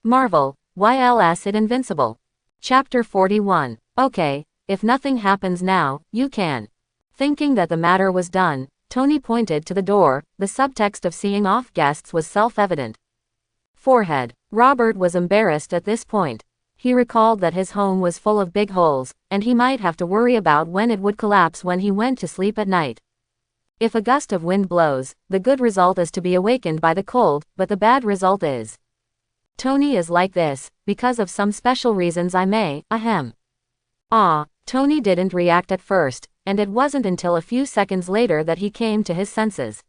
Marvel, YLS it Invincible. Chapter 41. Okay, if nothing happens now, you can. Thinking that the matter was done, Tony pointed to the door. The subtext of seeing off guests was self-evident. Forehead. Robert was embarrassed at this point. He recalled that his home was full of big holes, and he might have to worry about when it would collapse when he went to sleep at night. If a gust of wind blows, the good result is to be awakened by the cold, but the bad result is. Tony is like this, because of some special reasons I may, ahem. Tony didn't react at first, and it wasn't until a few seconds later that he came to his senses.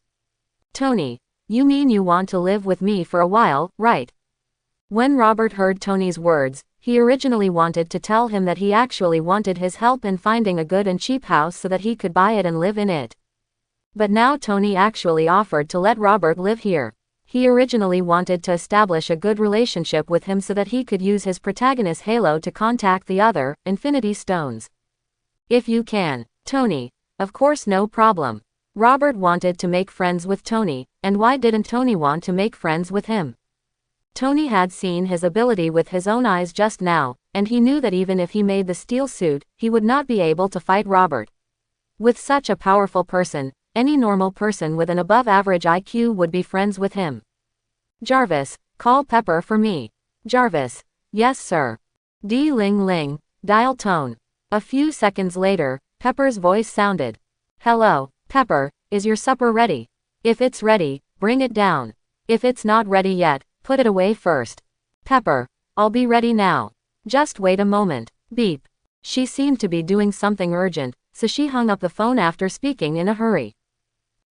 Tony, you mean you want to live with me for a while, right? When Robert heard Tony's words, he originally wanted to tell him that he actually wanted his help in finding a good and cheap house so that he could buy it and live in it. But now Tony actually offered to let Robert live here. He originally wanted to establish a good relationship with him so that he could use his protagonist Halo to contact the other, Infinity Stones. If you can, Tony. Of course, no problem. Robert wanted to make friends with Tony, and why didn't Tony want to make friends with him? Tony had seen his ability with his own eyes just now, and he knew that even if he made the steel suit, he would not be able to fight Robert. With such a powerful person, any normal person with an above-average IQ would be friends with him. Jarvis, call Pepper for me. Jarvis. Yes, sir. D-ling-ling, dial tone. A few seconds later, Pepper's voice sounded. Hello, Pepper, is your supper ready? If it's ready, bring it down. If it's not ready yet, put it away first. Pepper, I'll be ready now. Just wait a moment. Beep. She seemed to be doing something urgent, so she hung up the phone after speaking in a hurry.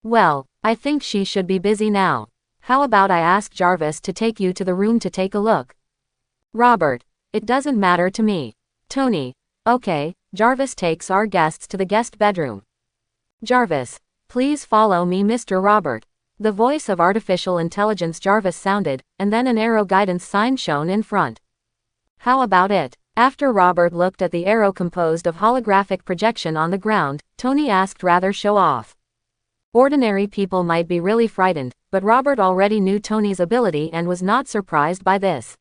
Well, I think she should be busy now. How about I ask Jarvis to take you to the room to take a look? Robert, it doesn't matter to me. Tony, okay, Jarvis takes our guests to the guest bedroom. Jarvis, please follow me, Mr. Robert. The voice of artificial intelligence Jarvis sounded, and then an arrow guidance sign shone in front. How about it? After Robert looked at the arrow composed of holographic projection on the ground, Tony asked rather show off. Ordinary people might be really frightened, but Robert already knew Tony's ability and was not surprised by this.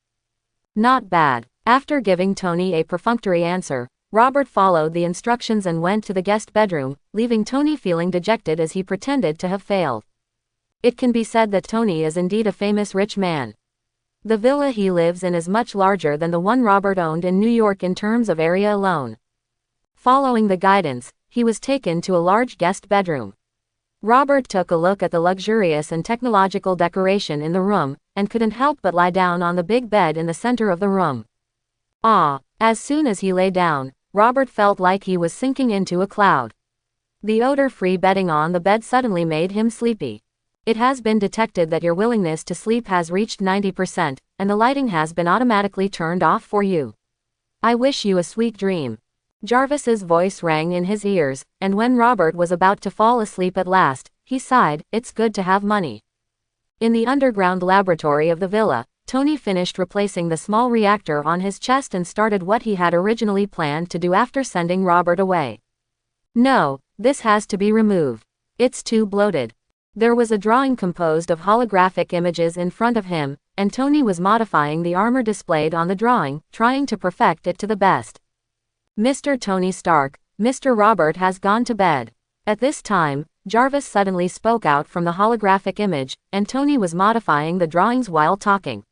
Not bad. After giving Tony a perfunctory answer, Robert followed the instructions and went to the guest bedroom, leaving Tony feeling dejected as he pretended to have failed. It can be said that Tony is indeed a famous rich man. The villa he lives in is much larger than the one Robert owned in New York in terms of area alone. Following the guidance, he was taken to a large guest bedroom. Robert took a look at the luxurious and technological decoration in the room, and couldn't help but lie down on the big bed in the center of the room. As soon as he lay down, Robert felt like he was sinking into a cloud. The odor-free bedding on the bed suddenly made him sleepy. It has been detected that your willingness to sleep has reached 90%, and the lighting has been automatically turned off for you. I wish you a sweet dream. Jarvis's voice rang in his ears, and when Robert was about to fall asleep at last, he sighed, it's good to have money. In the underground laboratory of the villa, Tony finished replacing the small reactor on his chest and started what he had originally planned to do after sending Robert away. No, this has to be removed. It's too bloated. There was a drawing composed of holographic images in front of him, and Tony was modifying the armor displayed on the drawing, trying to perfect it to the best. Mr. Tony Stark, Mr. Robert has gone to bed. At this time, Jarvis suddenly spoke out from the holographic image, and Tony was modifying the drawings while talking.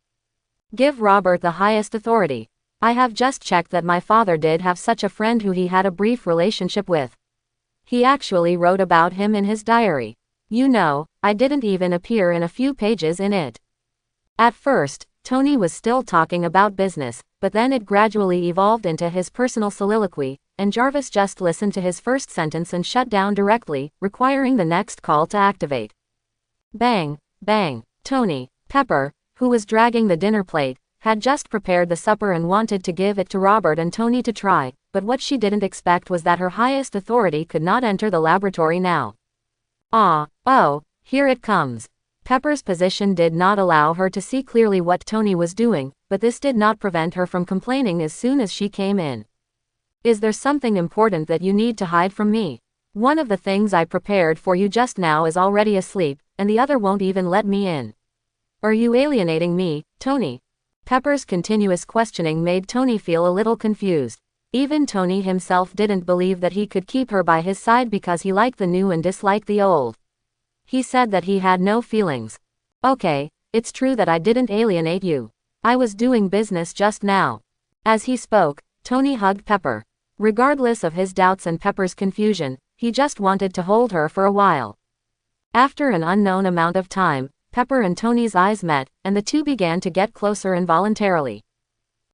Give Robert the highest authority. I have just checked that my father did have such a friend who he had a brief relationship with. He actually wrote about him in his diary. You know, I didn't even appear in a few pages in it. At first, Tony was still talking about business, but then it gradually evolved into his personal soliloquy, and Jarvis just listened to his first sentence and shut down directly, requiring the next call to activate. Bang, bang. Tony, Pepper, who was dragging the dinner plate, had just prepared the supper and wanted to give it to Robert and Tony to try, but what she didn't expect was that her highest authority could not enter the laboratory now. Oh, here it comes. Pepper's position did not allow her to see clearly what Tony was doing, but this did not prevent her from complaining as soon as she came in. Is there something important that you need to hide from me? One of the things I prepared for you just now is already asleep, and the other won't even let me in. Are you alienating me, Tony? Pepper's continuous questioning made Tony feel a little confused. Even Tony himself didn't believe that he could keep her by his side because he liked the new and disliked the old. He said that he had no feelings. Okay, it's true that I didn't alienate you. I was doing business just now. As he spoke, Tony hugged Pepper. Regardless of his doubts and Pepper's confusion, he just wanted to hold her for a while. After an unknown amount of time, Pepper and Tony's eyes met, and the two began to get closer involuntarily.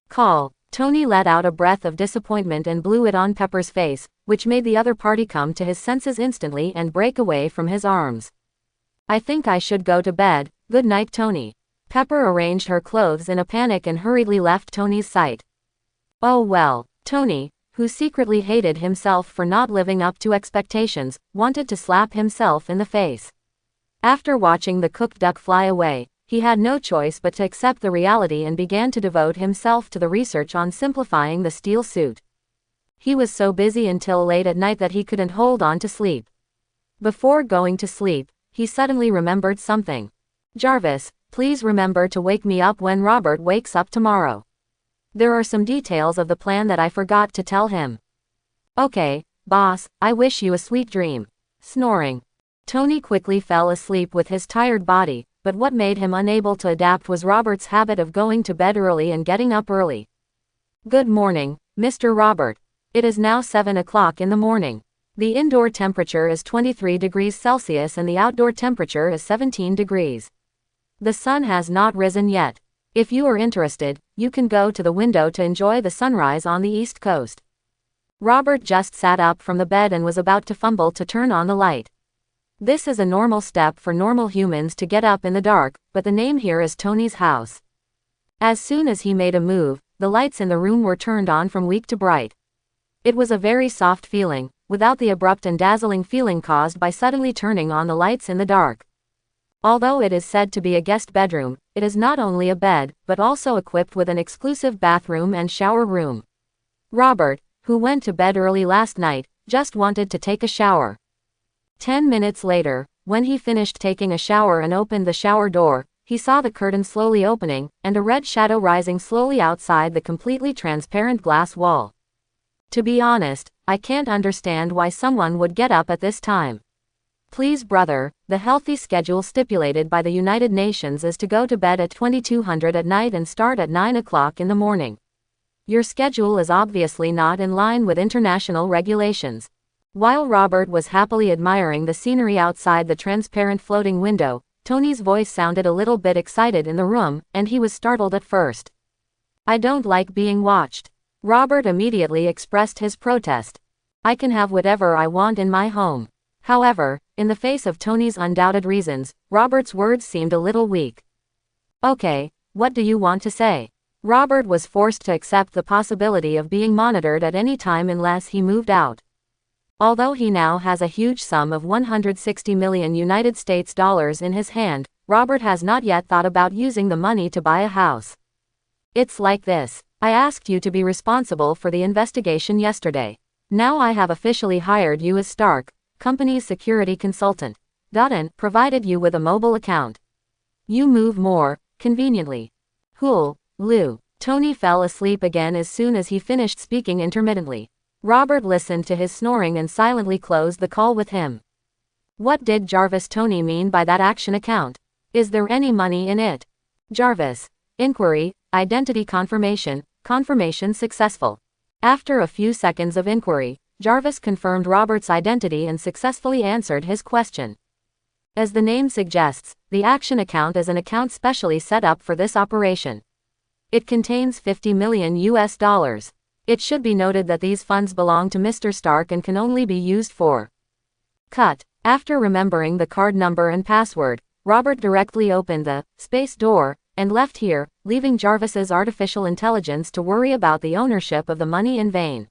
Call. Tony let out a breath of disappointment and blew it on Pepper's face, which made the other party come to his senses instantly and break away from his arms. I think I should go to bed. Good night, Tony. Pepper arranged her clothes in a panic and hurriedly left Tony's sight. Oh well, Tony, who secretly hated himself for not living up to expectations, wanted to slap himself in the face. After watching the cooked duck fly away, he had no choice but to accept the reality and began to devote himself to the research on simplifying the steel suit. He was so busy until late at night that he couldn't hold on to sleep. Before going to sleep, he suddenly remembered something. Jarvis, please remember to wake me up when Robert wakes up tomorrow. There are some details of the plan that I forgot to tell him. Okay, boss, I wish you a sweet dream. Snoring. Tony quickly fell asleep with his tired body, but what made him unable to adapt was Robert's habit of going to bed early and getting up early. Good morning, Mr. Robert. It is now 7 o'clock in the morning. The indoor temperature is 23 degrees Celsius and the outdoor temperature is 17 degrees. The sun has not risen yet. If you are interested, you can go to the window to enjoy the sunrise on the East Coast. Robert just sat up from the bed and was about to fumble to turn on the light. This is a normal step for normal humans to get up in the dark, but the name here is Tony's house. As soon as he made a move, the lights in the room were turned on from weak to bright. It was a very soft feeling, without the abrupt and dazzling feeling caused by suddenly turning on the lights in the dark. Although it is said to be a guest bedroom, it is not only a bed, but also equipped with an exclusive bathroom and shower room. Robert, who went to bed early last night, just wanted to take a shower. 10 minutes later, when he finished taking a shower and opened the shower door, he saw the curtain slowly opening, and a red shadow rising slowly outside the completely transparent glass wall. To be honest, I can't understand why someone would get up at this time. Please brother, the healthy schedule stipulated by the United Nations is to go to bed at 2200 at night and start at 9 o'clock in the morning. Your schedule is obviously not in line with international regulations. While Robert was happily admiring the scenery outside the transparent floating window, Tony's voice sounded a little bit excited in the room, and he was startled at first. I don't like being watched. Robert immediately expressed his protest. I can have whatever I want in my home. However, in the face of Tony's undoubted reasons, Robert's words seemed a little weak. Okay, what do you want to say? Robert was forced to accept the possibility of being monitored at any time unless he moved out. Although he now has a huge sum of 160 million United States dollars in his hand, Robert has not yet thought about using the money to buy a house. It's like this. I asked you to be responsible for the investigation yesterday. Now I have officially hired you as Stark, company's security consultant. And provided you with a mobile account. You move more, conveniently. Lou. Tony fell asleep again as soon as he finished speaking intermittently. Robert listened to his snoring and silently closed the call with him. What did Jarvis Tony mean by that action account? Is there any money in it? Jarvis. Inquiry, identity confirmation, confirmation successful. After a few seconds of inquiry, Jarvis confirmed Robert's identity and successfully answered his question. As the name suggests, the action account is an account specially set up for this operation. It contains $50 million US. It should be noted that these funds belong to Mr. Stark and can only be used for cut. After remembering the card number and password, Robert directly opened the space door and left here, leaving Jarvis's artificial intelligence to worry about the ownership of the money in vain.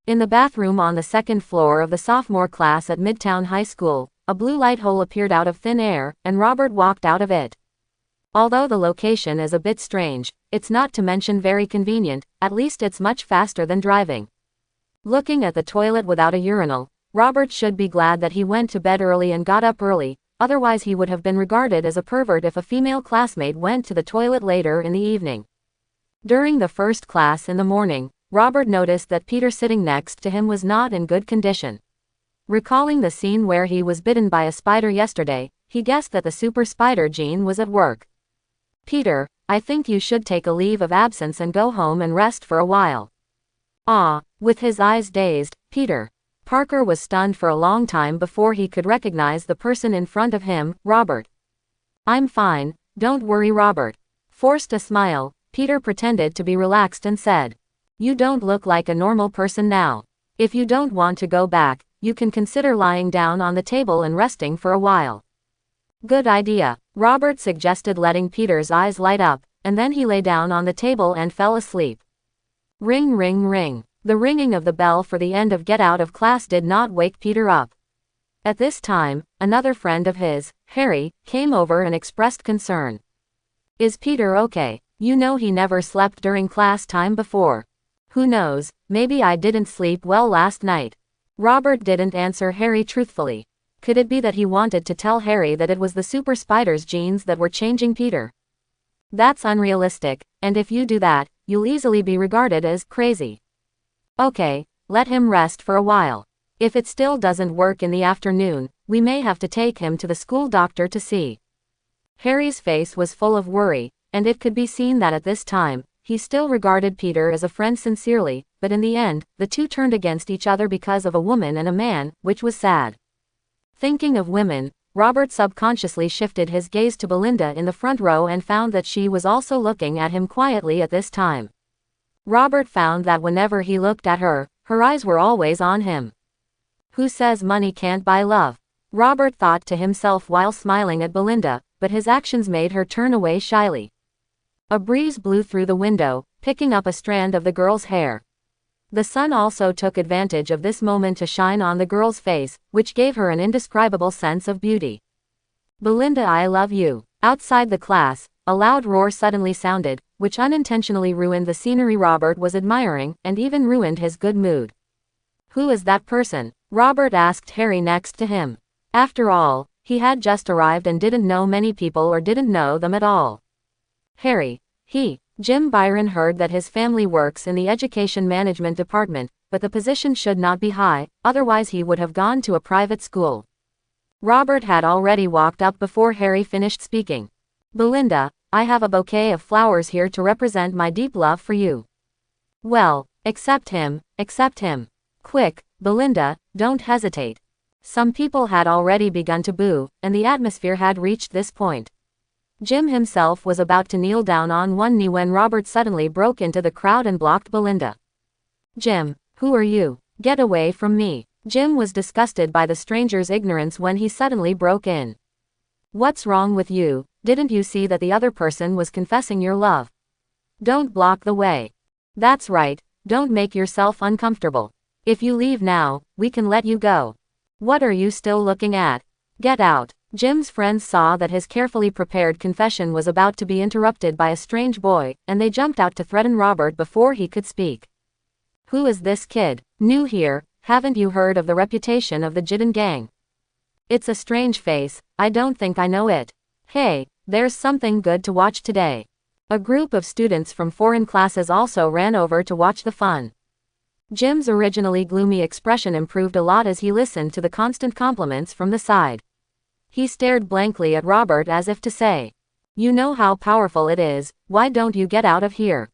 In the bathroom on the second floor of the sophomore class at Midtown High School, a blue light hole appeared out of thin air, and Robert walked out of it. Although the location is a bit strange, it's not to mention very convenient, at least it's much faster than driving. Looking at the toilet without a urinal, Robert should be glad that he went to bed early and got up early, otherwise he would have been regarded as a pervert if a female classmate went to the toilet later in the evening. During the first class in the morning, Robert noticed that Peter sitting next to him was not in good condition. Recalling the scene where he was bitten by a spider yesterday, he guessed that the super spider gene was at work. "Peter, I think you should take a leave of absence and go home and rest for a while." "Ah," with his eyes dazed, "Peter." Parker was stunned for a long time before he could recognize the person in front of him, Robert. "I'm fine, don't worry, Robert." Forced a smile, Peter pretended to be relaxed and said, "You don't look like a normal person now. If you don't want to go back, you can consider lying down on the table and resting for a while." "Good idea," Robert suggested, letting Peter's eyes light up, and then he lay down on the table and fell asleep. Ring, ring, ring. The ringing of the bell for the end of get out of class did not wake Peter up. At this time, another friend of his, Harry, came over and expressed concern. "Is Peter okay? You know he never slept during class time before." "Who knows, maybe I didn't sleep well last night." Robert didn't answer Harry truthfully. Could it be that he wanted to tell Harry that it was the super spider's genes that were changing Peter? "That's unrealistic, and if you do that, you'll easily be regarded as crazy." "Okay, let him rest for a while. If it still doesn't work in the afternoon, we may have to take him to the school doctor to see." Harry's face was full of worry, and it could be seen that at this time, he still regarded Peter as a friend sincerely, but in the end, the two turned against each other because of a woman and a man, which was sad. Thinking of women, Robert subconsciously shifted his gaze to Belinda in the front row and found that she was also looking at him quietly at this time. Robert found that whenever he looked at her, her eyes were always on him. "Who says money can't buy love?" Robert thought to himself while smiling at Belinda, but his actions made her turn away shyly. A breeze blew through the window, picking up a strand of the girl's hair. The sun also took advantage of this moment to shine on the girl's face, which gave her an indescribable sense of beauty. "Belinda, I love you." Outside the class, a loud roar suddenly sounded, which unintentionally ruined the scenery Robert was admiring, and even ruined his good mood. "Who is that person?" Robert asked Harry next to him. After all, he had just arrived and didn't know many people or didn't know them at all. "Harry, Jim Byron heard that his family works in the education management department, but the position should not be high, otherwise he would have gone to a private school." Robert had already walked up before Harry finished speaking. "Belinda, I have a bouquet of flowers here to represent my deep love for you." "Well, accept him. Quick, Belinda, don't hesitate." Some people had already begun to boo, and the atmosphere had reached this point. Jim himself was about to kneel down on one knee when Robert suddenly broke into the crowd and blocked Belinda. "Jim, who are you? Get away from me." Jim was disgusted by the stranger's ignorance when he suddenly broke in. "What's wrong with you? Didn't you see that the other person was confessing your love? Don't block the way." "That's right, don't make yourself uncomfortable. If you leave now, we can let you go." "What are you still looking at? Get out." Jim's friends saw that his carefully prepared confession was about to be interrupted by a strange boy, and they jumped out to threaten Robert before he could speak. "Who is this kid? New here, haven't you heard of the reputation of the Jidden gang? It's a strange face, I don't think I know it. Hey, there's something good to watch today." A group of students from foreign classes also ran over to watch the fun. Jim's originally gloomy expression improved a lot as he listened to the constant compliments from the side. He stared blankly at Robert as if to say, "You know how powerful it is, why don't you get out of here?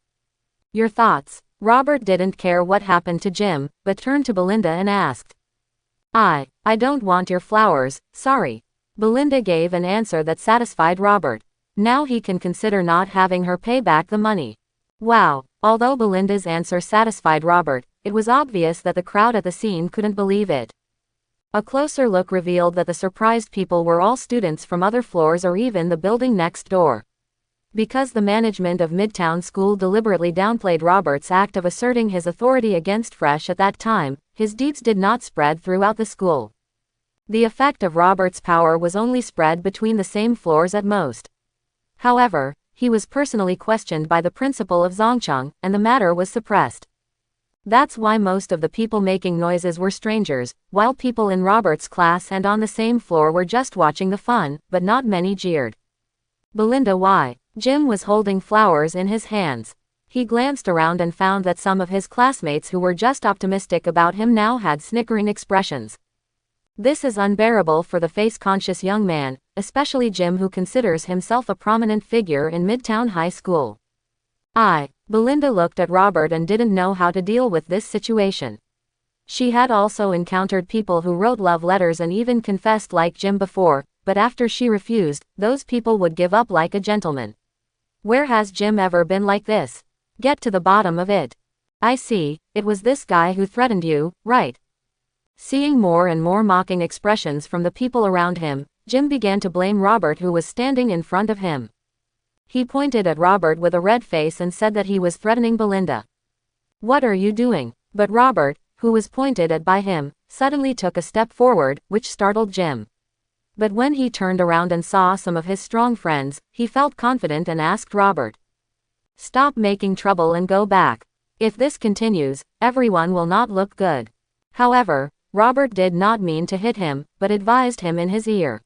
Your thoughts?" Robert didn't care what happened to Jim, but turned to Belinda and asked. I don't want your flowers, sorry." Belinda gave an answer that satisfied Robert. Now he can consider not having her pay back the money. Wow. Although Belinda's answer satisfied Robert, it was obvious that the crowd at the scene couldn't believe it. A closer look revealed that the surprised people were all students from other floors or even the building next door. Because the management of Midtown School deliberately downplayed Robert's act of asserting his authority against Fresh at that time, his deeds did not spread throughout the school. The effect of Robert's power was only spread between the same floors at most. However, he was personally questioned by the principal of Zongcheng, and the matter was suppressed. That's why most of the people making noises were strangers, while people in Robert's class and on the same floor were just watching the fun, but not many jeered. "Belinda, why?" Jim was holding flowers in his hands. He glanced around and found that some of his classmates who were just optimistic about him now had snickering expressions. This is unbearable for the face-conscious young man, especially Jim, who considers himself a prominent figure in Midtown High School. Belinda looked at Robert and didn't know how to deal with this situation. She had also encountered people who wrote love letters and even confessed like Jim before, but after she refused, those people would give up like a gentleman. Where has Jim ever been like this? Get to the bottom of it. I see, it was this guy who threatened you, right? Seeing more and more mocking expressions from the people around him, Jim began to blame Robert, who was standing in front of him. He pointed at Robert with a red face and said that he was threatening Belinda. What are you doing? But Robert, who was pointed at by him, suddenly took a step forward, which startled Jim. But when he turned around and saw some of his strong friends, he felt confident and asked Robert, "Stop making trouble and go back. If this continues, everyone will not look good." However, Robert did not mean to hit him, but advised him in his ear.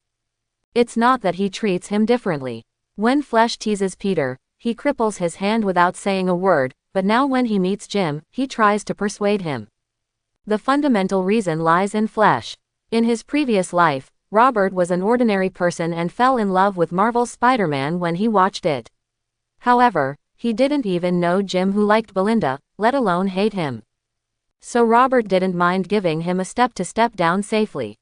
It's not that he treats him differently. When Flesh teases Peter, he cripples his hand without saying a word, but now when he meets Jim, he tries to persuade him. The fundamental reason lies in Flesh. In his previous life, Robert was an ordinary person and fell in love with Marvel's Spider-Man when he watched it. However, he didn't even know Jim, who liked Belinda, let alone hate him. So Robert didn't mind giving him a step to step down safely.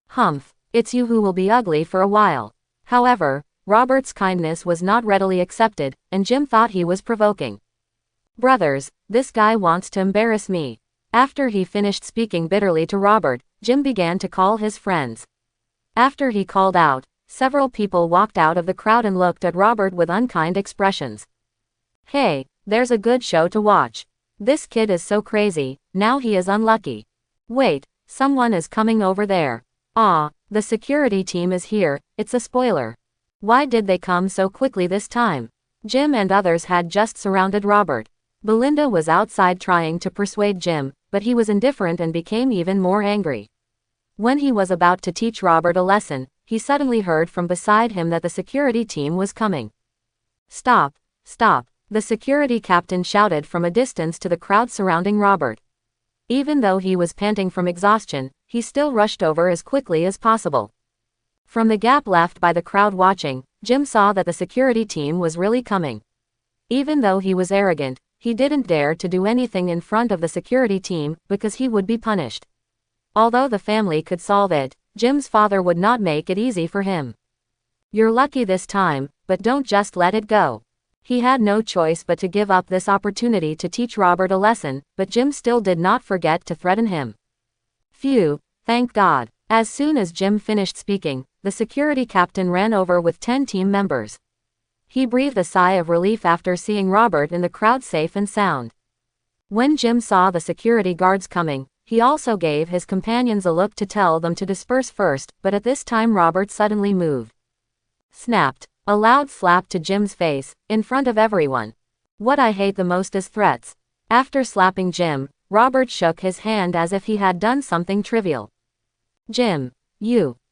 Humph, it's you who will be ugly for a while. However, Robert's kindness was not readily accepted, and Jim thought he was provoking. Brothers, this guy wants to embarrass me. After he finished speaking bitterly to Robert, Jim began to call his friends. After he called out, several people walked out of the crowd and looked at Robert with unkind expressions. Hey, there's a good show to watch. This kid is so crazy, now he is unlucky. Wait, someone is coming over there. The security team is here, it's a spoiler. Why did they come so quickly this time? Jim and others had just surrounded Robert. Belinda was outside trying to persuade Jim, but he was indifferent and became even more angry. When he was about to teach Robert a lesson, he suddenly heard from beside him that the security team was coming. Stop, stop, the security captain shouted from a distance to the crowd surrounding Robert. Even though he was panting from exhaustion, he still rushed over as quickly as possible. From the gap left by the crowd watching, Jim saw that the security team was really coming. Even though he was arrogant, he didn't dare to do anything in front of the security team, because he would be punished. Although the family could solve it, Jim's father would not make it easy for him. You're lucky this time, but don't just let it go. He had no choice but to give up this opportunity to teach Robert a lesson, but Jim still did not forget to threaten him. Phew, thank God. As soon as Jim finished speaking, the security captain ran over with 10 team members. He breathed a sigh of relief after seeing Robert in the crowd safe and sound. When Jim saw the security guards coming, he also gave his companions a look to tell them to disperse first, but at this time Robert suddenly moved. Snapped. A loud slap to Jim's face, in front of everyone. What I hate the most is threats. After slapping Jim, Robert shook his hand as if he had done something trivial. Jim,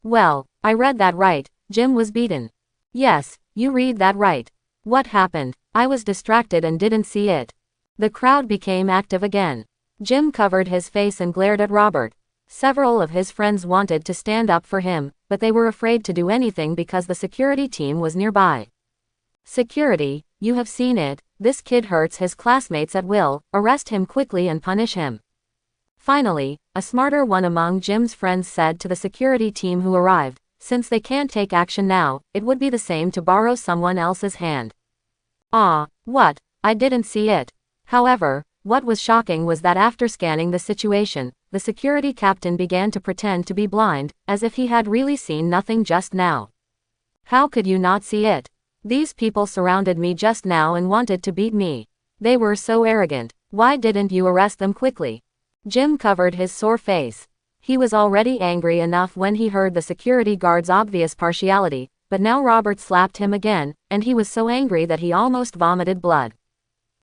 well, I read that right, Jim was beaten. Yes, you read that right. What happened? I was distracted and didn't see it. The crowd became active again. Jim covered his face and glared at Robert. Several of his friends wanted to stand up for him, but they were afraid to do anything because the security team was nearby. Security, you have seen it, this kid hurts his classmates at will, arrest him quickly and punish him. Finally, a smarter one among Jim's friends said to the security team who arrived, since they can't take action now, it would be the same to borrow someone else's hand. What? I didn't see it. However, what was shocking was that after scanning the situation, the security captain began to pretend to be blind, as if he had really seen nothing just now. How could you not see it? These people surrounded me just now and wanted to beat me. They were so arrogant. Why didn't you arrest them quickly? Jim covered his sore face. He was already angry enough when he heard the security guard's obvious partiality, but now Robert slapped him again, and he was so angry that he almost vomited blood.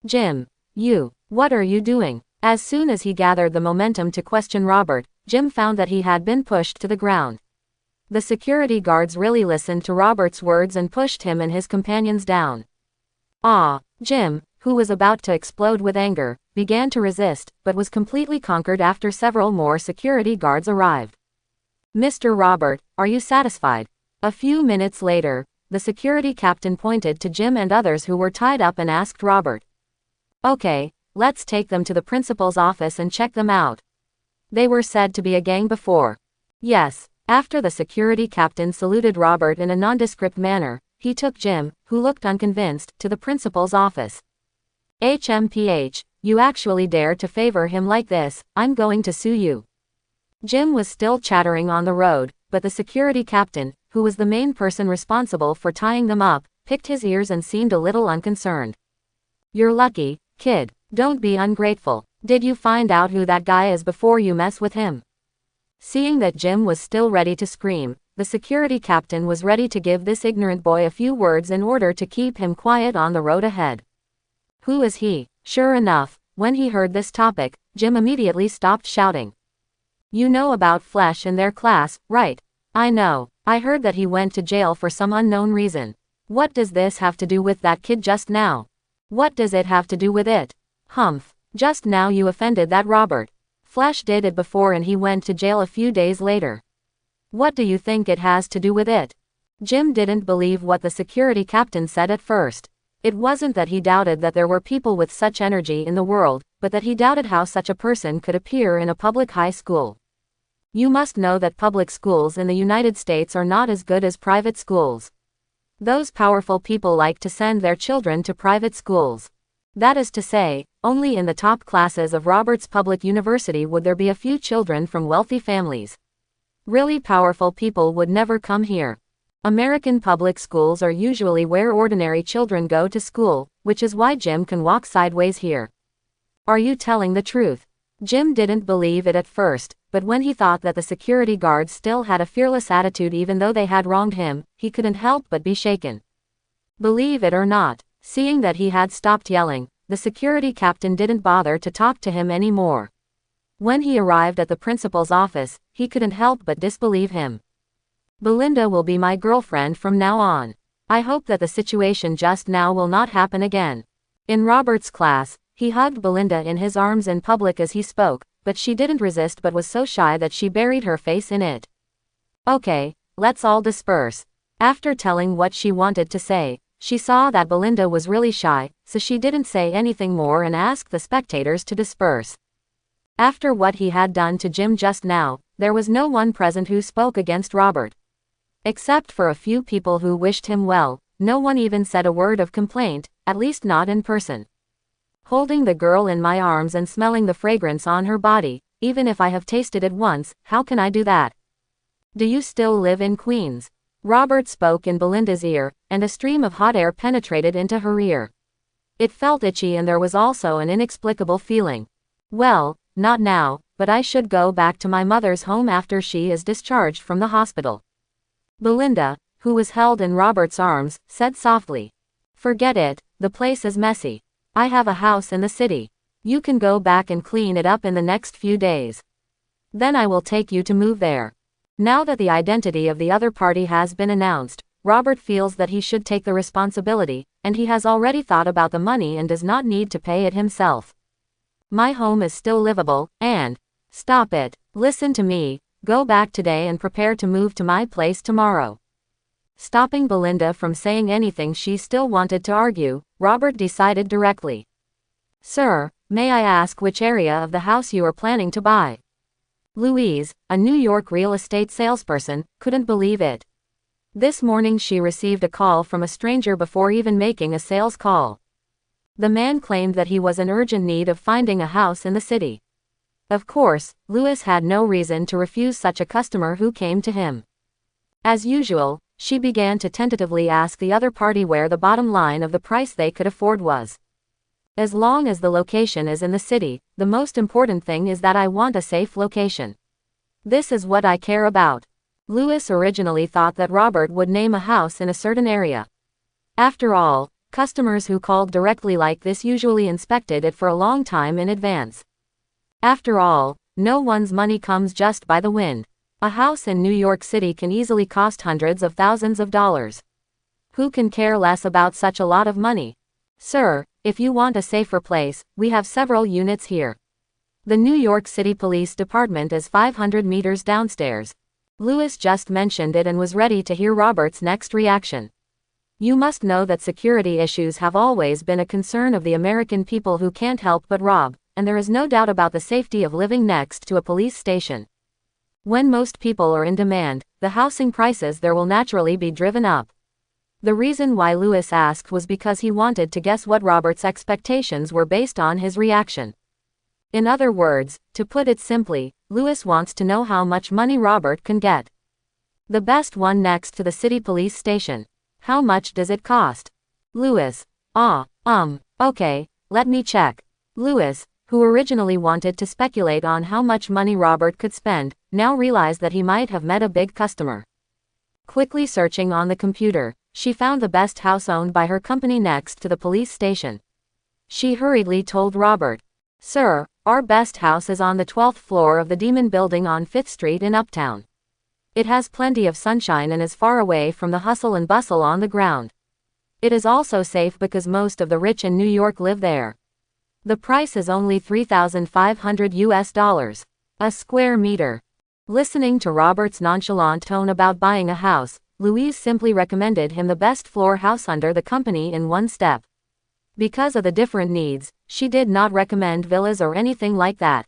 Jim, what are you doing? As soon as he gathered the momentum to question Robert, Jim found that he had been pushed to the ground. The security guards really listened to Robert's words and pushed him and his companions down. Jim, who was about to explode with anger, began to resist, but was completely conquered after several more security guards arrived. "Mr. Robert, are you satisfied?" A few minutes later, the security captain pointed to Jim and others who were tied up and asked Robert, "Okay, let's take them to the principal's office and check them out. They were said to be a gang before." "Yes." After the security captain saluted Robert in a nondescript manner, he took Jim, who looked unconvinced, to the principal's office. "HMPH, you actually dare to favor him like this, I'm going to sue you." Jim was still chattering on the road, but the security captain, who was the main person responsible for tying them up, picked his ears and seemed a little unconcerned. "You're lucky, kid. Don't be ungrateful. Did you find out who that guy is before you mess with him?" Seeing that Jim was still ready to scream, the security captain was ready to give this ignorant boy a few words in order to keep him quiet on the road ahead. "Who is he?" Sure enough, when he heard this topic, Jim immediately stopped shouting. "You know about Flesh in their class, right?" "I know. I heard that he went to jail for some unknown reason. What does this have to do with that kid just now?" "What does it have to do with it?" "Humph. Just now you offended that Robert. Flesh did it before and he went to jail a few days later. What do you think it has to do with it?" Jim didn't believe what the security captain said at first. It wasn't that he doubted that there were people with such energy in the world, but that he doubted how such a person could appear in a public high school. You must know that public schools in the United States are not as good as private schools. Those powerful people like to send their children to private schools. That is to say, only in the top classes of Robert's public university would there be a few children from wealthy families. Really powerful people would never come here. American public schools are usually where ordinary children go to school, which is why Jim can walk sideways here. "Are you telling the truth?" Jim didn't believe it at first, but when he thought that the security guards still had a fearless attitude even though they had wronged him, he couldn't help but be shaken. Believe it or not, seeing that he had stopped yelling, the security captain didn't bother to talk to him anymore. When he arrived at the principal's office, he couldn't help but disbelieve him. "Belinda will be my girlfriend from now on. I hope that the situation just now will not happen again." In Robert's class, he hugged Belinda in his arms in public as he spoke, but she didn't resist but was so shy that she buried her face in it. "Okay, let's all disperse." After telling what she wanted to say, she saw that Belinda was really shy, so she didn't say anything more and asked the spectators to disperse. After what he had done to Jim just now, there was no one present who spoke against Robert. Except for a few people who wished him well, no one even said a word of complaint, at least not in person. Holding the girl in my arms and smelling the fragrance on her body, even if I have tasted it once, how can I do that? "Do you still live in Queens?" Robert spoke in Belinda's ear, and a stream of hot air penetrated into her ear. It felt itchy and there was also an inexplicable feeling. "Well, not now, but I should go back to my mother's home after she is discharged from the hospital." Belinda, who was held in Robert's arms, said softly. "Forget it, the place is messy. I have a house in the city. You can go back and clean it up in the next few days. Then I will take you to move there." Now that the identity of the other party has been announced, Robert feels that he should take the responsibility, and he has already thought about the money and does not need to pay it himself. "My home is still livable, and..." "Stop it, listen to me, go back today and prepare to move to my place tomorrow." Stopping Belinda from saying anything she still wanted to argue, Robert decided directly. "Sir, may I ask which area of the house you are planning to buy?" Louise, a New York real estate salesperson, couldn't believe it. This morning she received a call from a stranger before even making a sales call. The man claimed that he was in urgent need of finding a house in the city. Of course, Louise had no reason to refuse such a customer who came to him. As usual, she began to tentatively ask the other party where the bottom line of the price they could afford was. "As long as the location is in the city, the most important thing is that I want a safe location. This is what I care about." Louis originally thought that Robert would name a house in a certain area. After all, customers who called directly like this usually inspected it for a long time in advance. After all, no one's money comes just by the wind. A house in New York City can easily cost hundreds of thousands of dollars. Who can care less about such a lot of money? "Sir, If you want a safer place, we have several units here. The New York City Police Department is 500 meters downstairs. Lewis just mentioned it and was ready to hear Robert's next reaction. You must know that security issues have always been a concern of the American people who can't help but rob, and there is no doubt about the safety of living next to a police station. When most people are in demand, the housing prices there will naturally be driven up. The reason why Lewis asked was because he wanted to guess what Robert's expectations were based on his reaction. In other words, to put it simply, Lewis wants to know how much money Robert can get. The best one next to the city police station. How much does it cost? Lewis. Okay, let me check. Lewis, who originally wanted to speculate on how much money Robert could spend, now realized that he might have met a big customer. Quickly searching on the computer, she found the best house owned by her company next to the police station. She hurriedly told Robert, "Sir, our best house is on the 12th floor of the Demon Building on 5th Street in Uptown. It has plenty of sunshine and is far away from the hustle and bustle on the ground. It is also safe because most of the rich in New York live there. The price is only $3,500 a square meter." Listening to Robert's nonchalant tone about buying a house, Louise simply recommended him the best floor house under the company in one step. Because of the different needs, she did not recommend villas or anything like that.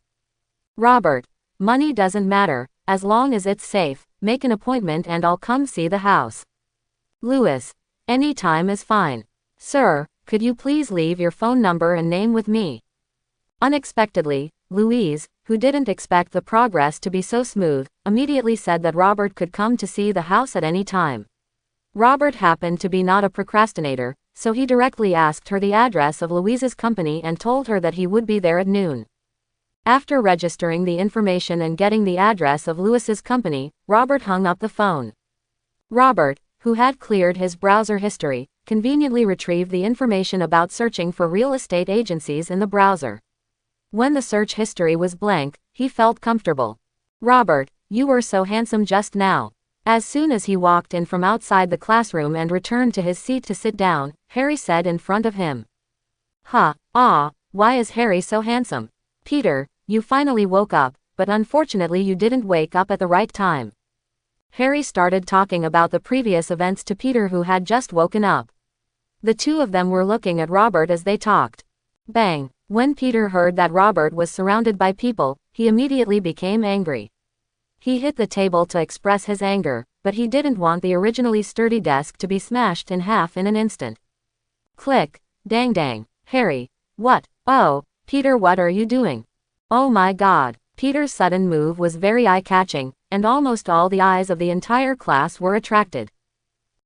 "Robert, money doesn't matter, as long as it's safe. Make an appointment and I'll come see the house." Lewis. "Any time is fine. Sir, could you please leave your phone number and name with me?" Unexpectedly, Louise, who didn't expect the progress to be so smooth, immediately said that Robert could come to see the house at any time. Robert happened to be not a procrastinator, so he directly asked her the address of Louise's company and told her that he would be there at noon. After registering the information and getting the address of Lewis's company, Robert hung up the phone. Robert, who had cleared his browser history, conveniently retrieved the information about searching for real estate agencies in the browser. When the search history was blank, he felt comfortable. "Robert, you were so handsome just now." As soon as he walked in from outside the classroom and returned to his seat to sit down, Harry said in front of him. Why is Harry so handsome? Peter, you finally woke up, but unfortunately you didn't wake up at the right time. Harry started talking about the previous events to Peter, who had just woken up. The two of them were looking at Robert as they talked. Bang! When Peter heard that Robert was surrounded by people, he immediately became angry. He hit the table to express his anger, but he didn't want the originally sturdy desk to be smashed in half in an instant. Click! Dang dang! Harry! What? Oh, Peter, what are you doing? Oh my God! Peter's sudden move was very eye-catching, and almost all the eyes of the entire class were attracted.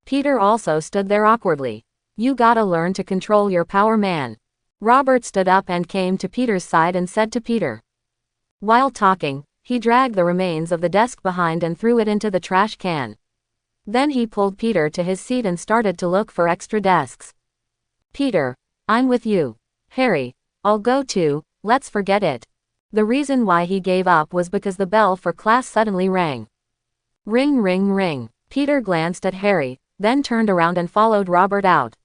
Peter also stood there awkwardly. "You gotta learn to control your power, man." Robert stood up and came to Peter's side and said to Peter. While talking, he dragged the remains of the desk behind and threw it into the trash can. Then he pulled Peter to his seat and started to look for extra desks. "Peter, I'm with you." "Harry, I'll go too, let's forget it." The reason why he gave up was because the bell for class suddenly rang. Ring ring ring. Peter glanced at Harry, then turned around and followed Robert out.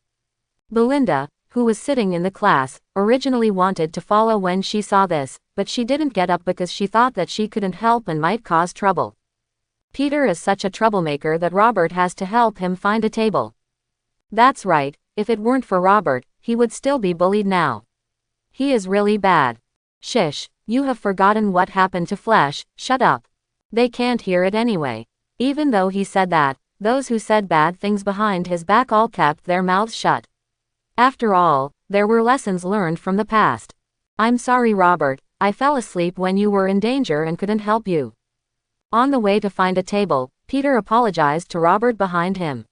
Belinda, who was sitting in the class, originally wanted to follow when she saw this, but she didn't get up because she thought that she couldn't help and might cause trouble. Peter is such a troublemaker that Robert has to help him find a table. That's right, if it weren't for Robert, he would still be bullied now. He is really bad. Shish, you have forgotten what happened to Flesh. Shut up. They can't hear it anyway. Even though he said that, those who said bad things behind his back all kept their mouths shut. After all, there were lessons learned from the past. "I'm sorry, Robert, I fell asleep when you were in danger and couldn't help you." On the way to find a table, Peter apologized to Robert behind him.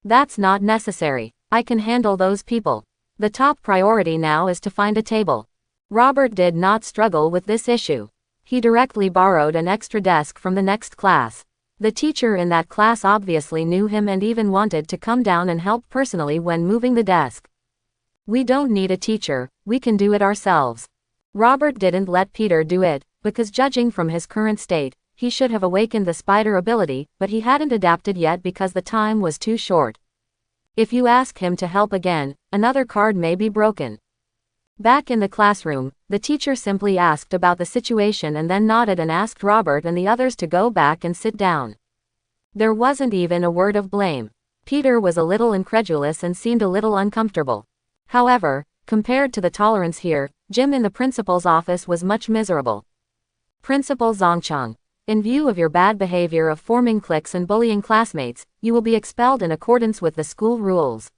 "That's not necessary. I can handle those people. The top priority now is to find a table." Robert did not struggle with this issue. He directly borrowed an extra desk from the next class. The teacher in that class obviously knew him and even wanted to come down and help personally when moving the desk. "We don't need a teacher, we can do it ourselves." Robert didn't let Peter do it, because judging from his current state, he should have awakened the spider ability, but he hadn't adapted yet because the time was too short. If you ask him to help again, another card may be broken. Back in the classroom, the teacher simply asked about the situation and then nodded and asked Robert and the others to go back and sit down. There wasn't even a word of blame. Peter was a little incredulous and seemed a little uncomfortable. However, compared to the tolerance here, Jim in the principal's office was much miserable. Principal Zongchang, in view of your bad behavior of forming cliques and bullying classmates, you will be expelled in accordance with the school rules.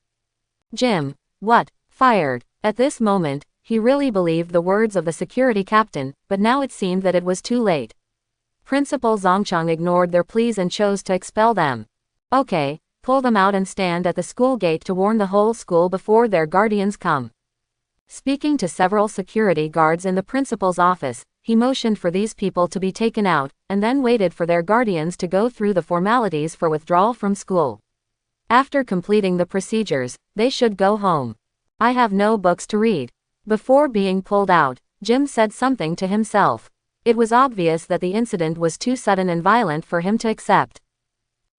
Jim, what? Fired. At this moment, he really believed the words of the security captain, but now it seemed that it was too late. Principal Zongchang ignored their pleas and chose to expel them. Okay, pull them out and stand at the school gate to warn the whole school before their guardians come. Speaking to several security guards in the principal's office, he motioned for these people to be taken out, and then waited for their guardians to go through the formalities for withdrawal from school. After completing the procedures, they should go home. I have no books to read. Before being pulled out, Jim said something to himself. It was obvious that the incident was too sudden and violent for him to accept.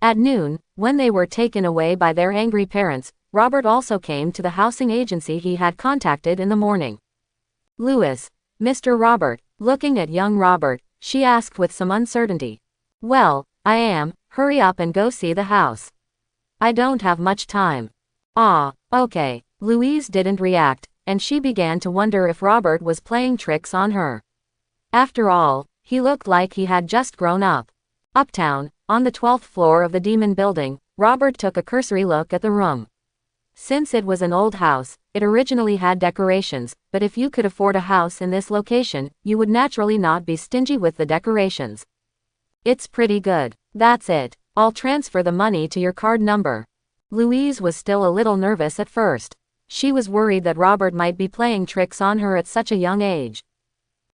At noon, when they were taken away by their angry parents, Robert also came to the housing agency he had contacted in the morning. Lewis, Mr. Robert, looking at young Robert, she asked with some uncertainty. Well, I am, hurry up and go see the house. I don't have much time. Ah, okay. Louise didn't react, and she began to wonder if Robert was playing tricks on her. After all, he looked like he had just grown up. Uptown, on the 12th floor of the Demon Building, Robert took a cursory look at the room. Since it was an old house, it originally had decorations, but if you could afford a house in this location, you would naturally not be stingy with the decorations. It's pretty good. That's it. I'll transfer the money to your card number. Louise was still a little nervous at first. She was worried that Robert might be playing tricks on her at such a young age.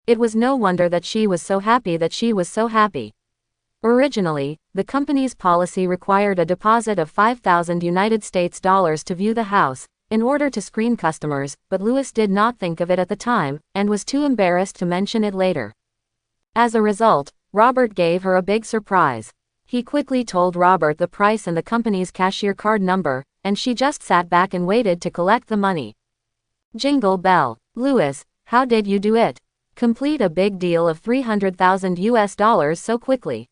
It was no wonder that she was so happy that she was so happy. Originally, the company's policy required a deposit of $5,000 to view the house, in order to screen customers, but Lewis did not think of it at the time, and was too embarrassed to mention it later. As a result, Robert gave her a big surprise. He quickly told Robert the price and the company's cashier card number, and she just sat back and waited to collect the money. Jingle bell. Lewis, how did you do it? Complete a big deal of $300,000 so quickly.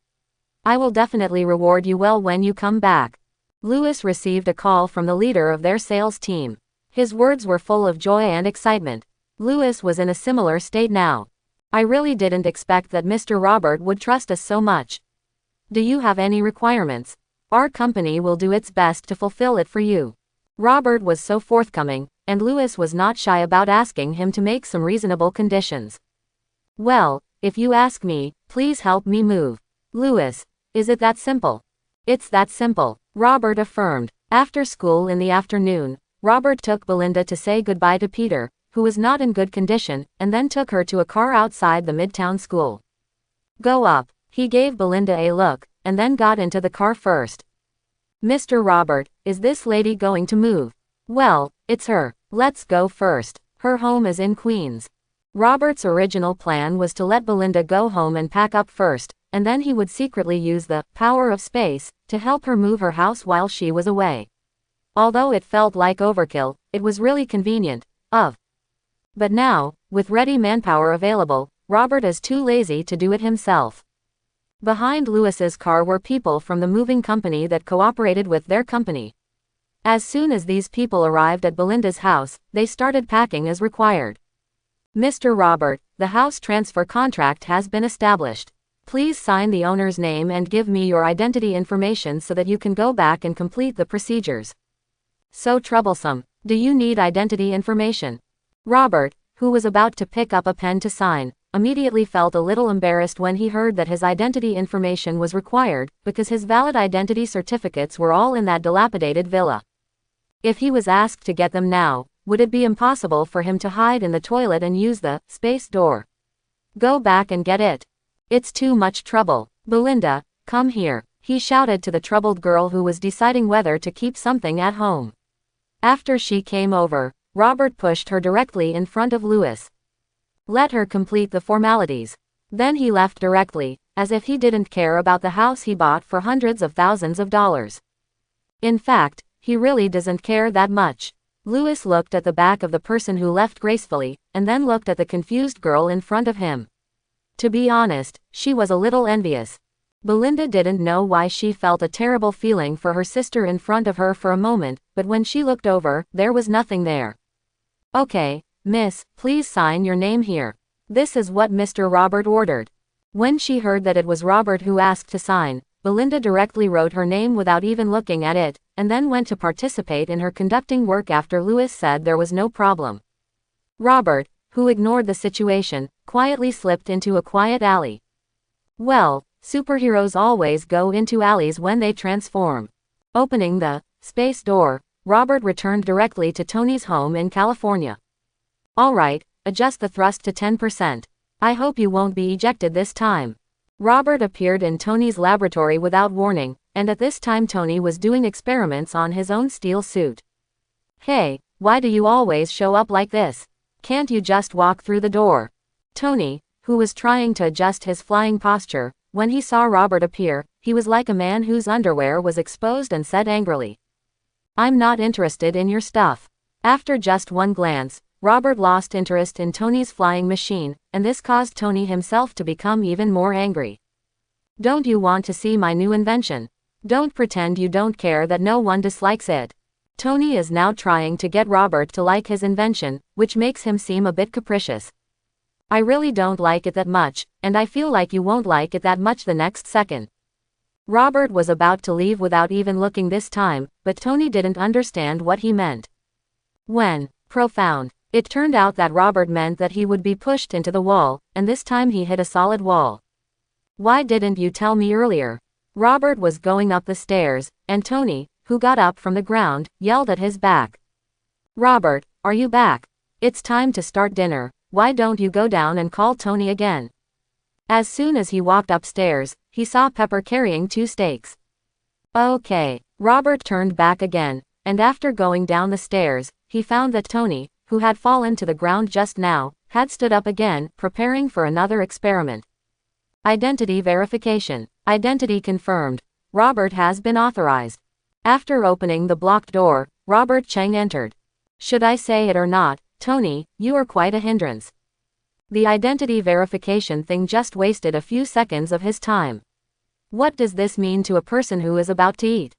I will definitely reward you well when you come back. Lewis received a call from the leader of their sales team. His words were full of joy and excitement. Lewis was in a similar state now. I really didn't expect that Mr. Robert would trust us so much. Do you have any requirements? Our company will do its best to fulfill it for you. Robert was so forthcoming, and Lewis was not shy about asking him to make some reasonable conditions. Well, if you ask me, please help me move. Lewis, is it that simple? It's that simple, Robert affirmed. After school in the afternoon, Robert took Belinda to say goodbye to Peter, who was not in good condition, and then took her to a car outside the Midtown school. Go up. He gave Belinda a look, and then got into the car first. Mr. Robert, is this lady going to move? Well, it's her. Let's go first. Her home is in Queens. Robert's original plan was to let Belinda go home and pack up first, and then he would secretly use the power of space to help her move her house while she was away. Although it felt like overkill, it was really convenient. But now, with ready manpower available, Robert is too lazy to do it himself. Behind Lewis's car were people from the moving company that cooperated with their company. As soon as these people arrived at Belinda's house, they started packing as required. Mr. Robert, the house transfer contract has been established. Please sign the owner's name and give me your identity information so that you can go back and complete the procedures. So troublesome. Do you need identity information? Robert, who was about to pick up a pen to sign, immediately felt a little embarrassed when he heard that his identity information was required, because his valid identity certificates were all in that dilapidated villa. If he was asked to get them now, would it be impossible for him to hide in the toilet and use the space door? Go back and get it. It's too much trouble. Belinda, come here, he shouted to the troubled girl who was deciding whether to keep something at home. After she came over, Robert pushed her directly in front of Lewis. Let her complete the formalities. Then he left directly, as if he didn't care about the house he bought for hundreds of thousands of dollars. In fact, he really doesn't care that much. Louis looked at the back of the person who left gracefully, and then looked at the confused girl in front of him. To be honest, she was a little envious. Belinda didn't know why she felt a terrible feeling for her sister in front of her for a moment, but when she looked over, there was nothing there. Okay, miss, please sign your name here. This is what Mr. Robert ordered. When she heard that it was Robert who asked to sign, Belinda directly wrote her name without even looking at it, and then went to participate in her conducting work after Louis said there was no problem. Robert, who ignored the situation, quietly slipped into a quiet alley. Well, superheroes always go into alleys when they transform. Opening the space door, Robert returned directly to Tony's home in California. Alright, adjust the thrust to 10%. I hope you won't be ejected this time. Robert appeared in Tony's laboratory without warning, and at this time Tony was doing experiments on his own steel suit. Hey, why do you always show up like this? Can't you just walk through the door? Tony, who was trying to adjust his flying posture, when he saw Robert appear, he was like a man whose underwear was exposed and said angrily, I'm not interested in your stuff. After just one glance, Robert lost interest in Tony's flying machine, and this caused Tony himself to become even more angry. Don't you want to see my new invention? Don't pretend you don't care that no one dislikes it. Tony is now trying to get Robert to like his invention, which makes him seem a bit capricious. I really don't like it that much, and I feel like you won't like it that much the next second. Robert was about to leave without even looking this time, but Tony didn't understand what he meant. When profound. It turned out that Robert meant that he would be pushed into the wall, and this time he hit a solid wall. Why didn't you tell me earlier? Robert was going up the stairs, and Tony, who got up from the ground, yelled at his back. Robert, are you back? It's time to start dinner, why don't you go down and call Tony again? As soon as he walked upstairs, he saw Pepper carrying 2 steaks. Okay. Robert turned back again, and after going down the stairs, he found that Tony, who had fallen to the ground just now, had stood up again, preparing for another experiment. Identity verification. Identity confirmed. Robert has been authorized. After opening the blocked door, Robert Cheng entered. Should I say it or not, Tony, you are quite a hindrance. The identity verification thing just wasted a few seconds of his time. What does this mean to a person who is about to eat?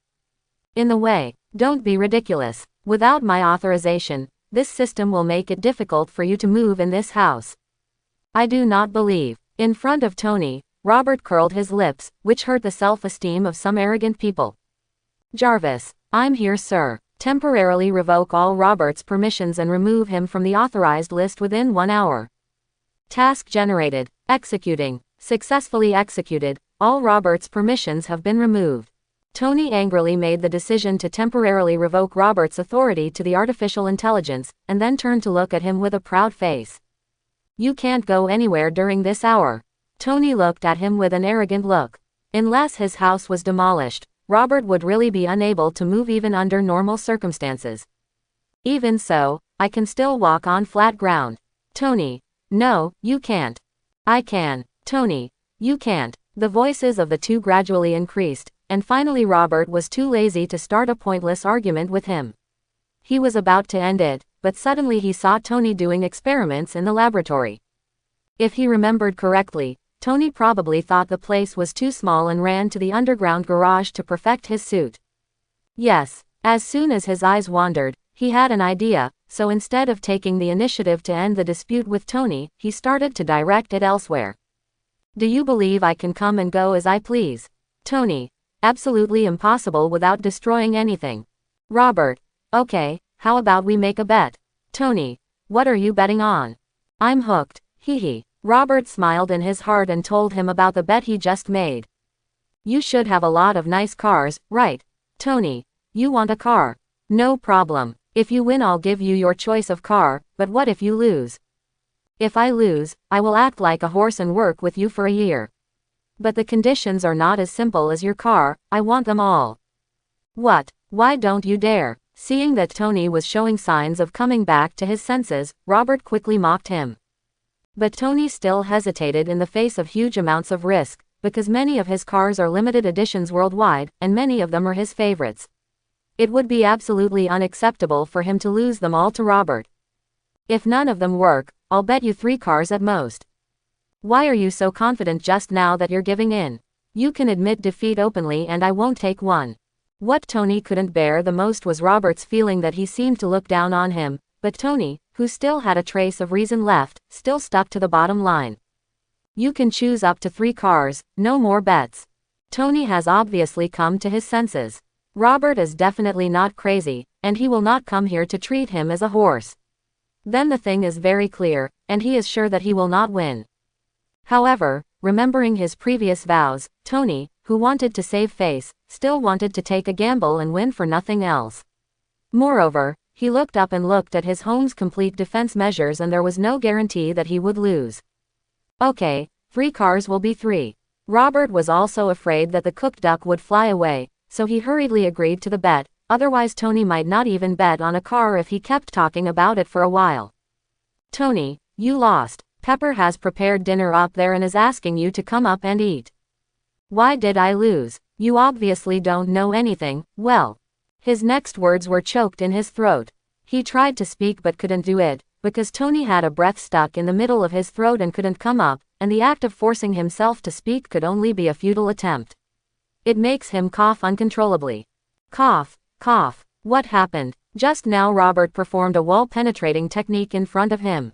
In the way, don't be ridiculous. Without my authorization, this system will make it difficult for you to move in this house. I do not believe. In front of Tony, Robert curled his lips, which hurt the self-esteem of some arrogant people. Jarvis, I'm here, sir. Temporarily revoke all Robert's permissions and remove him from the authorized list within 1 hour. Task generated. Executing. Successfully executed. All Robert's permissions have been removed. Tony angrily made the decision to temporarily revoke Robert's authority to the artificial intelligence, and then turned to look at him with a proud face. You can't go anywhere during this hour. Tony looked at him with an arrogant look. Unless his house was demolished, Robert would really be unable to move even under normal circumstances. Even so, I can still walk on flat ground. Tony, no, you can't. I can. Tony, you can't. The voices of the two gradually increased, and finally Robert was too lazy to start a pointless argument with him. He was about to end it, but suddenly he saw Tony doing experiments in the laboratory. If he remembered correctly, Tony probably thought the place was too small and ran to the underground garage to perfect his suit. Yes, as soon as his eyes wandered, he had an idea, so instead of taking the initiative to end the dispute with Tony, he started to direct it elsewhere. Do you believe I can come and go as I please? Tony, absolutely impossible without destroying anything. Robert, okay, how about we make a bet? Tony, what are you betting on? I'm hooked, hee. Robert smiled in his heart and told him about the bet he just made. You should have a lot of nice cars, right? Tony, you want a car? No problem. If you win I'll give you your choice of car, but what if you lose? If I lose, I will act like a horse and work with you for a year. But the conditions are not as simple as your car, I want them all. What? Why don't you dare? Seeing that Tony was showing signs of coming back to his senses, Robert quickly mocked him. But Tony still hesitated in the face of huge amounts of risk, because many of his cars are limited editions worldwide, and many of them are his favorites. It would be absolutely unacceptable for him to lose them all to Robert. If none of them work, I'll bet you 3 cars at most. Why are you so confident just now that you're giving in? You can admit defeat openly and I won't take one. What Tony couldn't bear the most was Robert's feeling that he seemed to look down on him, but Tony, who still had a trace of reason left, still stuck to the bottom line. You can choose up to 3 cars, no more bets. Tony has obviously come to his senses. Robert is definitely not crazy, and he will not come here to treat him as a horse. Then the thing is very clear, and he is sure that he will not win. However, remembering his previous vows, Tony, who wanted to save face, still wanted to take a gamble and win for nothing else. Moreover, he looked up and looked at his home's complete defense measures and there was no guarantee that he would lose. Okay, 3 cars will be 3. Robert was also afraid that the cooked duck would fly away, so he hurriedly agreed to the bet, otherwise Tony might not even bet on a car if he kept talking about it for a while. Tony, you lost. Pepper has prepared dinner up there and is asking you to come up and eat. Why did I lose? You obviously don't know anything. Well. His next words were choked in his throat. He tried to speak but couldn't do it, because Tony had a breath stuck in the middle of his throat and couldn't come up, and the act of forcing himself to speak could only be a futile attempt. It makes him cough uncontrollably. Cough, cough. What happened? Just now Robert performed a wall-penetrating technique in front of him.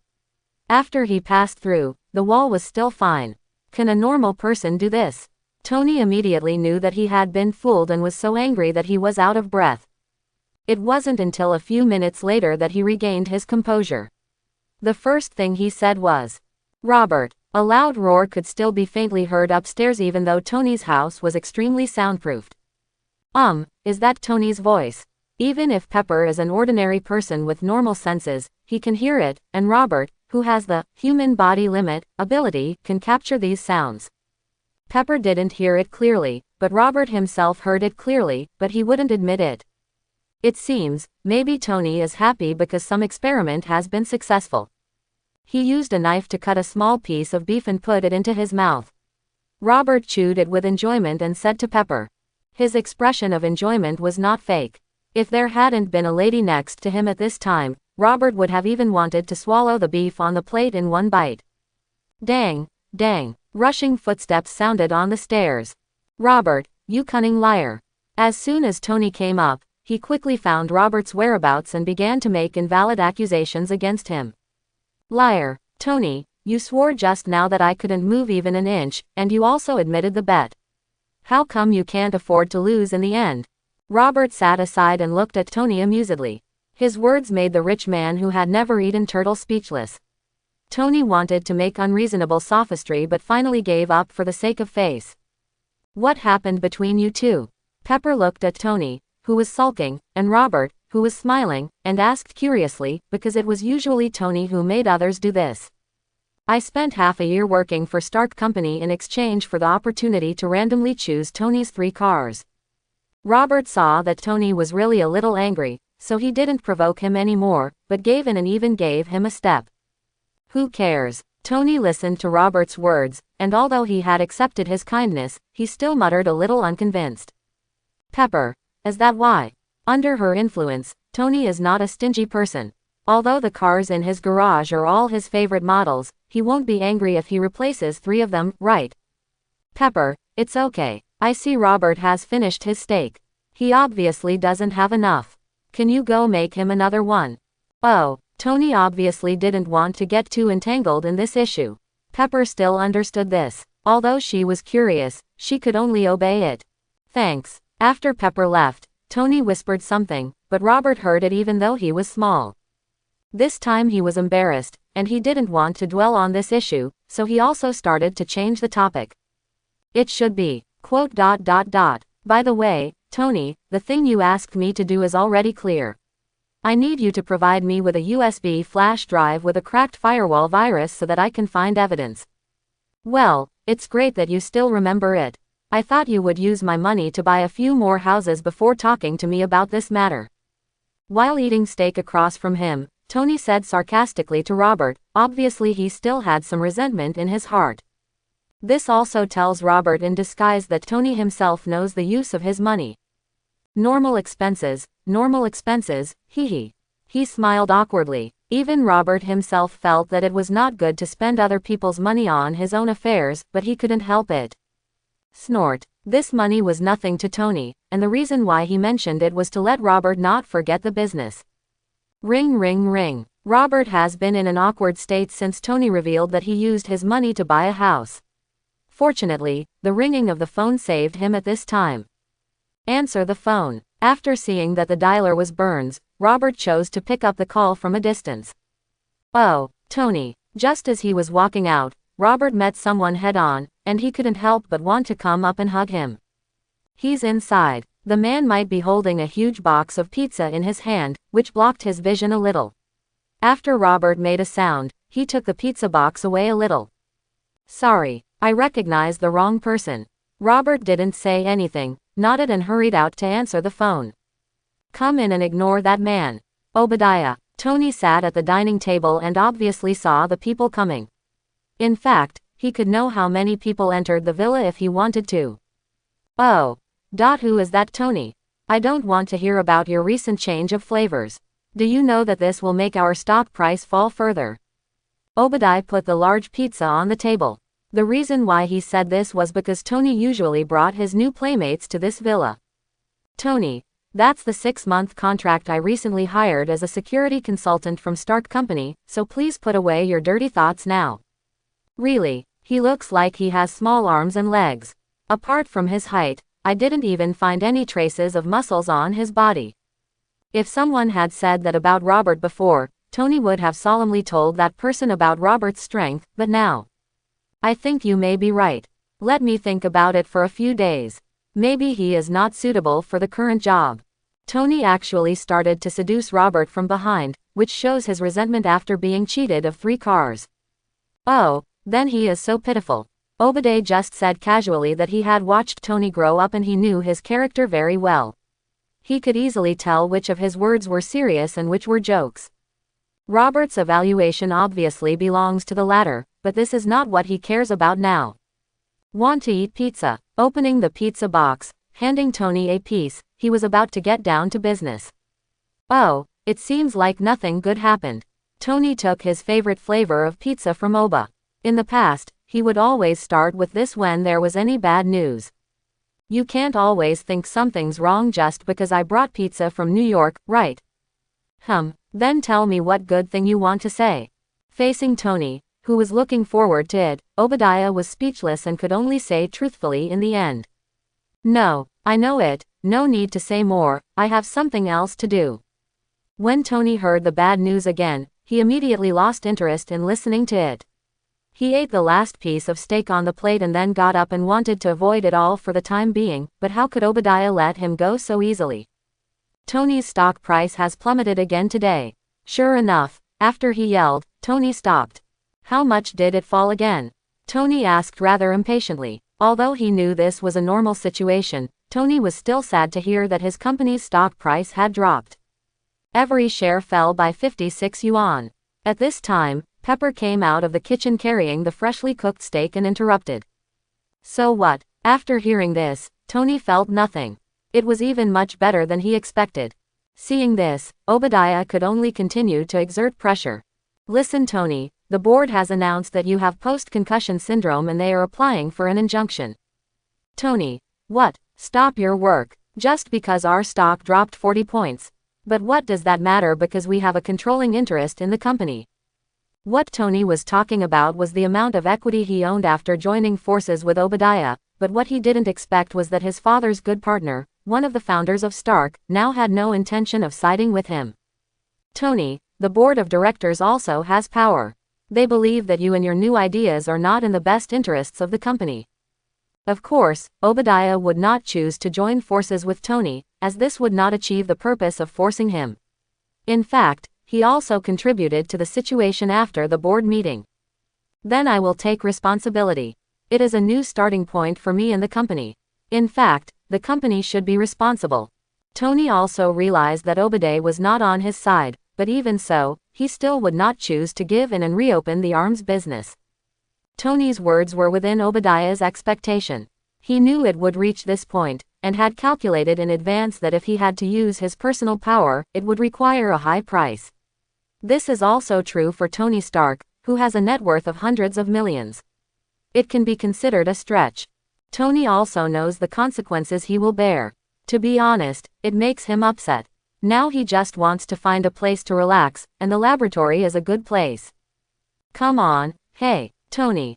After he passed through, the wall was still fine. Can a normal person do this? Tony immediately knew that he had been fooled and was so angry that he was out of breath. It wasn't until a few minutes later that he regained his composure. The first thing he said was, "Robert." A loud roar could still be faintly heard upstairs even though Tony's house was extremely soundproofed. Is that Tony's voice? Even if Pepper is an ordinary person with normal senses, he can hear it, and Robert, who has the human body limit ability, can capture these sounds. Pepper didn't hear it clearly, but Robert himself heard it clearly, but he wouldn't admit it. It seems, maybe Tony is happy because some experiment has been successful. He used a knife to cut a small piece of beef and put it into his mouth. Robert chewed it with enjoyment and said to Pepper. His expression of enjoyment was not fake. If there hadn't been a lady next to him at this time, Robert would have even wanted to swallow the beef on the plate in one bite. Dang, dang. Rushing footsteps sounded on the stairs. Robert, you cunning liar. As soon as Tony came up, he quickly found Robert's whereabouts and began to make invalid accusations against him. Liar. Tony, you swore just now that I couldn't move even an inch, and you also admitted the bet. How come you can't afford to lose in the end? Robert sat aside and looked at Tony amusedly. His words made the rich man who had never eaten turtle speechless. Tony wanted to make unreasonable sophistry but finally gave up for the sake of face. What happened between you two? Pepper looked at Tony, who was sulking, and Robert, who was smiling, and asked curiously, because it was usually Tony who made others do this. I spent half a year working for Stark Company in exchange for the opportunity to randomly choose Tony's 3 cars. Robert saw that Tony was really a little angry, so he didn't provoke him anymore, but gave in and even gave him a step. Who cares? Tony listened to Robert's words, and although he had accepted his kindness, he still muttered a little unconvinced. Pepper, is that why? Under her influence, Tony is not a stingy person. Although the cars in his garage are all his favorite models, he won't be angry if he replaces 3 of them, right? Pepper, it's okay. I see Robert has finished his steak. He obviously doesn't have enough. Can you go make him another one? Oh. Tony obviously didn't want to get too entangled in this issue. Pepper still understood this. Although she was curious, she could only obey it. Thanks. After Pepper left, Tony whispered something, but Robert heard it even though he was small. This time he was embarrassed, and he didn't want to dwell on this issue, so he also started to change the topic. It should be, By the way, Tony, the thing you asked me to do is already clear. I need you to provide me with a USB flash drive with a cracked firewall virus so that I can find evidence. Well, it's great that you still remember it. I thought you would use my money to buy a few more houses before talking to me about this matter. While eating steak across from him, Tony said sarcastically to Robert, obviously he still had some resentment in his heart. This also tells Robert in disguise that Tony himself knows the use of his money. Normal expenses, normal expenses, hee. He smiled awkwardly. Even Robert himself felt that it was not good to spend other people's money on his own affairs, but he couldn't help it. Snort. This money was nothing to Tony, and the reason why he mentioned it was to let Robert not forget the business. Ring ring ring. Robert has been in an awkward state since Tony revealed that he used his money to buy a house. Fortunately, the ringing of the phone saved him at this time. Answer the phone. After seeing that the dialer was Burns, Robert chose to pick up the call from a distance. Oh, Tony. Just as he was walking out, Robert met someone head-on, and he couldn't help but want to come up and hug him. He's inside. The man might be holding a huge box of pizza in his hand, which blocked his vision a little. After Robert made a sound, he took the pizza box away a little. Sorry, I recognized the wrong person. Robert didn't say anything, nodded and hurried out to answer the phone. Come in and ignore that man. Obadiah. Tony sat at the dining table and obviously saw the people coming. In fact, he could know how many people entered the villa if he wanted to. Oh. Who is that, Tony? I don't want to hear about your recent change of flavors. Do you know that this will make our stock price fall further? Obadiah put the large pizza on the table. The reason why he said this was because Tony usually brought his new playmates to this villa. Tony, that's the 6-month contract I recently hired as a security consultant from Stark Company, so please put away your dirty thoughts now. Really, he looks like he has small arms and legs. Apart from his height, I didn't even find any traces of muscles on his body. If someone had said that about Robert before, Tony would have solemnly told that person about Robert's strength, but now. I think you may be right. Let me think about it for a few days. Maybe he is not suitable for the current job. Tony actually started to seduce Robert from behind, which shows his resentment after being cheated of 3 cars. Oh, then he is so pitiful. Obadiah just said casually that he had watched Tony grow up and he knew his character very well. He could easily tell which of his words were serious and which were jokes. Robert's evaluation obviously belongs to the latter, but this is not what he cares about now. Want to eat pizza? Opening the pizza box, handing Tony a piece, he was about to get down to business. Oh, it seems like nothing good happened. Tony took his favorite flavor of pizza from Oba. In the past, he would always start with this when there was any bad news. You can't always think something's wrong just because I brought pizza from New York, right? Then tell me what good thing you want to say. Facing Tony, who was looking forward to it, Obadiah was speechless and could only say truthfully in the end. No, I know it, no need to say more, I have something else to do. When Tony heard the bad news again, he immediately lost interest in listening to it. He ate the last piece of steak on the plate and then got up and wanted to avoid it all for the time being, but how could Obadiah let him go so easily? Tony's stock price has plummeted again today. Sure enough, after he yelled, Tony stopped. How much did it fall again? Tony asked rather impatiently. Although he knew this was a normal situation, Tony was still sad to hear that his company's stock price had dropped. Every share fell by 56 yuan. At this time, Pepper came out of the kitchen carrying the freshly cooked steak and interrupted. So what? After hearing this, Tony felt nothing. It was even much better than he expected. Seeing this, Obadiah could only continue to exert pressure. Listen, Tony, the board has announced that you have post-concussion syndrome and they are applying for an injunction. Tony, what? Stop your work. Just because our stock dropped 40 points. But what does that matter because we have a controlling interest in the company? What Tony was talking about was the amount of equity he owned after joining forces with Obadiah, but what he didn't expect was that his father's good partner, one of the founders of Stark, now had no intention of siding with him. Tony, the board of directors also has power. They believe that you and your new ideas are not in the best interests of the company. Of course, Obadiah would not choose to join forces with Tony, as this would not achieve the purpose of forcing him. In fact, he also contributed to the situation after the board meeting. Then I will take responsibility. It is a new starting point for me and the company. In fact, the company should be responsible. Tony also realized that Obadiah was not on his side, but even so, he still would not choose to give in and reopen the arms business. Tony's words were within Obadiah's expectation. He knew it would reach this point, and had calculated in advance that if he had to use his personal power, it would require a high price. This is also true for Tony Stark, who has a net worth of hundreds of millions. It can be considered a stretch. Tony also knows the consequences he will bear. To be honest, it makes him upset. Now he just wants to find a place to relax, and the laboratory is a good place. Come on, hey, Tony.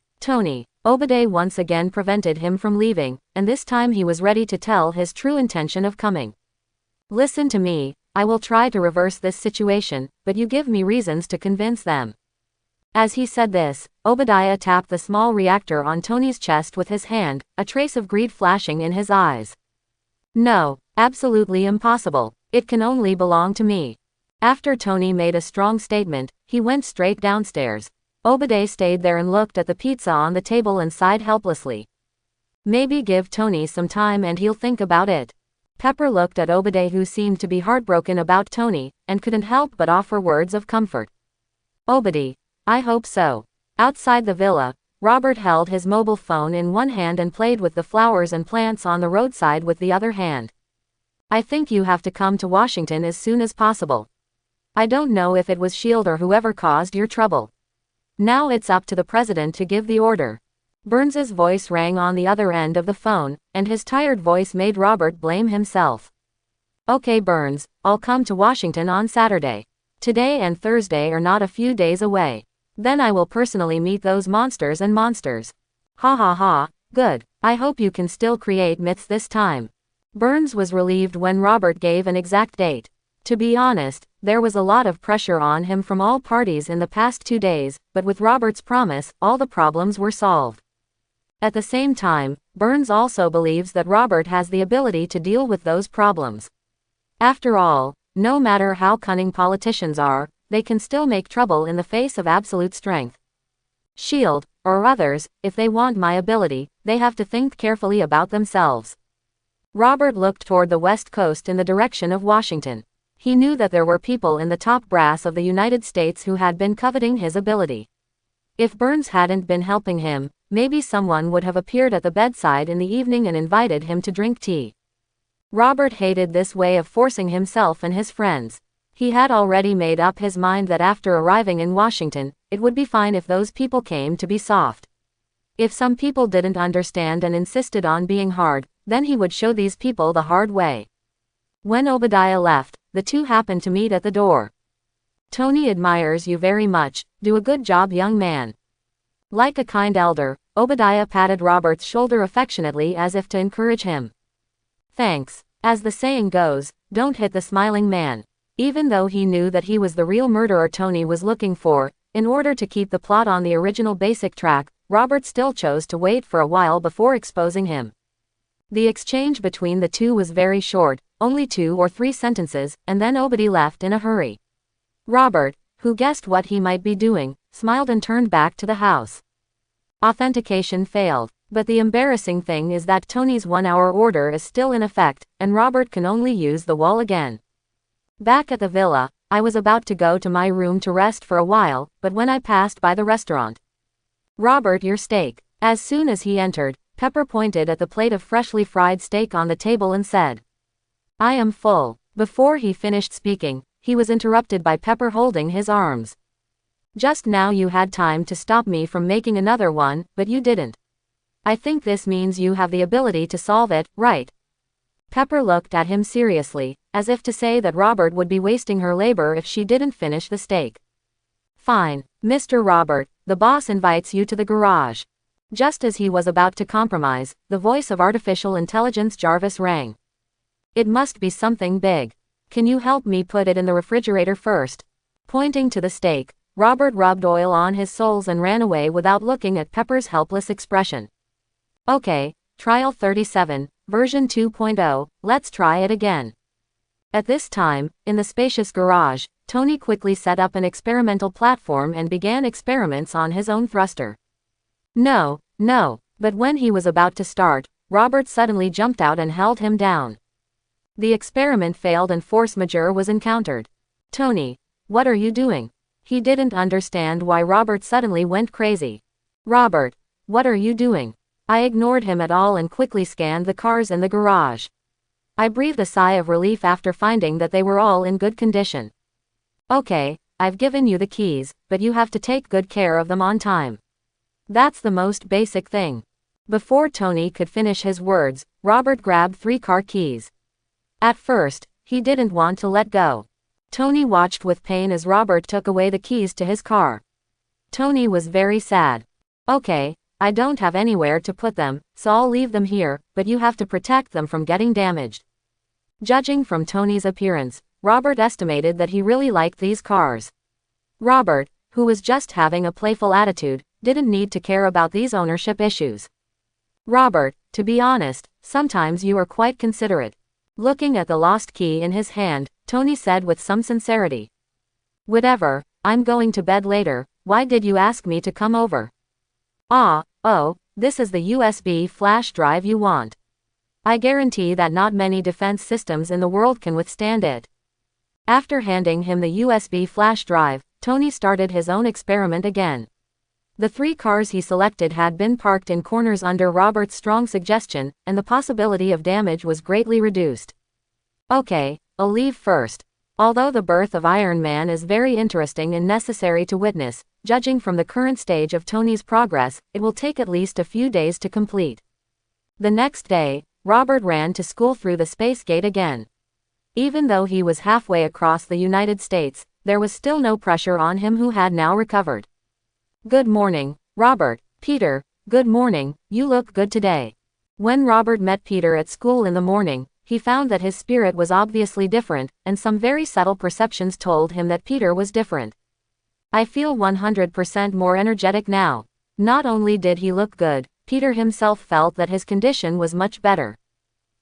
Obadiah once again prevented him from leaving, and this time he was ready to tell his true intention of coming. Listen to me, I will try to reverse this situation, but you give me reasons to convince them. As he said this, Obadiah tapped the small reactor on Tony's chest with his hand, a trace of greed flashing in his eyes. No, absolutely impossible. It can only belong to me. After Tony made a strong statement, he went straight downstairs. Obadiah stayed there and looked at the pizza on the table and sighed helplessly. Maybe give Tony some time and he'll think about it. Pepper looked at Obadiah, who seemed to be heartbroken about Tony, and couldn't help but offer words of comfort. Obadiah, I hope so. Outside the villa, Robert held his mobile phone in one hand and played with the flowers and plants on the roadside with the other hand. I think you have to come to Washington as soon as possible. I don't know if it was S.H.I.E.L.D. or whoever caused your trouble. Now it's up to the president to give the order. Burns's voice rang on the other end of the phone, and his tired voice made Robert blame himself. Okay Burns, I'll come to Washington on Saturday. Today and Thursday are not a few days away. Then I will personally meet those monsters and monsters. Ha ha ha, good. I hope you can still create myths this time. Burns was relieved when Robert gave an exact date. To be honest, there was a lot of pressure on him from all parties in the past 2 days, but with Robert's promise, all the problems were solved. At the same time, Burns also believes that Robert has the ability to deal with those problems. After all, no matter how cunning politicians are, they can still make trouble in the face of absolute strength. S.H.I.E.L.D., or others, if they want my ability, they have to think carefully about themselves. Robert looked toward the west coast in the direction of Washington. He knew that there were people in the top brass of the United States who had been coveting his ability. If Burns hadn't been helping him, maybe someone would have appeared at the bedside in the evening and invited him to drink tea. Robert hated this way of forcing himself and his friends. He had already made up his mind that after arriving in Washington, it would be fine if those people came to be soft. If some people didn't understand and insisted on being hard, then he would show these people the hard way. When Obadiah left, the two happened to meet at the door. Tony admires you very much, do a good job young man. Like a kind elder, Obadiah patted Robert's shoulder affectionately as if to encourage him. Thanks. As the saying goes, don't hit the smiling man. Even though he knew that he was the real murderer Tony was looking for, in order to keep the plot on the original basic track, Robert still chose to wait for a while before exposing him. The exchange between the two was very short, only 2 or 3 sentences, and then Obadiah left in a hurry. Robert, who guessed what he might be doing, smiled and turned back to the house. Authentication failed, but the embarrassing thing is that Tony's 1-hour order is still in effect, and Robert can only use the wall again. Back at the villa, I was about to go to my room to rest for a while, but when I passed by the restaurant. Robert, your steak. As soon as he entered, Pepper pointed at the plate of freshly fried steak on the table and said, I am full. Before he finished speaking, he was interrupted by Pepper holding his arms. Just now you had time to stop me from making another one, but you didn't. I think this means you have the ability to solve it, right? Pepper looked at him seriously, as if to say that Robert would be wasting her labor if she didn't finish the steak. Fine, Mr. Robert, the boss invites you to the garage. Just as he was about to compromise, the voice of artificial intelligence Jarvis rang. It must be something big. Can you help me put it in the refrigerator first? Pointing to the steak, Robert rubbed oil on his soles and ran away without looking at Pepper's helpless expression. Okay, trial 37, version 2.0, let's try it again. At this time, in the spacious garage, Tony quickly set up an experimental platform and began experiments on his own thruster. No, but when he was about to start, Robert suddenly jumped out and held him down. The experiment failed and force majeure was encountered. Tony, what are you doing? He didn't understand why Robert suddenly went crazy. Robert, what are you doing? I ignored him at all and quickly scanned the cars in the garage. I breathed a sigh of relief after finding that they were all in good condition. Okay, I've given you the keys, but you have to take good care of them on time. That's the most basic thing. Before Tony could finish his words, Robert grabbed 3 car keys. At first, he didn't want to let go. Tony watched with pain as Robert took away the keys to his car. Tony was very sad. Okay, I don't have anywhere to put them, so I'll leave them here, but you have to protect them from getting damaged. Judging from Tony's appearance, Robert estimated that he really liked these cars. Robert, who was just having a playful attitude, didn't need to care about these ownership issues. Robert, to be honest, sometimes you are quite considerate. Looking at the lost key in his hand, Tony said with some sincerity. Whatever, I'm going to bed later, why did you ask me to come over? Oh, this is the USB flash drive you want. I guarantee that not many defense systems in the world can withstand it. After handing him the USB flash drive, Tony started his own experiment again. The 3 cars he selected had been parked in corners under Robert's strong suggestion, and the possibility of damage was greatly reduced. Okay, I'll leave first. Although the birth of Iron Man is very interesting and necessary to witness, judging from the current stage of Tony's progress, it will take at least a few days to complete. The next day, Robert ran to school through the space gate again. Even though he was halfway across the United States, there was still no pressure on him who had now recovered. Good morning, Robert. Peter, good morning, you look good today. When Robert met Peter at school in the morning, he found that his spirit was obviously different, and some very subtle perceptions told him that Peter was different. I feel 100% more energetic now. Not only did he look good, Peter himself felt that his condition was much better.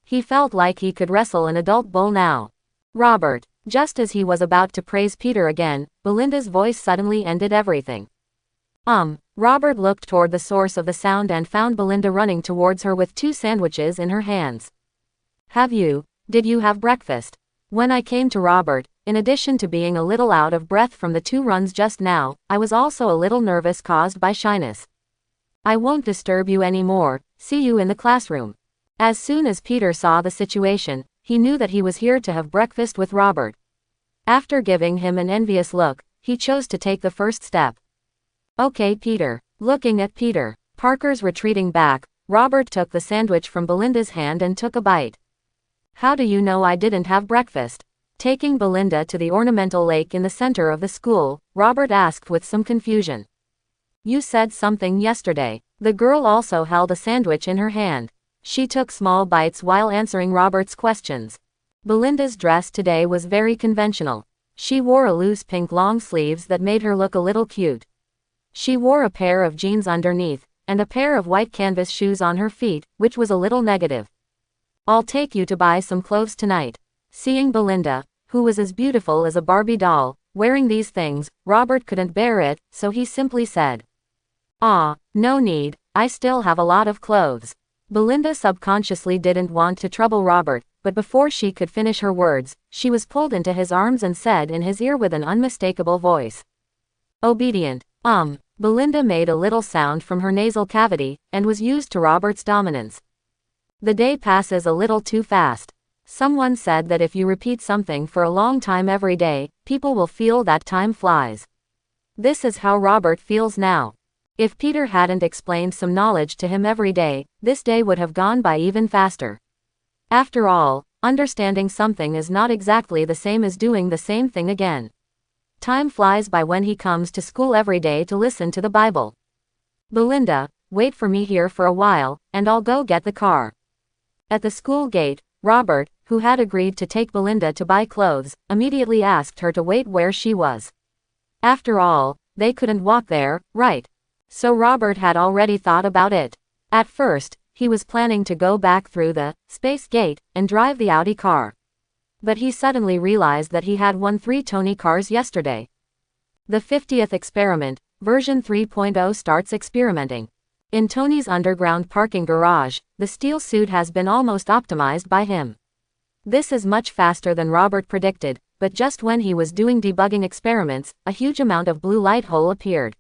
He felt like he could wrestle an adult bull now. Robert, just as he was about to praise Peter again, Belinda's voice suddenly ended everything. Robert looked toward the source of the sound and found Belinda running towards her with 2 sandwiches in her hands. Did you have breakfast? When I came to Robert, in addition to being a little out of breath from the 2 runs just now, I was also a little nervous caused by shyness. I won't disturb you anymore, see you in the classroom. As soon as Peter saw the situation, he knew that he was here to have breakfast with Robert. After giving him an envious look, he chose to take the first step. Okay, Peter. Looking at Peter Parker's retreating back, Robert took the sandwich from Belinda's hand and took a bite. How do you know I didn't have breakfast? Taking Belinda to the ornamental lake in the center of the school, Robert asked with some confusion. You said something yesterday. The girl also held a sandwich in her hand. She took small bites while answering Robert's questions. Belinda's dress today was very conventional. She wore a loose pink long sleeves that made her look a little cute. She wore a pair of jeans underneath, and a pair of white canvas shoes on her feet, which was a little negative. I'll take you to buy some clothes tonight. Seeing Belinda, who was as beautiful as a Barbie doll, wearing these things, Robert couldn't bear it, so he simply said. No need, I still have a lot of clothes. Belinda subconsciously didn't want to trouble Robert, but before she could finish her words, she was pulled into his arms and said in his ear with an unmistakable voice. Obedient. Belinda made a little sound from her nasal cavity, and was used to Robert's dominance. The day passes a little too fast. Someone said that if you repeat something for a long time every day, people will feel that time flies. This is how Robert feels now. If Peter hadn't explained some knowledge to him every day, this day would have gone by even faster. After all, understanding something is not exactly the same as doing the same thing again. Time flies by when he comes to school every day to listen to the Bible. Belinda, wait for me here for a while, and I'll go get the car. At the school gate, Robert, who had agreed to take Belinda to buy clothes, immediately asked her to wait where she was. After all, they couldn't walk there, right? So Robert had already thought about it. At first, he was planning to go back through the space gate and drive the Audi car. But he suddenly realized that he had won 3 Tony cars yesterday. The 50th experiment, version 3.0 starts experimenting. In Tony's underground parking garage, the steel suit has been almost optimized by him. This is much faster than Robert predicted, but just when he was doing debugging experiments, a huge amount of blue light hole appeared.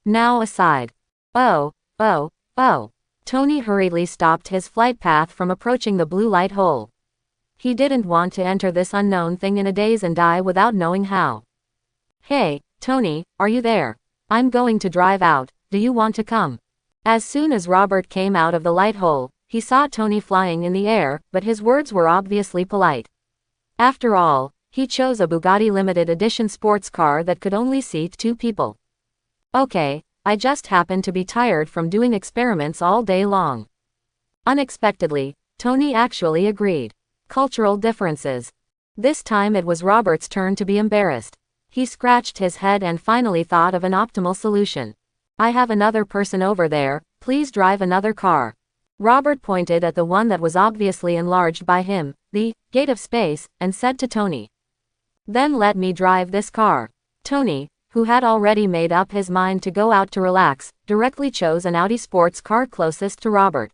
Now aside. Oh. Tony hurriedly stopped his flight path from approaching the blue light hole. He didn't want to enter this unknown thing in a daze and die without knowing how. Hey, Tony, are you there? I'm going to drive out, do you want to come? As soon as Robert came out of the light hole, he saw Tony flying in the air, but his words were obviously polite. After all, he chose a Bugatti limited edition sports car that could only seat 2 people. Okay, I just happened to be tired from doing experiments all day long. Unexpectedly, Tony actually agreed. Cultural differences. This time it was Robert's turn to be embarrassed. He scratched his head and finally thought of an optimal solution. I have another person over there, please drive another car. Robert pointed at the one that was obviously enlarged by him, the gate of space, and said to Tony. Then let me drive this car. Tony, who had already made up his mind to go out to relax, directly chose an Audi sports car closest to Robert.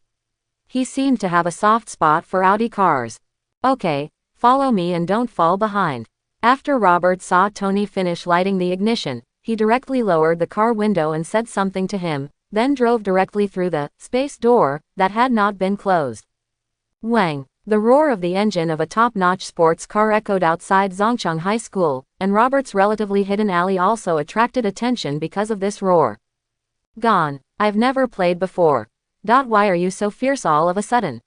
He seemed to have a soft spot for Audi cars. Okay, follow me and don't fall behind. After Robert saw Tony finish lighting the ignition, he directly lowered the car window and said something to him, then drove directly through the space door that had not been closed. Wang! The roar of the engine of a top-notch sports car echoed outside Zhongcheng High School, and Robert's relatively hidden alley also attracted attention because of this roar. Gone. I've never played before. Why are you so fierce all of a sudden?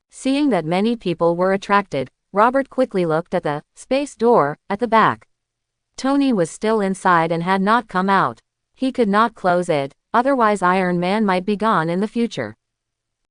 Seeing that many people were attracted, Robert quickly looked at the space door at the back. Tony was still inside and had not come out. He could not close it, otherwise Iron Man might be gone in the future.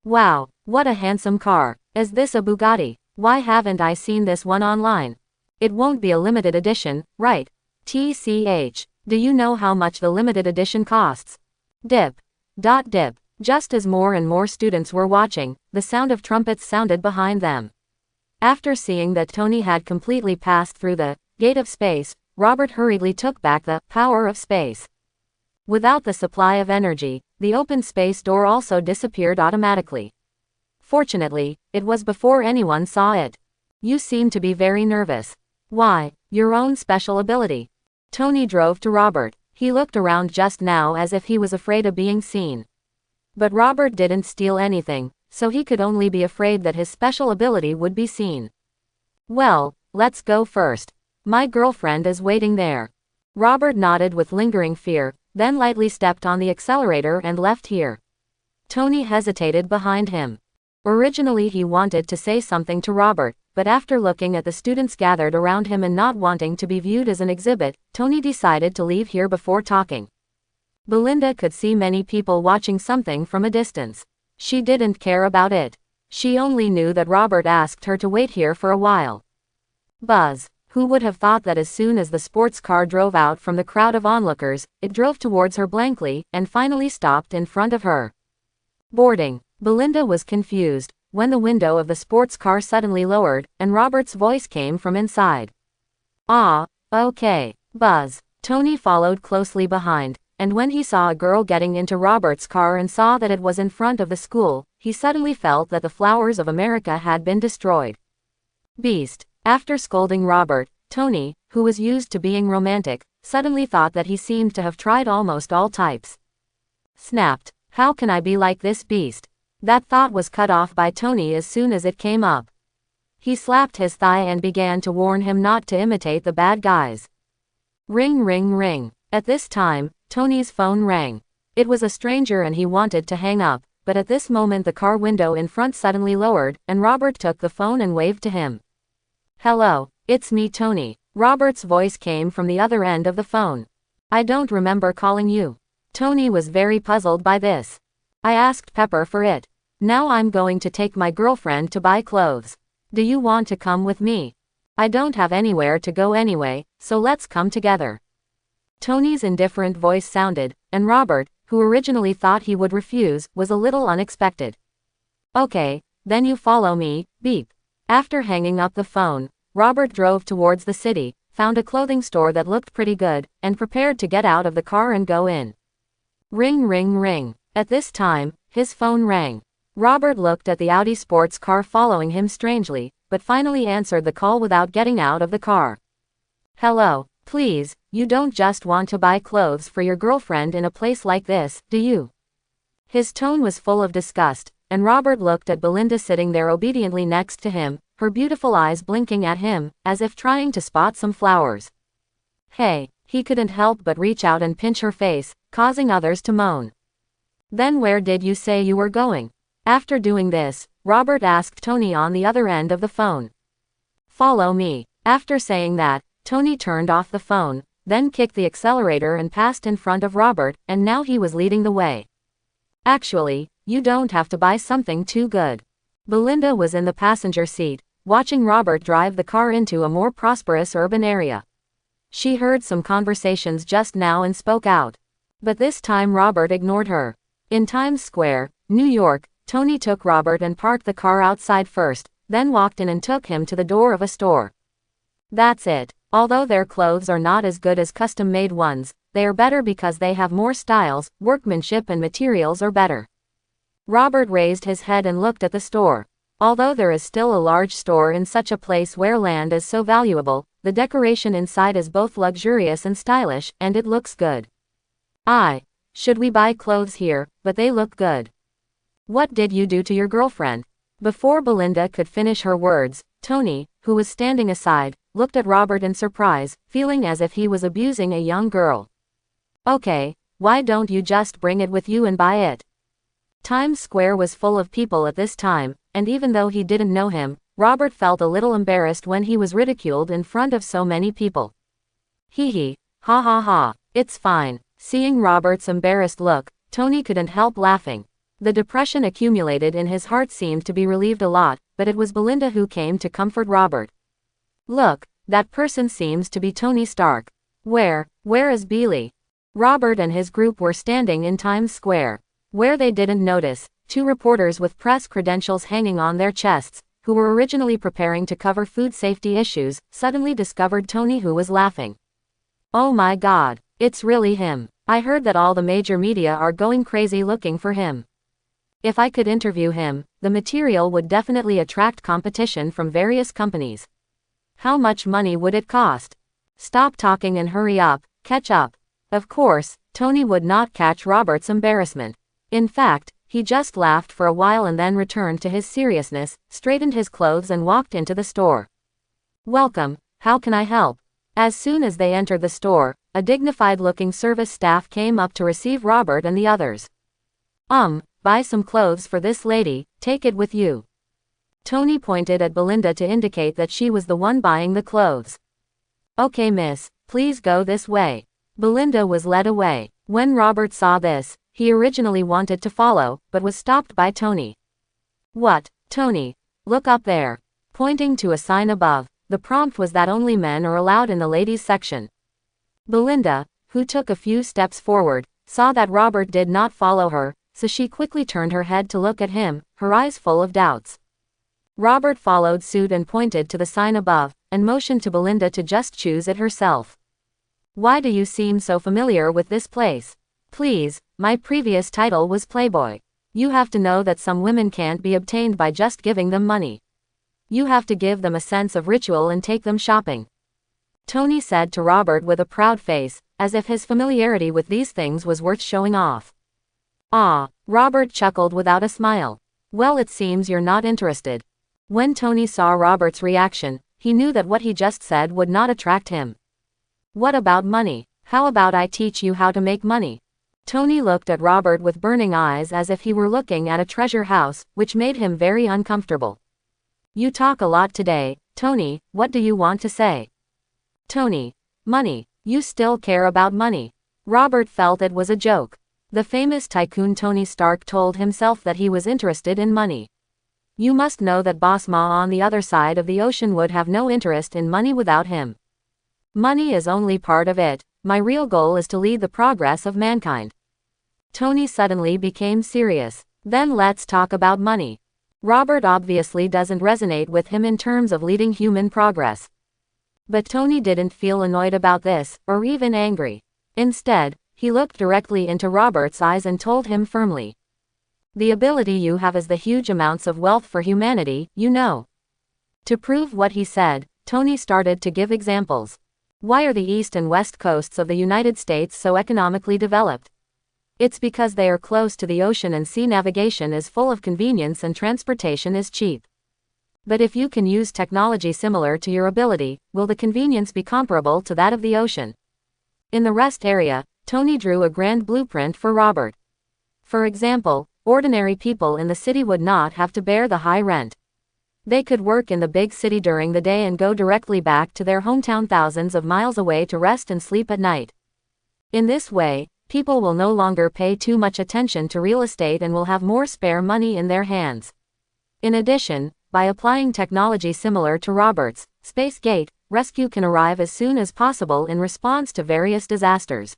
Wow, what a handsome car. Is this a Bugatti? Why haven't I seen this one online? It won't be a limited edition, right? TCH. Do you know how much the limited edition costs? Dip. Dip. Just as more and more students were watching, the sound of trumpets sounded behind them. After seeing that Tony had completely passed through the gate of space, Robert hurriedly took back the power of space. Without the supply of energy, the open space door also disappeared automatically. Fortunately, it was before anyone saw it. You seem to be very nervous. Why? Your own special ability. Tony drove to Robert. He looked around just now as if he was afraid of being seen. But Robert didn't steal anything, so he could only be afraid that his special ability would be seen. Well, let's go first. My girlfriend is waiting there. Robert nodded with lingering fear, then lightly stepped on the accelerator and left here. Tony hesitated behind him. Originally he wanted to say something to Robert, but after looking at the students gathered around him and not wanting to be viewed as an exhibit, Tony decided to leave here before talking. Belinda could see many people watching something from a distance. She didn't care about it. She only knew that Robert asked her to wait here for a while. Buzz. Who would have thought that as soon as the sports car drove out from the crowd of onlookers, it drove towards her blankly, and finally stopped in front of her. Boarding. Belinda was confused, when the window of the sports car suddenly lowered, and Robert's voice came from inside. Ah, okay, Buzz. Tony followed closely behind, and when he saw a girl getting into Robert's car and saw that it was in front of the school, he suddenly felt that the flowers of America had been destroyed. Beast. After scolding Robert, Tony, who was used to being romantic, suddenly thought that he seemed to have tried almost all types. Snapped. How can I be like this beast? That thought was cut off by Tony as soon as it came up. He slapped his thigh and began to warn him not to imitate the bad guys. Ring ring ring. At this time, Tony's phone rang. It was a stranger and he wanted to hang up, but at this moment the car window in front suddenly lowered, and Robert took the phone and waved to him. Hello, it's me Tony. Robert's voice came from the other end of the phone. I don't remember calling you. Tony was very puzzled by this. I asked Pepper for it. Now I'm going to take my girlfriend to buy clothes. Do you want to come with me? I don't have anywhere to go anyway, so let's come together. Tony's indifferent voice sounded, and Robert, who originally thought he would refuse, was a little unexpected. Okay, then you follow me, beep. After hanging up the phone, Robert drove towards the city, found a clothing store that looked pretty good, and prepared to get out of the car and go in. Ring ring ring. At this time, his phone rang. Robert looked at the Audi sports car following him strangely, but finally answered the call without getting out of the car. Hello, please, you don't just want to buy clothes for your girlfriend in a place like this, do you? His tone was full of disgust, and Robert looked at Belinda sitting there obediently next to him, her beautiful eyes blinking at him, as if trying to spot some flowers. Hey, he couldn't help but reach out and pinch her face, causing others to moan. Then where did you say you were going? After doing this, Robert asked Tony on the other end of the phone. Follow me. After saying that, Tony turned off the phone, then kicked the accelerator and passed in front of Robert, and now he was leading the way. Actually, you don't have to buy something too good. Belinda was in the passenger seat, watching Robert drive the car into a more prosperous urban area. She heard some conversations just now and spoke out. But this time Robert ignored her. In Times Square, New York, Tony took Robert and parked the car outside first, then walked in and took him to the door of a store. That's it. Although their clothes are not as good as custom-made ones, they are better because they have more styles, workmanship and materials are better. Robert raised his head and looked at the store. Although there is still a large store in such a place where land is so valuable, the decoration inside is both luxurious and stylish, and it looks good. Should we buy clothes here, but they look good. What did you do to your girlfriend? Before Belinda could finish her words, Tony, who was standing aside, looked at Robert in surprise, feeling as if he was abusing a young girl. Okay, why don't you just bring it with you and buy it? Times Square was full of people at this time, and even though he didn't know him, Robert felt a little embarrassed when he was ridiculed in front of so many people. Hee, ha ha ha, it's fine. Seeing Robert's embarrassed look, Tony couldn't help laughing. The depression accumulated in his heart seemed to be relieved a lot, but it was Belinda who came to comfort Robert. Look, that person seems to be Tony Stark. Where is Beely? Robert and his group were standing in Times Square. Where they didn't notice, two reporters with press credentials hanging on their chests, who were originally preparing to cover food safety issues, suddenly discovered Tony, who was laughing. Oh my God, it's really him. I heard that all the major media are going crazy looking for him. If I could interview him, the material would definitely attract competition from various companies. How much money would it cost? Stop talking and hurry up, catch up. Of course, Tony would not catch Robert's embarrassment. In fact, he just laughed for a while and then returned to his seriousness, straightened his clothes and walked into the store. Welcome, how can I help? As soon as they entered the store, a dignified-looking service staff came up to receive Robert and the others. Buy some clothes for this lady, take it with you. Tony pointed at Belinda to indicate that she was the one buying the clothes. Okay miss, please go this way. Belinda was led away. When Robert saw this, he originally wanted to follow, but was stopped by Tony. What, Tony? Look up there. Pointing to a sign above, the prompt was that only men are allowed in the ladies section. Belinda, who took a few steps forward, saw that Robert did not follow her, so she quickly turned her head to look at him, her eyes full of doubts. Robert followed suit and pointed to the sign above, and motioned to Belinda to just choose it herself. Why do you seem so familiar with this place? Please, my previous title was Playboy. You have to know that some women can't be obtained by just giving them money. You have to give them a sense of ritual and take them shopping. Tony said to Robert with a proud face, as if his familiarity with these things was worth showing off. Robert chuckled without a smile. Well, it seems you're not interested. When Tony saw Robert's reaction, he knew that what he just said would not attract him. What about money? How about I teach you how to make money? Tony looked at Robert with burning eyes as if he were looking at a treasure house, which made him very uncomfortable. You talk a lot today, Tony, what do you want to say? Tony, money. You still care about money. Robert felt it was a joke. The famous tycoon Tony Stark told himself that he was interested in money. You must know that Boss Ma on the other side of the ocean would have no interest in money without him. Money is only part of it. My real goal is to lead the progress of mankind. Tony suddenly became serious. Then let's talk about money. Robert obviously doesn't resonate with him in terms of leading human progress. But Tony didn't feel annoyed about this, or even angry. Instead, he looked directly into Robert's eyes and told him firmly. The ability you have is the huge amounts of wealth for humanity, you know. To prove what he said, Tony started to give examples. Why are the east and west coasts of the United States so economically developed? It's because they are close to the ocean and sea navigation is full of convenience and transportation is cheap. But if you can use technology similar to your ability, will the convenience be comparable to that of the ocean? In the rest area, Tony drew a grand blueprint for Robert. For example, ordinary people in the city would not have to bear the high rent. They could work in the big city during the day and go directly back to their hometown thousands of miles away to rest and sleep at night. In this way, people will no longer pay too much attention to real estate and will have more spare money in their hands. In addition, by applying technology similar to Robert's Space Gate, rescue can arrive as soon as possible in response to various disasters.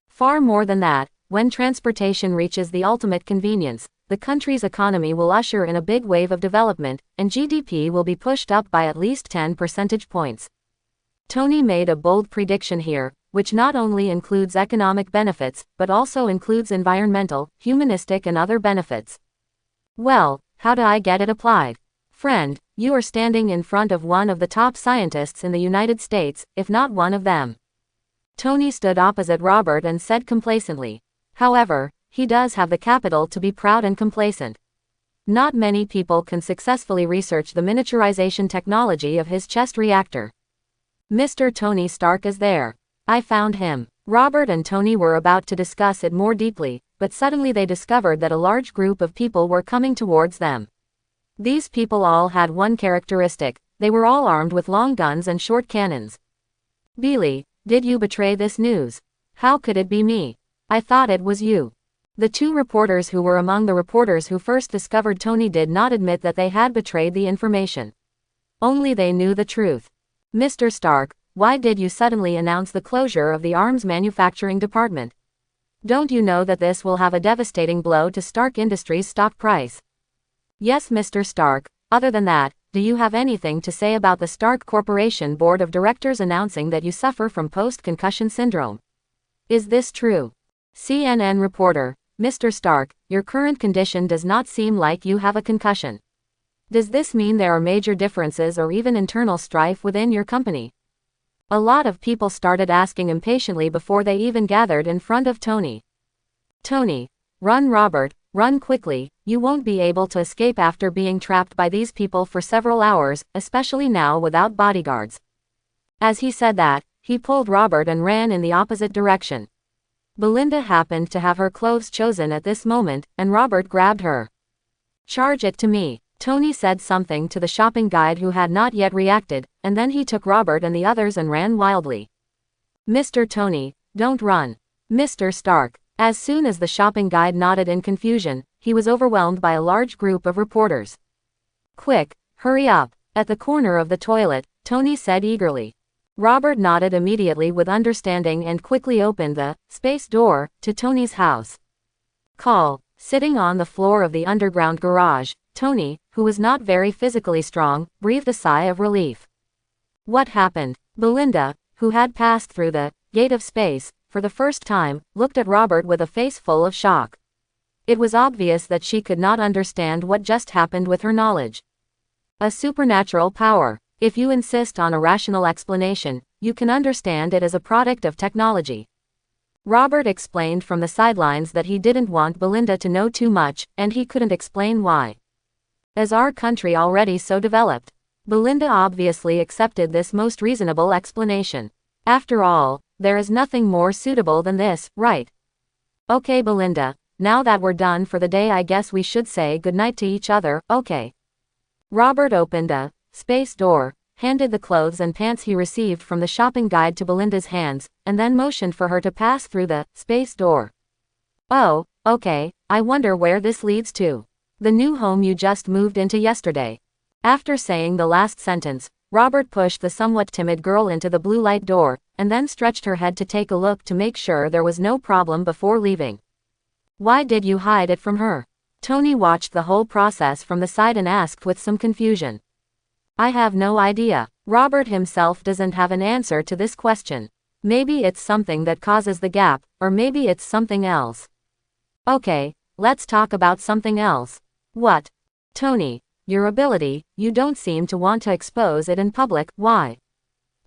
Far more than that, when transportation reaches the ultimate convenience, the country's economy will usher in a big wave of development, and GDP will be pushed up by at least 10 percentage points. Tony made a bold prediction here, which not only includes economic benefits, but also includes environmental, humanistic and other benefits. Well, how do I get it applied? Friend, you are standing in front of one of the top scientists in the United States, if not one of them. Tony stood opposite Robert and said complacently. However, he does have the capital to be proud and complacent. Not many people can successfully research the miniaturization technology of his chest reactor. Mr. Tony Stark is there. I found him. Robert and Tony were about to discuss it more deeply, but suddenly they discovered that a large group of people were coming towards them. These people all had one characteristic: they were all armed with long guns and short cannons. Billy, did you betray this news? How could it be me? I thought it was you. The two reporters who were among the reporters who first discovered Tony did not admit that they had betrayed the information. Only they knew the truth. Mr. Stark, why did you suddenly announce the closure of the arms manufacturing department? Don't you know that this will have a devastating blow to Stark Industries' stock price? Yes, Mr. Stark. Other than that, do you have anything to say about the Stark Corporation Board of Directors announcing that you suffer from post-concussion syndrome? Is this true? CNN reporter, Mr. Stark, your current condition does not seem like you have a concussion. Does this mean there are major differences or even internal strife within your company? A lot of people started asking impatiently before they even gathered in front of Tony. Tony, run Robert, run quickly, you won't be able to escape after being trapped by these people for several hours, especially now without bodyguards. As he said that, he pulled Robert and ran in the opposite direction. Belinda happened to have her clothes chosen at this moment, and Robert grabbed her. Charge it to me. Tony said something to the shopping guide who had not yet reacted, and then he took Robert and the others and ran wildly. Mr. Tony, don't run. Mr. Stark. As soon as the shopping guide nodded in confusion, he was overwhelmed by a large group of reporters. Quick, hurry up. At the corner of the toilet, Tony said eagerly. Robert nodded immediately with understanding and quickly opened the space door to Tony's house. Call. Sitting on the floor of the underground garage, Tony, who was not very physically strong, breathed a sigh of relief. What happened? Belinda, who had passed through the gate of space for the first time, looked at Robert with a face full of shock. It was obvious that she could not understand what just happened with her knowledge. A supernatural power. If you insist on a rational explanation, you can understand it as a product of technology. Robert explained from the sidelines that he didn't want Belinda to know too much, and he couldn't explain why. Is our country already so developed? Belinda obviously accepted this most reasonable explanation. After all, there is nothing more suitable than this, right? Okay, Belinda, now that we're done for the day, I guess we should say goodnight to each other, okay? Robert opened a space door, handed the clothes and pants he received from the shopping guide to Belinda's hands, and then motioned for her to pass through the space door. Oh, okay, I wonder where this leads to. The new home you just moved into yesterday. After saying the last sentence, Robert pushed the somewhat timid girl into the blue light door, and then stretched her head to take a look to make sure there was no problem before leaving. Why did you hide it from her? Tony watched the whole process from the side and asked with some confusion. I have no idea. Robert himself doesn't have an answer to this question. Maybe it's something that causes the gap, or maybe it's something else. Okay, let's talk about something else. What? Tony, your ability, you don't seem to want to expose it in public, why?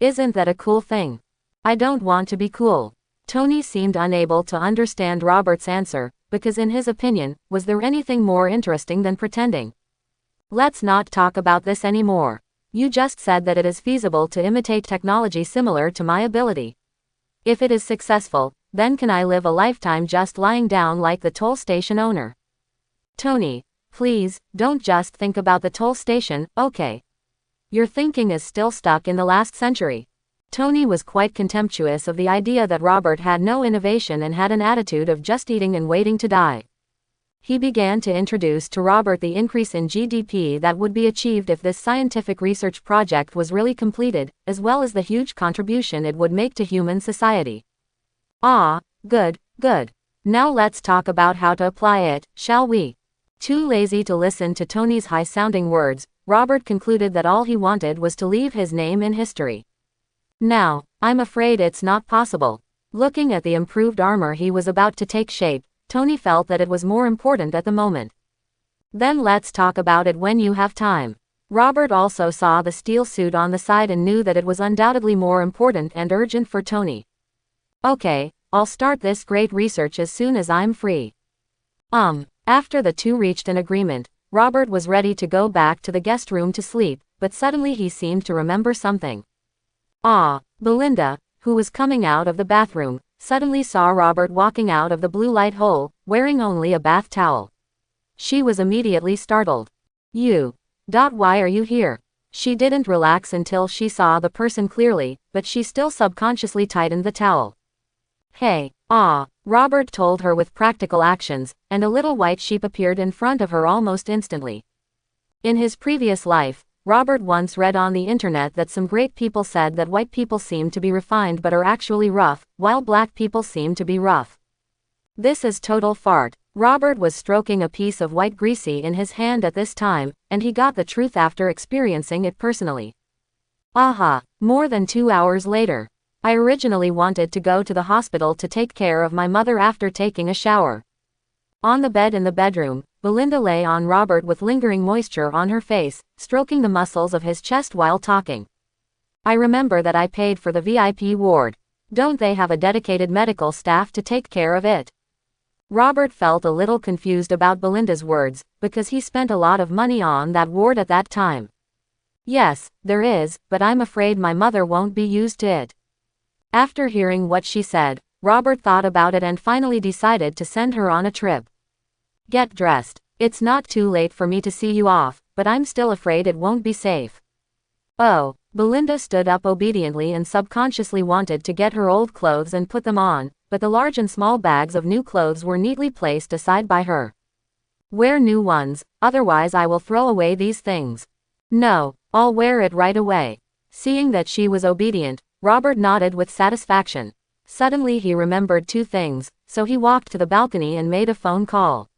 Isn't that a cool thing? I don't want to be cool. Tony seemed unable to understand Robert's answer, because in his opinion, was there anything more interesting than pretending? Let's not talk about this anymore. You just said that it is feasible to imitate technology similar to my ability. If it is successful, then can I live a lifetime just lying down like the toll station owner? Tony, please, don't just think about the toll station, okay? Your thinking is still stuck in the last century. Tony was quite contemptuous of the idea that Robert had no innovation and had an attitude of just eating and waiting to die. He began to introduce to Robert the increase in GDP that would be achieved if this scientific research project was really completed, as well as the huge contribution it would make to human society. Ah, good, good. Now let's talk about how to apply it, shall we? Too lazy to listen to Tony's high-sounding words, Robert concluded that all he wanted was to leave his name in history. Now, I'm afraid it's not possible. Looking at the improved armor he was about to take shape, Tony felt that it was more important at the moment. Then let's talk about it when you have time. Robert also saw the steel suit on the side and knew that it was undoubtedly more important and urgent for Tony. Okay, I'll start this great research as soon as I'm free. After the two reached an agreement, Robert was ready to go back to the guest room to sleep, but suddenly he seemed to remember something. Belinda, who was coming out of the bathroom, suddenly saw Robert walking out of the blue light hole, wearing only a bath towel. She was immediately startled. Why are you here? She didn't relax until she saw the person clearly, but she still subconsciously tightened the towel. Hey, Robert told her with practical actions, and a little white sheep appeared in front of her almost instantly. In his previous life, Robert once read on the internet that some great people said that white people seem to be refined but are actually rough, while black people seem to be rough. This is total fart. Robert was stroking a piece of white greasy in his hand at this time, and he got the truth after experiencing it personally. More than 2 hours later. I originally wanted to go to the hospital to take care of my mother after taking a shower. On the bed in the bedroom, Belinda lay on Robert with lingering moisture on her face, stroking the muscles of his chest while talking. I remember that I paid for the VIP ward. Don't they have a dedicated medical staff to take care of it? Robert felt a little confused about Belinda's words, because he spent a lot of money on that ward at that time. Yes, there is, but I'm afraid my mother won't be used to it. After hearing what she said, Robert thought about it and finally decided to send her on a trip. Get dressed. It's not too late for me to see you off, but I'm still afraid it won't be safe. Oh, Belinda stood up obediently and subconsciously wanted to get her old clothes and put them on, but the large and small bags of new clothes were neatly placed aside by her. Wear new ones, otherwise I will throw away these things. No, I'll wear it right away. Seeing that she was obedient, Robert nodded with satisfaction. Suddenly he remembered two things, so he walked to the balcony and made a phone call.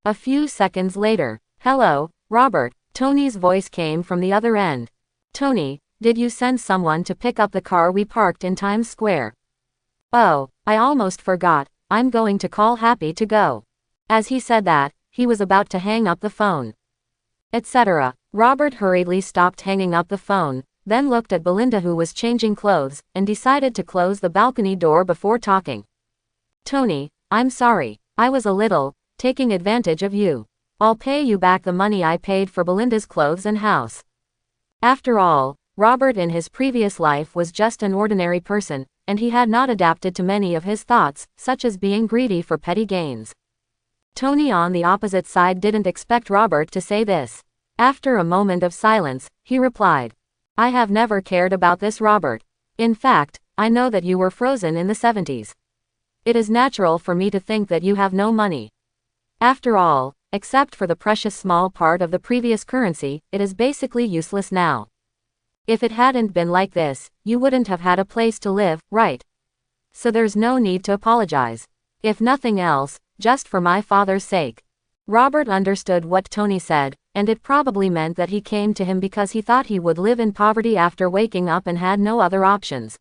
A few seconds later, "Hello, Robert," Tony's voice came from the other end. "Tony, did you send someone to pick up the car we parked in Times Square?" "Oh, I almost forgot, I'm going to call Happy to go." As he said that, he was about to hang up the phone. Etc. Robert hurriedly stopped hanging up the phone, then looked at Belinda who was changing clothes, and decided to close the balcony door before talking. "Tony, I'm sorry, I was a little taking advantage of you. I'll pay you back the money I paid for Belinda's clothes and house." After all, Robert in his previous life was just an ordinary person, and he had not adapted to many of his thoughts, such as being greedy for petty gains. Tony on the opposite side didn't expect Robert to say this. After a moment of silence, he replied, "I have never cared about this, Robert. In fact, I know that you were frozen in the 70s. It is natural for me to think that you have no money. After all, except for the precious small part of the previous currency, it is basically useless now. If it hadn't been like this, you wouldn't have had a place to live, right? So there's no need to apologize. If nothing else, just for my father's sake." Robert understood what Tony said, and it probably meant that he came to him because he thought he would live in poverty after waking up and had no other options.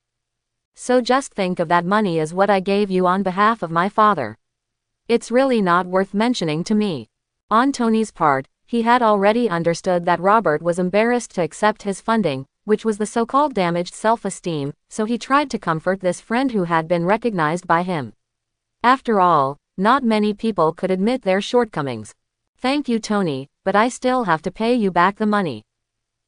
"So just think of that money as what I gave you on behalf of my father. It's really not worth mentioning to me." On Tony's part, he had already understood that Robert was embarrassed to accept his funding, which was the so-called damaged self-esteem, so he tried to comfort this friend who had been recognized by him. After all, not many people could admit their shortcomings. Thank you, Tony, but I still have to pay you back the money.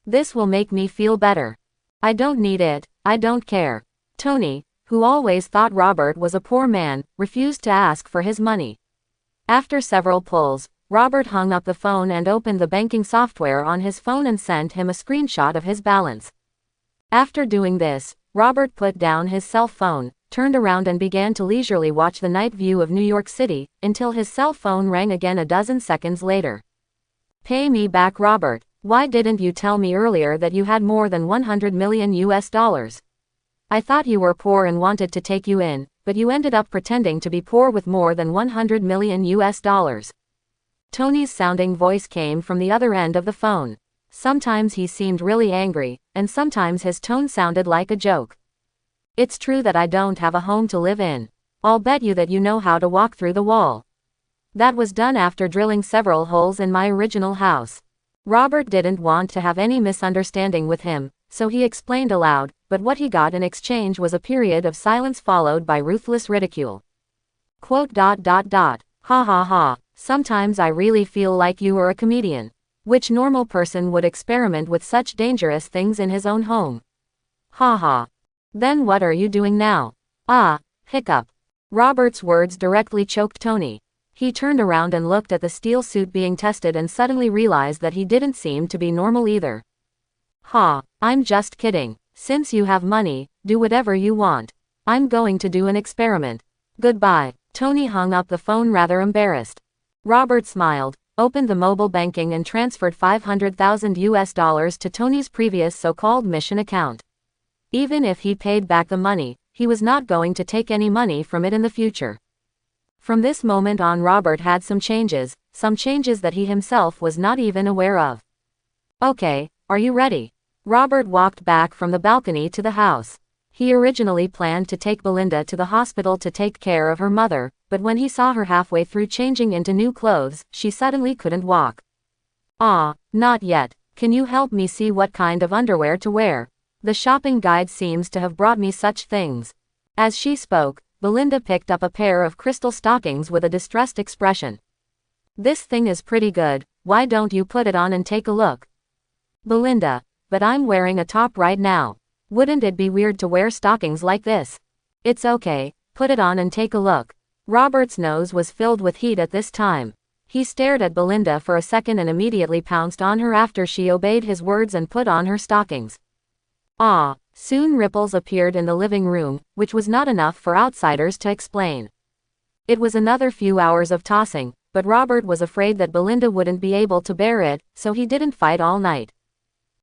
This will make me feel better. I don't need it, I don't care. Tony, who always thought Robert was a poor man, refused to ask for his money. After several pulls, Robert hung up the phone and opened the banking software on his phone and sent him a screenshot of his balance. After doing this, Robert put down his cell phone, turned around and began to leisurely watch the night view of New York City, until his cell phone rang again a dozen seconds later. Pay me back, Robert. Why didn't you tell me earlier that you had more than 100 million US dollars? I thought you were poor and wanted to take you in, but you ended up pretending to be poor with more than 100 million US dollars. Tony's sounding voice came from the other end of the phone. Sometimes he seemed really angry, and sometimes his tone sounded like a joke. It's true that I don't have a home to live in. I'll bet you that you know how to walk through the wall. That was done after drilling several holes in my original house. Robert didn't want to have any misunderstanding with him, so he explained aloud, but what he got in exchange was a period of silence followed by ruthless ridicule. Quote, "Ha ha ha, sometimes I really feel like you were a comedian. Which normal person would experiment with such dangerous things in his own home? Ha ha. Then what are you doing now? Ah, hiccup." Robert's words directly choked Tony. He turned around and looked at the steel suit being tested and suddenly realized that he didn't seem to be normal either. Ha, I'm just kidding. Since you have money, do whatever you want. I'm going to do an experiment. Goodbye. Tony hung up the phone rather embarrassed. Robert smiled, opened the mobile banking and transferred 500,000 US dollars to Tony's previous so-called mission account. Even if he paid back the money, he was not going to take any money from it in the future. From this moment on, Robert had some changes that he himself was not even aware of. Okay, are you ready? Robert walked back from the balcony to the house. He originally planned to take Belinda to the hospital to take care of her mother, but when he saw her halfway through changing into new clothes, she suddenly couldn't walk. Ah, not yet. Can you help me see what kind of underwear to wear? The shopping guide seems to have brought me such things. As she spoke, Belinda picked up a pair of crystal stockings with a distressed expression. This thing is pretty good, why don't you put it on and take a look? Belinda, but I'm wearing a top right now. Wouldn't it be weird to wear stockings like this? It's okay, put it on and take a look. Robert's nose was filled with heat at this time. He stared at Belinda for a second and immediately pounced on her after she obeyed his words and put on her stockings. Ah, soon ripples appeared in the living room, which was not enough for outsiders to explain. It was another few hours of tossing, but Robert was afraid that Belinda wouldn't be able to bear it, so he didn't fight all night.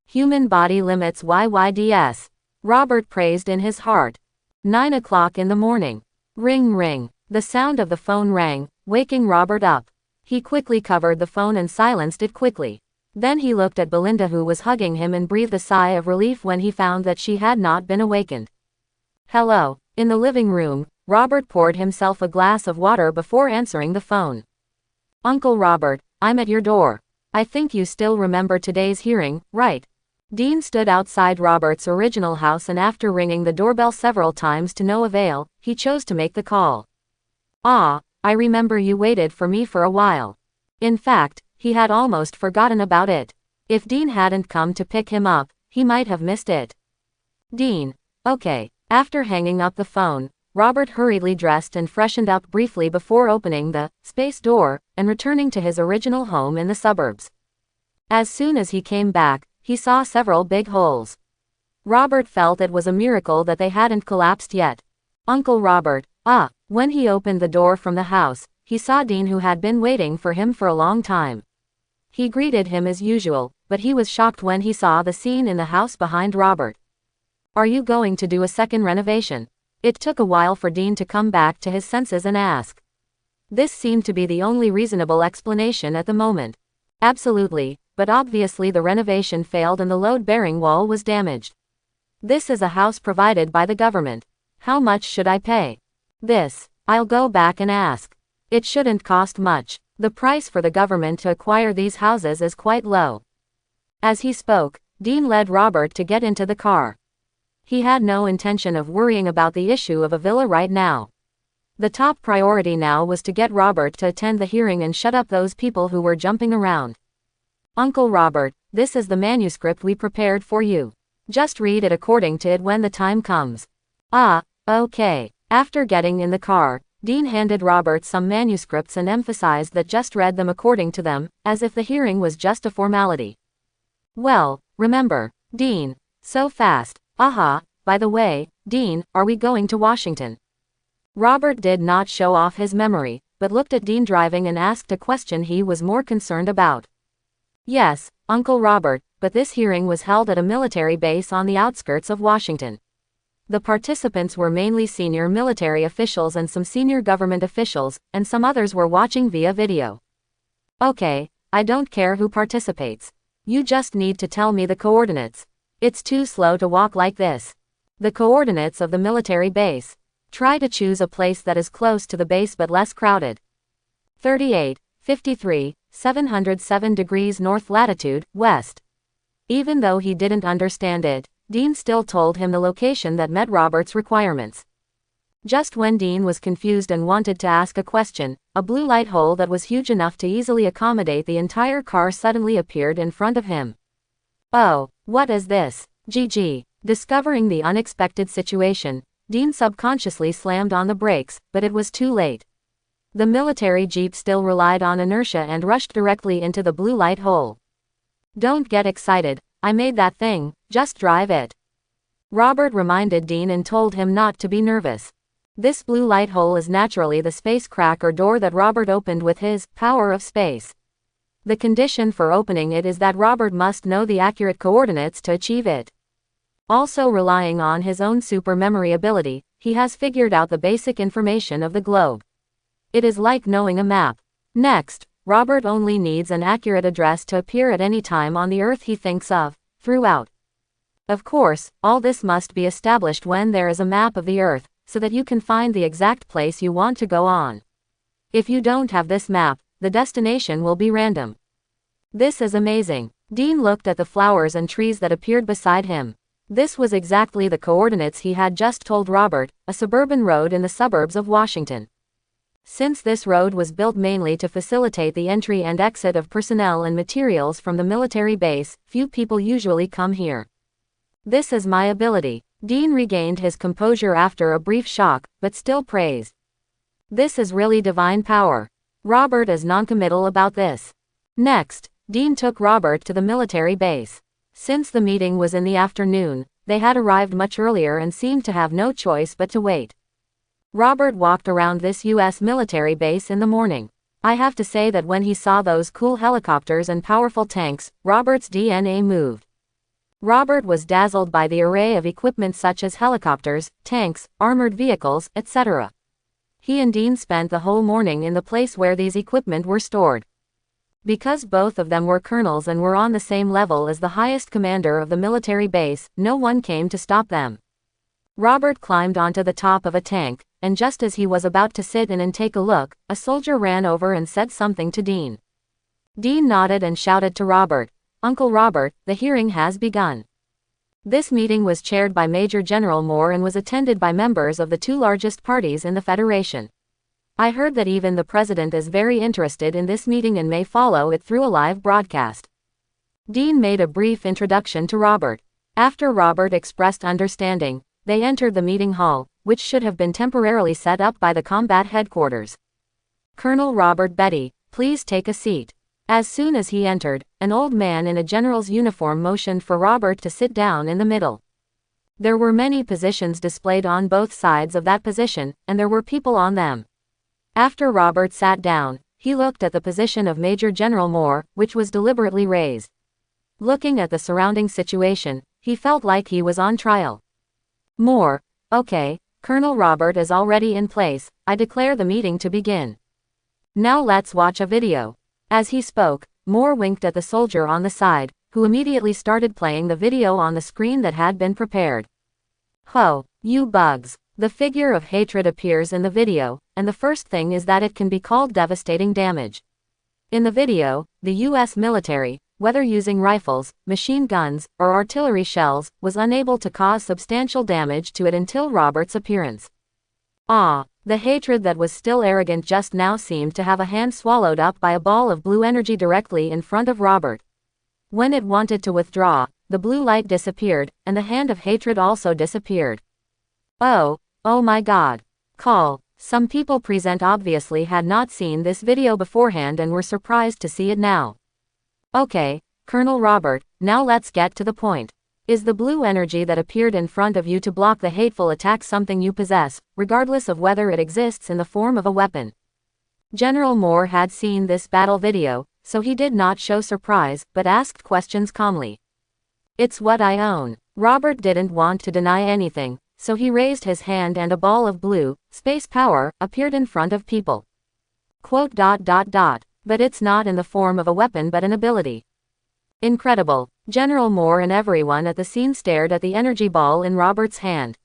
Human body limits YYDS. Robert praised in his heart. 9 o'clock in the morning. Ring ring. The sound of the phone rang, waking Robert up. He quickly covered the phone and silenced it quickly. Then he looked at Belinda, who was hugging him, and breathed a sigh of relief when he found that she had not been awakened. Hello. In the living room, Robert poured himself a glass of water before answering the phone. Uncle Robert, I'm at your door. I think you still remember today's hearing, right? Dean stood outside Robert's original house, and after ringing the doorbell several times to no avail, he chose to make the call. Ah, I remember you waited for me for a while. In fact, he had almost forgotten about it. If Dean hadn't come to pick him up, he might have missed it. Dean. Okay. After hanging up the phone, Robert hurriedly dressed and freshened up briefly before opening the space door and returning to his original home in the suburbs. As soon as he came back, he saw several big holes. Robert felt it was a miracle that they hadn't collapsed yet. Uncle Robert, when he opened the door from the house, he saw Dean, who had been waiting for him for a long time. He greeted him as usual, but he was shocked when he saw the scene in the house behind Robert. Are you going to do a second renovation? It took a while for Dean to come back to his senses and ask. This seemed to be the only reasonable explanation at the moment. Absolutely, but obviously the renovation failed and the load-bearing wall was damaged. This is a house provided by the government. How much should I pay? This. I'll go back and ask. It shouldn't cost much. The price for the government to acquire these houses is quite low. As he spoke, Dean led Robert to get into the car. He had no intention of worrying about the issue of a villa right now. The top priority now was to get Robert to attend the hearing and shut up those people who were jumping around. Uncle Robert, this is the manuscript we prepared for you. Just read it according to it when the time comes. Ah, okay. After getting in the car, Dean handed Robert some manuscripts and emphasized that just read them according to them, as if the hearing was just a formality. Well, remember, Dean, so fast. Aha, by the way, Dean, are we going to Washington? Robert did not show off his memory, but looked at Dean driving and asked a question he was more concerned about. Yes, Uncle Robert, but this hearing was held at a military base on the outskirts of Washington. The participants were mainly senior military officials and some senior government officials, and some others were watching via video. Okay, I don't care who participates. You just need to tell me the coordinates. It's too slow to walk like this. The coordinates of the military base. Try to choose a place that is close to the base but less crowded. 38, 53, 707 degrees north latitude, west. Even though he didn't understand it, Dean still told him the location that met Robert's requirements. Just when Dean was confused and wanted to ask a question, a blue light hole that was huge enough to easily accommodate the entire car suddenly appeared in front of him. Oh, what is this? GG. Discovering the unexpected situation, Dean subconsciously slammed on the brakes, but it was too late. The military jeep still relied on inertia and rushed directly into the blue light hole. Don't get excited, I made that thing, just drive it. Robert reminded Dean and told him not to be nervous. This blue light hole is naturally the space crack or door that Robert opened with his power of space. The condition for opening it is that Robert must know the accurate coordinates to achieve it. Also relying on his own super memory ability, he has figured out the basic information of the globe. It is like knowing a map. Next, Robert only needs an accurate address to appear at any time on the Earth he thinks of, throughout. Of course, all this must be established when there is a map of the Earth, so that you can find the exact place you want to go on. If you don't have this map, the destination will be random. This is amazing. Dean looked at the flowers and trees that appeared beside him. This was exactly the coordinates he had just told Robert, a suburban road in the suburbs of Washington. Since this road was built mainly to facilitate the entry and exit of personnel and materials from the military base, few people usually come here. This is my ability. Dean regained his composure after a brief shock, but still praised. This is really divine power. Robert is noncommittal about this. Next, Dean took Robert to the military base. Since the meeting was in the afternoon, they had arrived much earlier and seemed to have no choice but to wait. Robert walked around this U.S. military base in the morning. I have to say that when he saw those cool helicopters and powerful tanks, Robert's DNA moved. Robert was dazzled by the array of equipment such as helicopters, tanks, armored vehicles, etc. He and Dean spent the whole morning in the place where these equipment were stored. Because both of them were colonels and were on the same level as the highest commander of the military base, no one came to stop them. Robert climbed onto the top of a tank, and just as he was about to sit in and take a look, a soldier ran over and said something to Dean. Dean nodded and shouted to Robert, "Uncle Robert, the hearing has begun." This meeting was chaired by Major General Moore and was attended by members of the two largest parties in the Federation. I heard that even the president is very interested in this meeting and may follow it through a live broadcast. Dean made a brief introduction to Robert. After Robert expressed understanding, they entered the meeting hall, which should have been temporarily set up by the combat headquarters. Colonel Robert Betty, please take a seat. As soon as he entered, an old man in a general's uniform motioned for Robert to sit down in the middle. There were many positions displayed on both sides of that position, and there were people on them. After Robert sat down, he looked at the position of Major General Moore, which was deliberately raised. Looking at the surrounding situation, he felt like he was on trial. Moore, okay, Colonel Robert is already in place, I declare the meeting to begin. Now let's watch a video. As he spoke, Moore winked at the soldier on the side, who immediately started playing the video on the screen that had been prepared. Ho, you bugs. The figure of hatred appears in the video, and the first thing is that it can be called devastating damage. In the video, the U.S. military, whether using rifles, machine guns, or artillery shells, was unable to cause substantial damage to it until Robert's appearance. Ah, The hatred that was still arrogant just now seemed to have a hand swallowed up by a ball of blue energy directly in front of Robert. When it wanted to withdraw, the blue light disappeared, and the hand of hatred also disappeared. Oh my god. Call. Some people present obviously had not seen this video beforehand and were surprised to see it now. Okay, Colonel Robert, now let's get to the point. Is the blue energy that appeared in front of you to block the hateful attack something you possess, regardless of whether it exists in the form of a weapon? General Moore had seen this battle video, so he did not show surprise, but asked questions calmly. It's what I own. Robert didn't want to deny anything, so he raised his hand and a ball of blue, space power, appeared in front of people. But it's not in the form of a weapon but an ability. Incredible. General Moore and everyone at the scene stared at the energy ball in Robert's hand.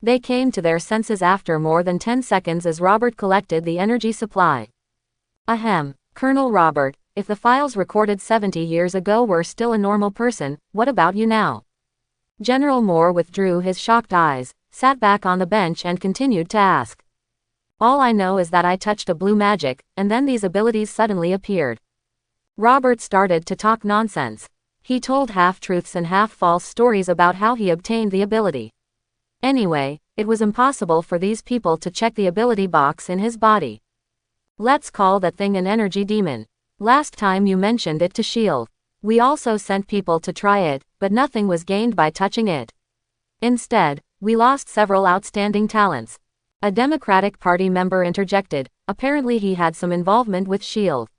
They came to their senses after more than 10 seconds as Robert collected the energy supply. Ahem. Colonel Robert, if the files recorded 70 years ago were still a normal person, what about you now? General Moore withdrew his shocked eyes, sat back on the bench and continued to ask. All I know is that I touched a blue magic, and then these abilities suddenly appeared. Robert started to talk nonsense. He told half-truths and half-false stories about how he obtained the ability. Anyway, it was impossible for these people to check the ability box in his body. Let's call that thing an energy demon. Last time you mentioned it to S.H.I.E.L.D. We also sent people to try it, but nothing was gained by touching it. Instead, we lost several outstanding talents. A Democratic Party member interjected, apparently he had some involvement with S.H.I.E.L.D.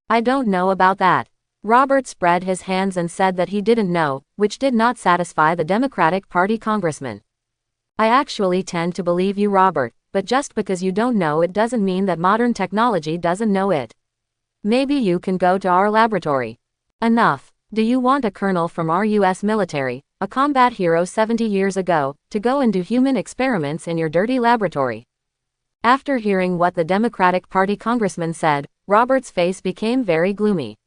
I don't know about that. Robert spread his hands and said that he didn't know, which did not satisfy the Democratic Party congressman. I actually tend to believe you, Robert, but just because you don't know it doesn't mean that modern technology doesn't know it. Maybe you can go to our laboratory. Enough. Do you want a colonel from our US military, a combat hero 70 years ago, to go and do human experiments in your dirty laboratory? After hearing what the Democratic Party congressman said, Robert's face became very gloomy.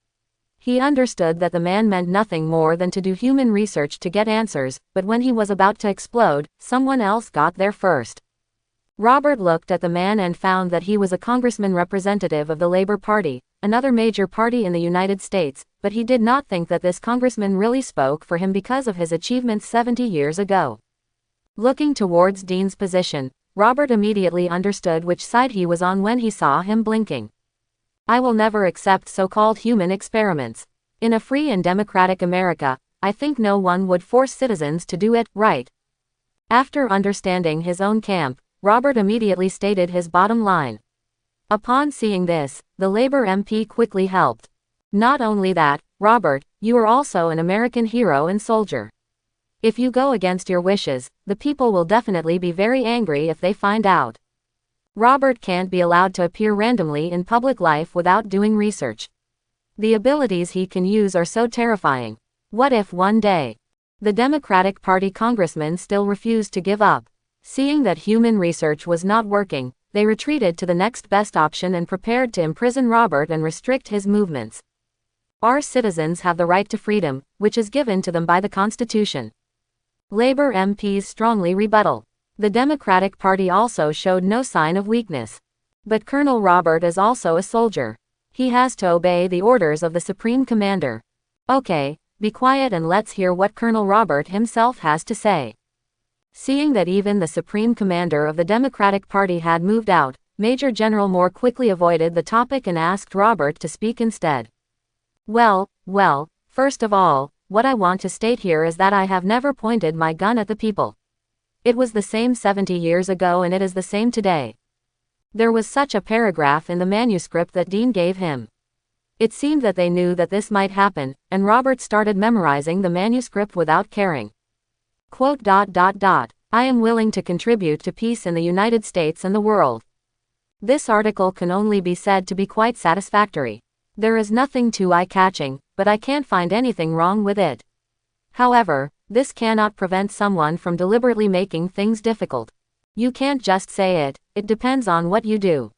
He understood that the man meant nothing more than to do human research to get answers, but when he was about to explode, someone else got there first. Robert looked at the man and found that he was a congressman representative of the Labor Party, another major party in the United States, but he did not think that this congressman really spoke for him because of his achievements 70 years ago. Looking towards Dean's position, Robert immediately understood which side he was on when he saw him blinking. I will never accept so-called human experiments. In a free and democratic America, I think no one would force citizens to do it, right? After understanding his own camp, Robert immediately stated his bottom line. Upon seeing this, the Labor MP quickly helped. Not only that, Robert, you are also an American hero and soldier. If you go against your wishes, the people will definitely be very angry if they find out. Robert can't be allowed to appear randomly in public life without doing research. The abilities he can use are so terrifying. What if one day the Democratic Party congressmen still refused to give up? Seeing that human research was not working, they retreated to the next best option and prepared to imprison Robert and restrict his movements. Our citizens have the right to freedom, which is given to them by the Constitution. Labor MPs strongly rebuttal. The Democratic Party also showed no sign of weakness. But Colonel Robert is also a soldier. He has to obey the orders of the Supreme Commander. Okay, be quiet and let's hear what Colonel Robert himself has to say. Seeing that even the Supreme Commander of the Democratic Party had moved out, Major General Moore quickly avoided the topic and asked Robert to speak instead. Well, first of all, what I want to state here is that I have never pointed my gun at the people. It was the same 70 years ago and it is the same today. There was such a paragraph in the manuscript that Dean gave him. It seemed that they knew that this might happen, and Robert started memorizing the manuscript without caring. I am willing to contribute to peace in the United States and the world. This article can only be said to be quite satisfactory. There is nothing too eye-catching, but I can't find anything wrong with it. However, this cannot prevent someone from deliberately making things difficult. You can't just say it, it depends on what you do.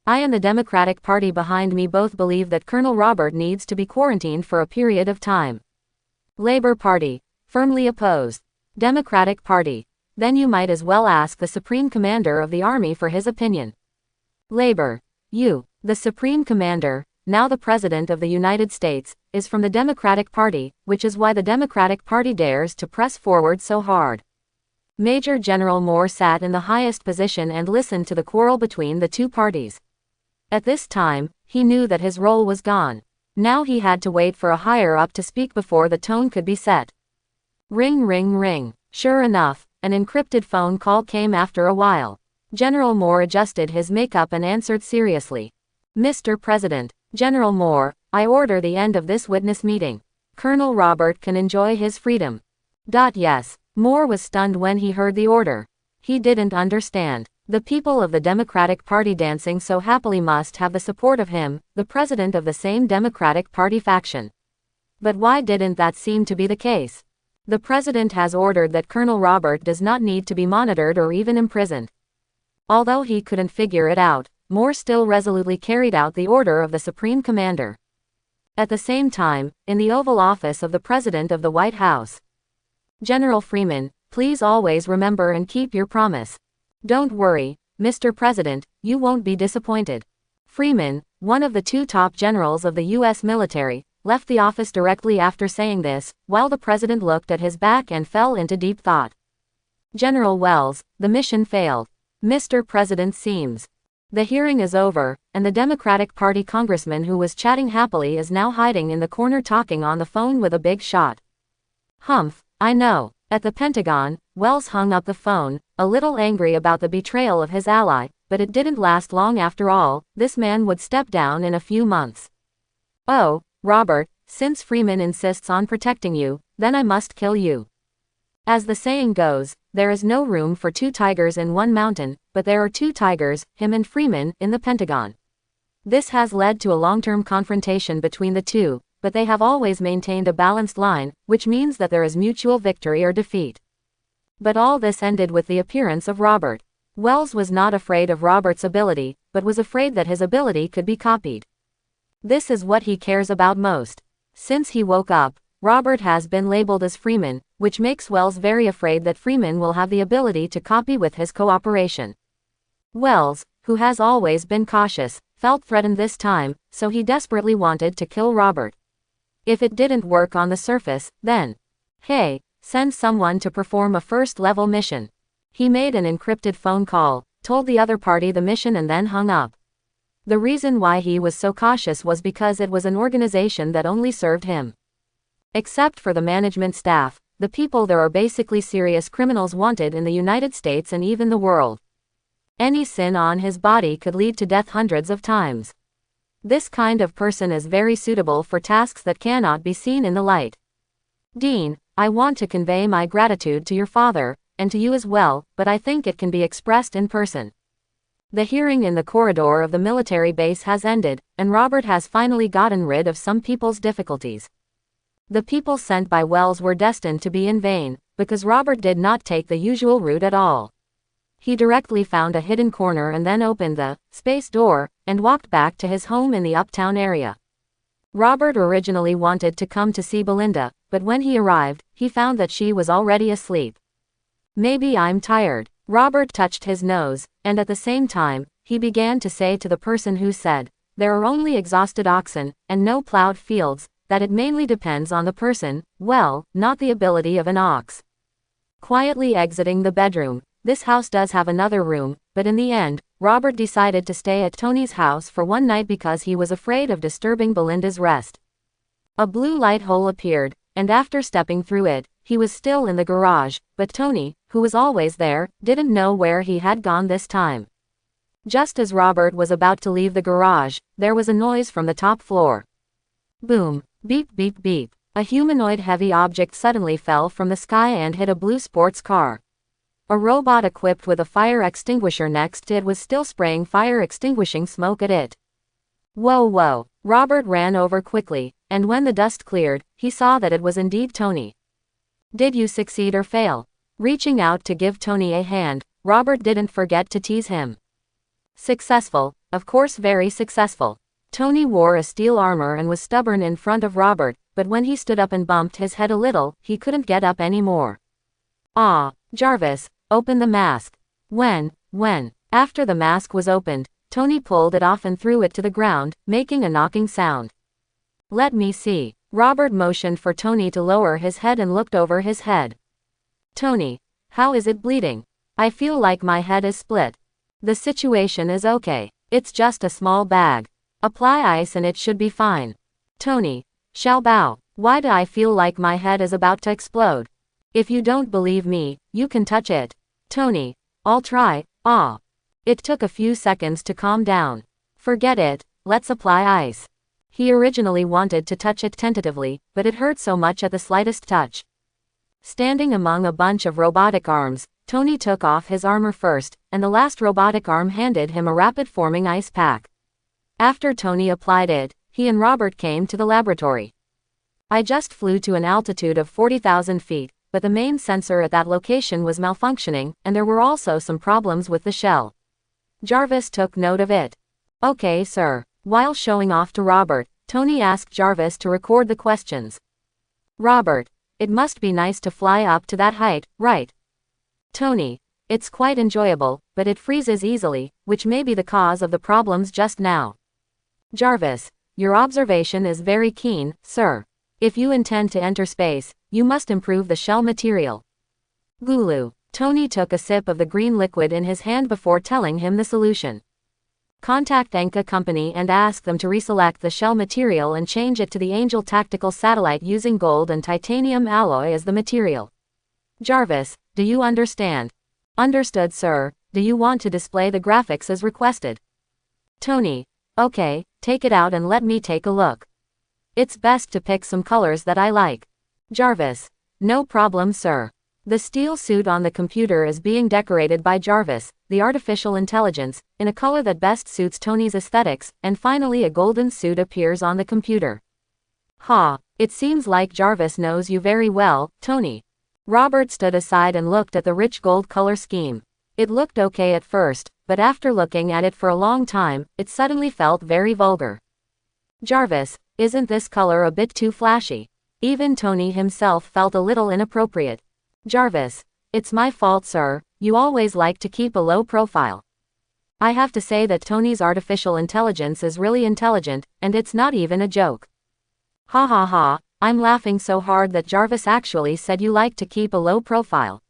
I and the Democratic Party behind me both believe that Colonel Robert needs to be quarantined for a period of time. Labor Party, firmly opposed. Democratic Party, Then you might as well ask the Supreme Commander of the Army for his opinion. Labor. You, the Supreme Commander, now the President of the United States, is from the Democratic Party, which is why the Democratic Party dares to press forward so hard. Major General Moore sat in the highest position and listened to the quarrel between the two parties. At this time, he knew that his role was gone. Now he had to wait for a higher-up to speak before the tone could be set. Ring ring ring. Sure enough, an encrypted phone call came after a while. General Moore adjusted his makeup and answered seriously. Mr. President, General Moore, I order the end of this witness meeting. Colonel Robert can enjoy his freedom. Yes. Moore was stunned when he heard the order. He didn't understand. The people of the Democratic Party dancing so happily must have the support of him, the president of the same Democratic Party faction. But why didn't that seem to be the case? The president has ordered that Colonel Robert does not need to be monitored or even imprisoned. Although he couldn't figure it out, Moore still resolutely carried out the order of the Supreme Commander. At the same time, in the Oval Office of the President of the White House. General Freeman, please always remember and keep your promise. Don't worry, Mr. President, you won't be disappointed. Freeman, one of the two top generals of the U.S. military, left the office directly after saying this, while the president looked at his back and fell into deep thought. General Wells, the mission failed. Mr. President seems. The hearing is over, and the Democratic Party congressman who was chatting happily is now hiding in the corner talking on the phone with a big shot. Humph, I know. At the Pentagon, Wells hung up the phone, a little angry about the betrayal of his ally, but it didn't last long after all. This man would step down in a few months. Oh, Robert, since Freeman insists on protecting you, then I must kill you. As the saying goes, there is no room for two tigers in one mountain, but there are two tigers, him and Freeman, in the Pentagon. This has led to a long-term confrontation between the two, but they have always maintained a balanced line, which means that there is mutual victory or defeat. But all this ended with the appearance of Robert. Wells was not afraid of Robert's ability, but was afraid that his ability could be copied. This is what he cares about most. Since he woke up, Robert has been labeled as Freeman, which makes Wells very afraid that Freeman will have the ability to copy with his cooperation. Wells, who has always been cautious, felt threatened this time, so he desperately wanted to kill Robert. If it didn't work on the surface, then, hey, send someone to perform a first-level mission. He made an encrypted phone call, told the other party the mission and then hung up. The reason why he was so cautious was because it was an organization that only served him. Except for the management staff, the people there are basically serious criminals wanted in the United States and even the world. Any sin on his body could lead to death hundreds of times. This kind of person is very suitable for tasks that cannot be seen in the light. Dean, I want to convey my gratitude to your father, and to you as well, but I think it can be expressed in person. The hearing in the corridor of the military base has ended, and Robert has finally gotten rid of some people's difficulties. The people sent by Wells were destined to be in vain, because Robert did not take the usual route at all. He directly found a hidden corner and then opened the space door, and walked back to his home in the uptown area. Robert originally wanted to come to see Belinda, but when he arrived, he found that she was already asleep. Maybe I'm tired. Robert touched his nose, and at the same time, he began to say to the person who said, there are only exhausted oxen, and no plowed fields, that it mainly depends on the person, well, not the ability of an ox. Quietly exiting the bedroom, this house does have another room, but in the end, Robert decided to stay at Tony's house for one night because he was afraid of disturbing Belinda's rest. A blue light hole appeared, and after stepping through it, he was still in the garage, but Tony, who was always there, didn't know where he had gone this time. Just as Robert was about to leave the garage, there was a noise from the top floor. Boom, beep beep beep. A humanoid heavy object suddenly fell from the sky and hit a blue sports car. A robot equipped with a fire extinguisher next to it was still spraying fire extinguishing smoke at it. Whoa whoa. Robert ran over quickly, and when the dust cleared, he saw that it was indeed Tony. Did you succeed or fail? Reaching out to give Tony a hand, Robert didn't forget to tease him. Successful, of course, very successful. Tony wore a steel armor and was stubborn in front of Robert, but when he stood up and bumped his head a little, he couldn't get up anymore. Ah, Jarvis, Open the mask. After the mask was opened, Tony pulled it off and threw it to the ground, making a knocking sound. Let me see. Robert motioned for Tony to lower his head and looked over his head. Tony, how is it bleeding? I feel like my head is split. The situation is okay. It's just a small bag. Apply ice and it should be fine. Tony, Xiao Bao, why do I feel like my head is about to explode? If you don't believe me, you can touch it. Tony, I'll try. It took a few seconds to calm down. Forget it, let's apply ice. He originally wanted to touch it tentatively, but it hurt so much at the slightest touch. Standing among a bunch of robotic arms, Tony took off his armor first, and the last robotic arm handed him a rapid-forming ice pack. After Tony applied it, he and Robert came to the laboratory. I just flew to an altitude of 40,000 feet, but the main sensor at that location was malfunctioning, and there were also some problems with the shell. Jarvis took note of it. Okay, sir. While showing off to Robert, Tony asked Jarvis to record the questions. Robert, it must be nice to fly up to that height, right? Tony, it's quite enjoyable, but it freezes easily, which may be the cause of the problems just now. Jarvis, your observation is very keen, sir. If you intend to enter space, you must improve the shell material. Lulu. Tony took a sip of the green liquid in his hand before telling him the solution. Contact Enka Company and ask them to reselect the shell material and change it to the Angel tactical satellite using gold and titanium alloy as the material. Jarvis, do you understand? Understood, sir. Do you want to display the graphics as requested? Tony, okay, take it out and let me take a look. It's best to pick some colors that I like. Jarvis, no problem, sir. The steel suit on the computer is being decorated by Jarvis, the artificial intelligence, in a color that best suits Tony's aesthetics, and finally a golden suit appears on the computer. It seems like Jarvis knows you very well, Tony. Robert stood aside and looked at the rich gold color scheme. It looked okay at first, but after looking at it for a long time, it suddenly felt very vulgar. Jarvis, isn't this color a bit too flashy? Even Tony himself felt a little inappropriate. Jarvis, it's my fault, sir. You always like to keep a low profile. I have to say that Tony's artificial intelligence is really intelligent, and it's not even a joke. I'm laughing so hard that Jarvis actually said you like to keep a low profile.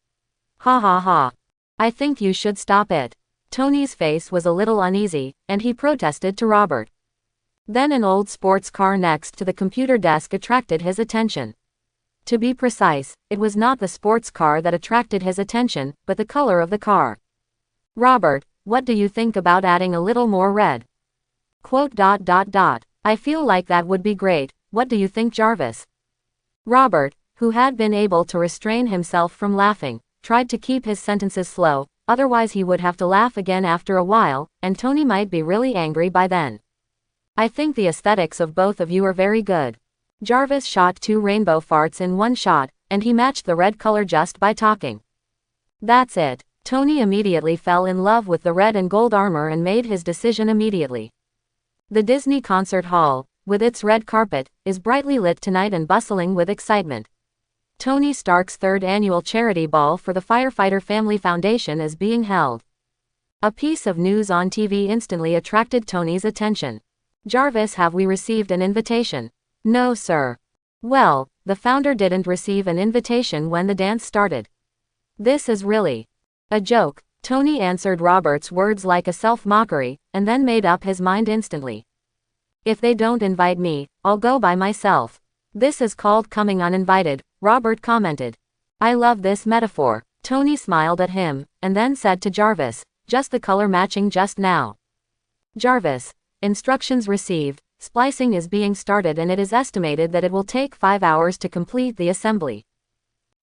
I think you should stop it. Tony's face was a little uneasy, and he protested to Robert. Then an old sports car next to the computer desk attracted his attention. To be precise, it was not the sports car that attracted his attention, but the color of the car. Robert, what do you think about adding a little more red? I feel like that would be great. What do you think, Jarvis? Robert, who had been able to restrain himself from laughing, tried to keep his sentences slow, otherwise he would have to laugh again after a while, and Tony might be really angry by then. I think the aesthetics of both of you are very good. Jarvis shot 2 rainbow farts in one shot, and he matched the red color just by talking. That's it. Tony immediately fell in love with the red and gold armor and made his decision immediately. The Disney Concert Hall, with its red carpet, is brightly lit tonight and bustling with excitement. Tony Stark's 3rd annual charity ball for the Firefighter Family Foundation is being held. A piece of news on TV instantly attracted Tony's attention. Jarvis, have we received an invitation? No, sir. Well, the founder didn't receive an invitation when the dance started. This is really a joke. Tony answered Robert's words like a self-mockery, and then made up his mind instantly. If they don't invite me, I'll go by myself. This is called coming uninvited, Robert commented. I love this metaphor. Tony smiled at him, and then said to Jarvis, just the color matching just now. Jarvis, instructions received. Splicing is being started and it is estimated that it will take 5 hours to complete the assembly.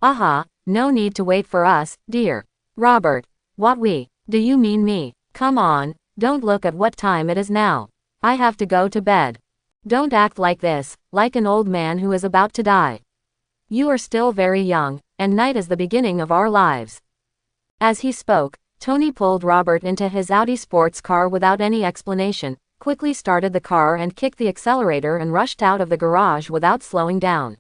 No need to wait for us, dear. Robert, what we? Do you mean me? Come on, don't look at what time it is now. I have to go to bed. Don't act like this, like an old man who is about to die. You are still very young, and night is the beginning of our lives. As he spoke, Tony pulled Robert into his Audi sports car without any explanation, quickly started the car and kicked the accelerator and rushed out of the garage without slowing down.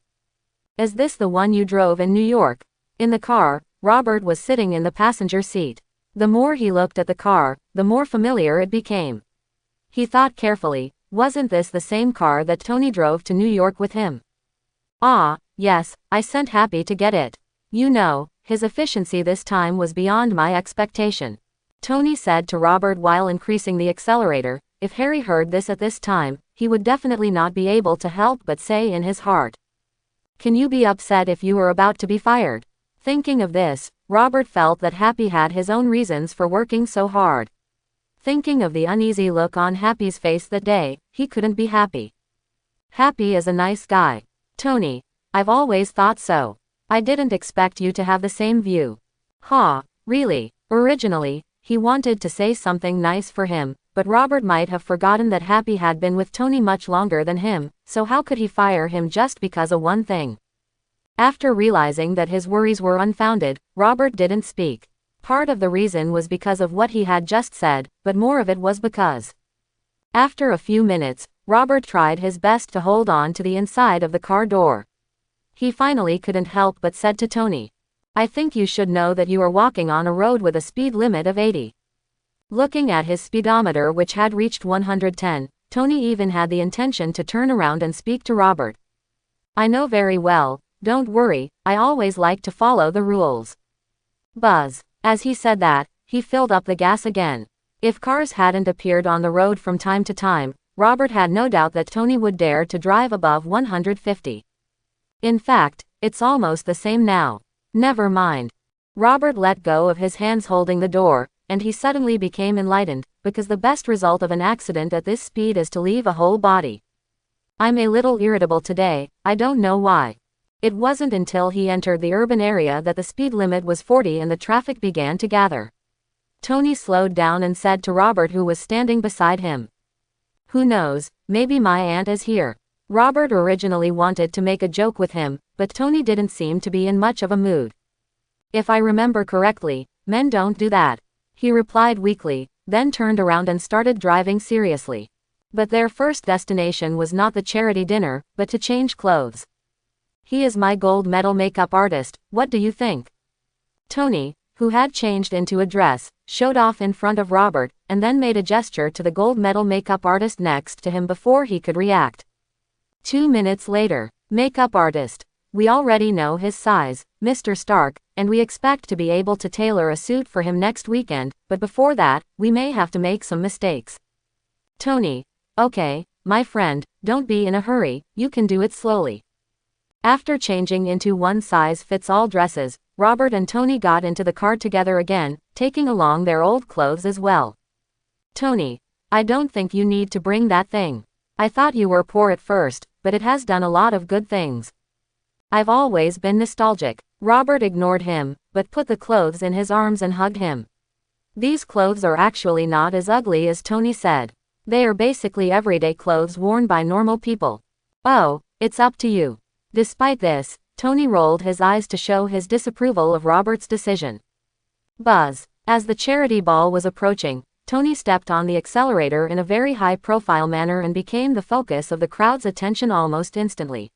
Is this the one you drove in New York? In the car, Robert was sitting in the passenger seat. The more he looked at the car, the more familiar it became. He thought carefully, wasn't this the same car that Tony drove to New York with him? Ah, yes, I sent Happy to get it. You know, his efficiency this time was beyond my expectation. Tony said to Robert while increasing the accelerator. If Harry heard this at this time, he would definitely not be able to help but say in his heart, "Can you be upset if you were about to be fired?" Thinking of this, Robert felt that Happy had his own reasons for working so hard. Thinking of the uneasy look on Happy's face that day, he couldn't be happy. Happy is a nice guy. Tony, I've always thought so. I didn't expect you to have the same view. Ha, really? Originally, he wanted to say something nice for him, but Robert might have forgotten that Happy had been with Tony much longer than him, so how could he fire him just because of one thing? After realizing that his worries were unfounded, Robert didn't speak. Part of the reason was because of what he had just said, but more of it was because. After a few minutes, Robert tried his best to hold on to the inside of the car door. He finally couldn't help but said to Tony, "I think you should know that you are walking on a road with a speed limit of 80. Looking at his speedometer, which had reached 110, Tony even had the intention to turn around and speak to Robert. "I know very well, don't worry, I always like to follow the rules." Buzz. As he said that, he filled up the gas again. If cars hadn't appeared on the road from time to time, Robert had no doubt that Tony would dare to drive above 150. In fact, it's almost the same now. Never mind. Robert let go of his hands holding the door, and he suddenly became enlightened, because the best result of an accident at this speed is to leave a whole body. "I'm a little irritable today, I don't know why." It wasn't until he entered the urban area that the speed limit was 40 and the traffic began to gather. Tony slowed down and said to Robert, who was standing beside him, "Who knows, maybe my aunt is here." Robert originally wanted to make a joke with him, but Tony didn't seem to be in much of a mood. "If I remember correctly, men don't do that," he replied weakly, then turned around and started driving seriously. But their first destination was not the charity dinner, but to change clothes. "He is my gold medal makeup artist, what do you think?" Tony, who had changed into a dress, showed off in front of Robert, and then made a gesture to the gold medal makeup artist next to him before he could react. 2 minutes later, "Makeup artist. We already know his size, Mr. Stark, and we expect to be able to tailor a suit for him next weekend, but before that, we may have to make some mistakes." Tony, "Okay, my friend, don't be in a hurry, you can do it slowly." After changing into one-size-fits-all dresses, Robert and Tony got into the car together again, taking along their old clothes as well. "Tony, I don't think you need to bring that thing. I thought you were poor at first, but it has done a lot of good things." "I've always been nostalgic." Robert ignored him, but put the clothes in his arms and hugged him. "These clothes are actually not as ugly as Tony said. They are basically everyday clothes worn by normal people." "Oh, it's up to you." Despite this, Tony rolled his eyes to show his disapproval of Robert's decision. Buzz. As the charity ball was approaching, Tony stepped on the accelerator in a very high-profile manner and became the focus of the crowd's attention almost instantly.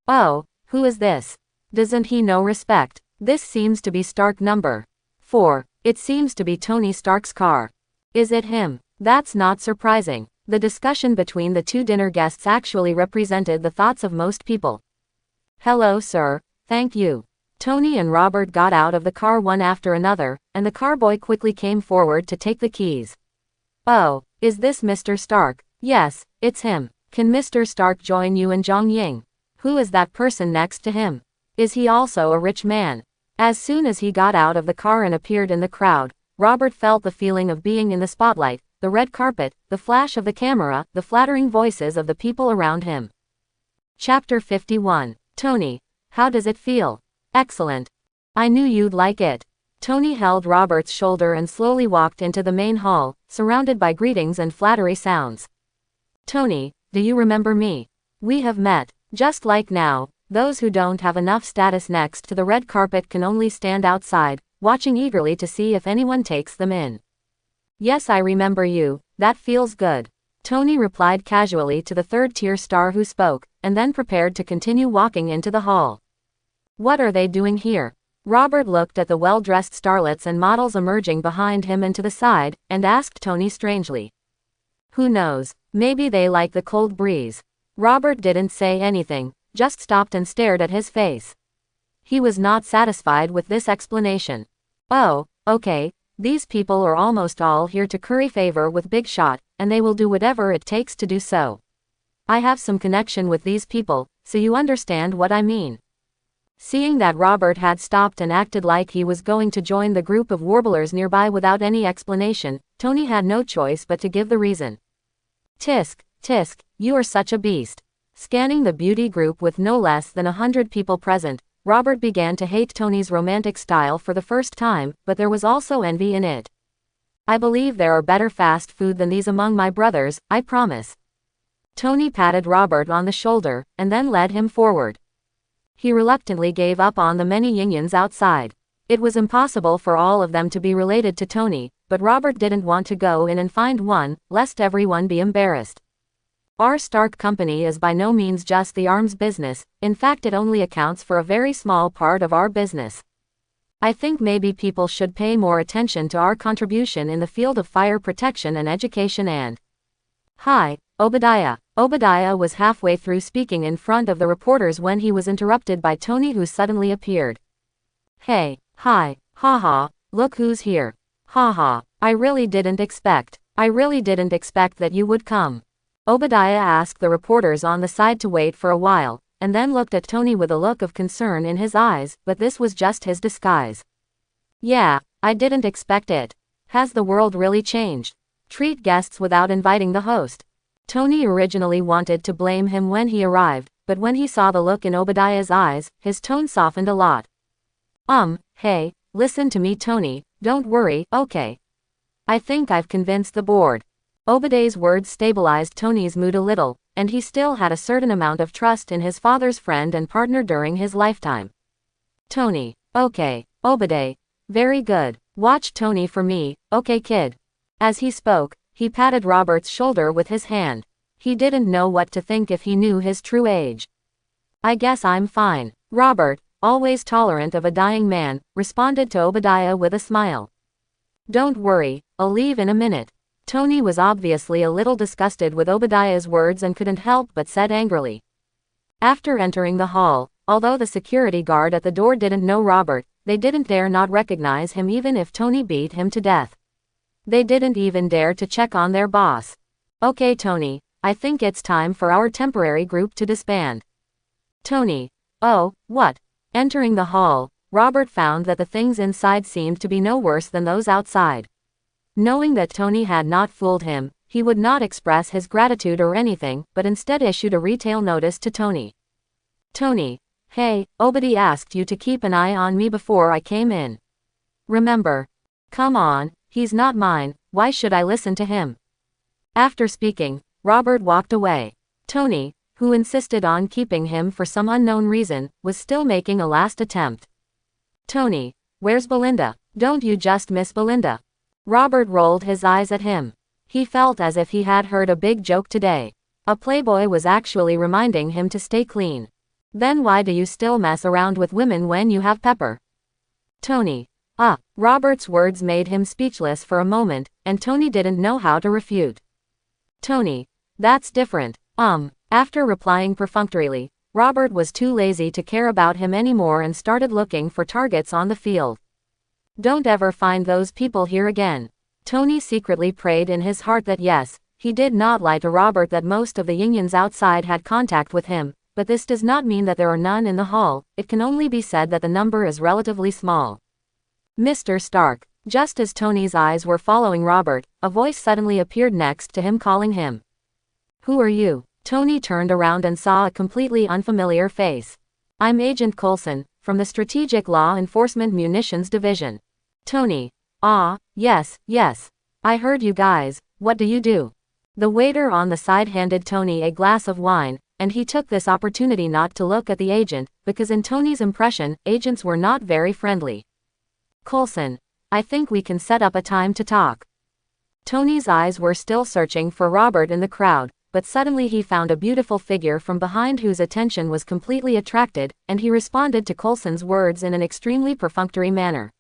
"Oh, who is this? Doesn't he know respect? This seems to be Stark number 4. It seems to be Tony Stark's car. Is it him?" That's not surprising. The discussion between the two dinner guests actually represented the thoughts of most people. "Hello, sir, thank you." Tony and Robert got out of the car one after another, and the carboy quickly came forward to take the keys. "Oh, is this Mr. Stark?" "Yes, it's him. Can Mr. Stark join you in Zhongying?" "Who is that person next to him? Is he also a rich man?" As soon as he got out of the car and appeared in the crowd, Robert felt the feeling of being in the spotlight, the red carpet, the flash of the camera, the flattering voices of the people around him. Chapter 51. Tony, how does it feel? Excellent. I knew you'd like it. Tony held Robert's shoulder and slowly walked into the main hall, surrounded by greetings and flattery sounds. "Tony, do you remember me? We have met. Just like now, those who don't have enough status next to the red carpet can only stand outside, watching eagerly to see if anyone takes them in." "Yes, I remember you, that feels good." Tony replied casually to the third-tier star who spoke, and then prepared to continue walking into the hall. "What are they doing here?" Robert looked at the well-dressed starlets and models emerging behind him and to the side, and asked Tony strangely. Who knows, maybe they like the cold breeze. Robert didn't say anything, just stopped and stared at his face. He was not satisfied with this explanation. Oh, okay, these people are almost all here to curry favor with Big Shot, and they will do whatever it takes to do so. I have some connection with these people, so you understand what I mean. Seeing that Robert had stopped and acted like he was going to join the group of warblers nearby without any explanation, Tony had no choice but to give the reason. Tisk, tisk, you are such a beast. Scanning the beauty group with no less than 100 people present, Robert began to hate Tony's romantic style for the first time, but there was also envy in it. I believe there are better fast food than these among my brothers, I promise. Tony patted Robert on the shoulder, and then led him forward. He reluctantly gave up on the many Yingyans outside. It was impossible for all of them to be related to Tony, but Robert didn't want to go in and find one, lest everyone be embarrassed. Our Stark company is by no means just the arms business, in fact it only accounts for a very small part of our business. I think maybe people should pay more attention to our contribution in the field of fire protection and education and... Hi, Obadiah. Obadiah was halfway through speaking in front of the reporters when he was interrupted by Tony, who suddenly appeared. Hey, hi, haha, look who's here. Haha, I really didn't expect that you would come. Obadiah asked the reporters on the side to wait for a while, and then looked at Tony with a look of concern in his eyes, but this was just his disguise. Yeah, I didn't expect it. Has the world really changed? Treat guests without inviting the host. Tony originally wanted to blame him when he arrived, but when he saw the look in Obadiah's eyes, his tone softened a lot. Hey, listen to me Tony, don't worry, okay. I think I've convinced the board. Obadiah's words stabilized Tony's mood a little, and he still had a certain amount of trust in his father's friend and partner during his lifetime. Tony, okay, Obadiah, very good, watch Tony for me, okay kid. As he spoke, he patted Robert's shoulder with his hand. He didn't know what to think if he knew his true age. I guess I'm fine. Robert, always tolerant of a dying man, responded to Obadiah with a smile. Don't worry, I'll leave in a minute. Tony was obviously a little disgusted with Obadiah's words and couldn't help but said angrily. After entering the hall, although the security guard at the door didn't know Robert, they didn't dare not recognize him even if Tony beat him to death. They didn't even dare to check on their boss. Okay Tony, I think it's time for our temporary group to disband. Tony, oh, what? Entering the hall, Robert found that the things inside seemed to be no worse than those outside. Knowing that Tony had not fooled him, he would not express his gratitude or anything, but instead issued a retail notice to Tony. Tony, hey, Obadi asked you to keep an eye on me before I came in. Remember? Come on. He's not mine, why should I listen to him? After speaking, Robert walked away. Tony, who insisted on keeping him for some unknown reason, was still making a last attempt. Tony, where's Belinda? Don't you just miss Belinda? Robert rolled his eyes at him. He felt as if he had heard a big joke today. A playboy was actually reminding him to stay clean. Then why do you still mess around with women when you have Pepper? Tony. Robert's words made him speechless for a moment, and Tony didn't know how to refute. Tony, that's different. After replying perfunctorily, Robert was too lazy to care about him anymore and started looking for targets on the field. Don't ever find those people here again. Tony secretly prayed in his heart that yes, he did not lie to Robert that most of the Yingyans outside had contact with him, but this does not mean that there are none in the hall, it can only be said that the number is relatively small. Mr. Stark. Just as Tony's eyes were following Robert, a voice suddenly appeared next to him calling him. Who are you? Tony turned around and saw a completely unfamiliar face. I'm Agent Coulson, from the Strategic Law Enforcement Munitions Division. Tony. Yes. I heard you guys, what do you do? The waiter on the side handed Tony a glass of wine, and he took this opportunity not to look at the agent, because in Tony's impression, agents were not very friendly. Coulson, I think we can set up a time to talk. Tony's eyes were still searching for Robert in the crowd, but suddenly he found a beautiful figure from behind whose attention was completely attracted, and he responded to Coulson's words in an extremely perfunctory manner.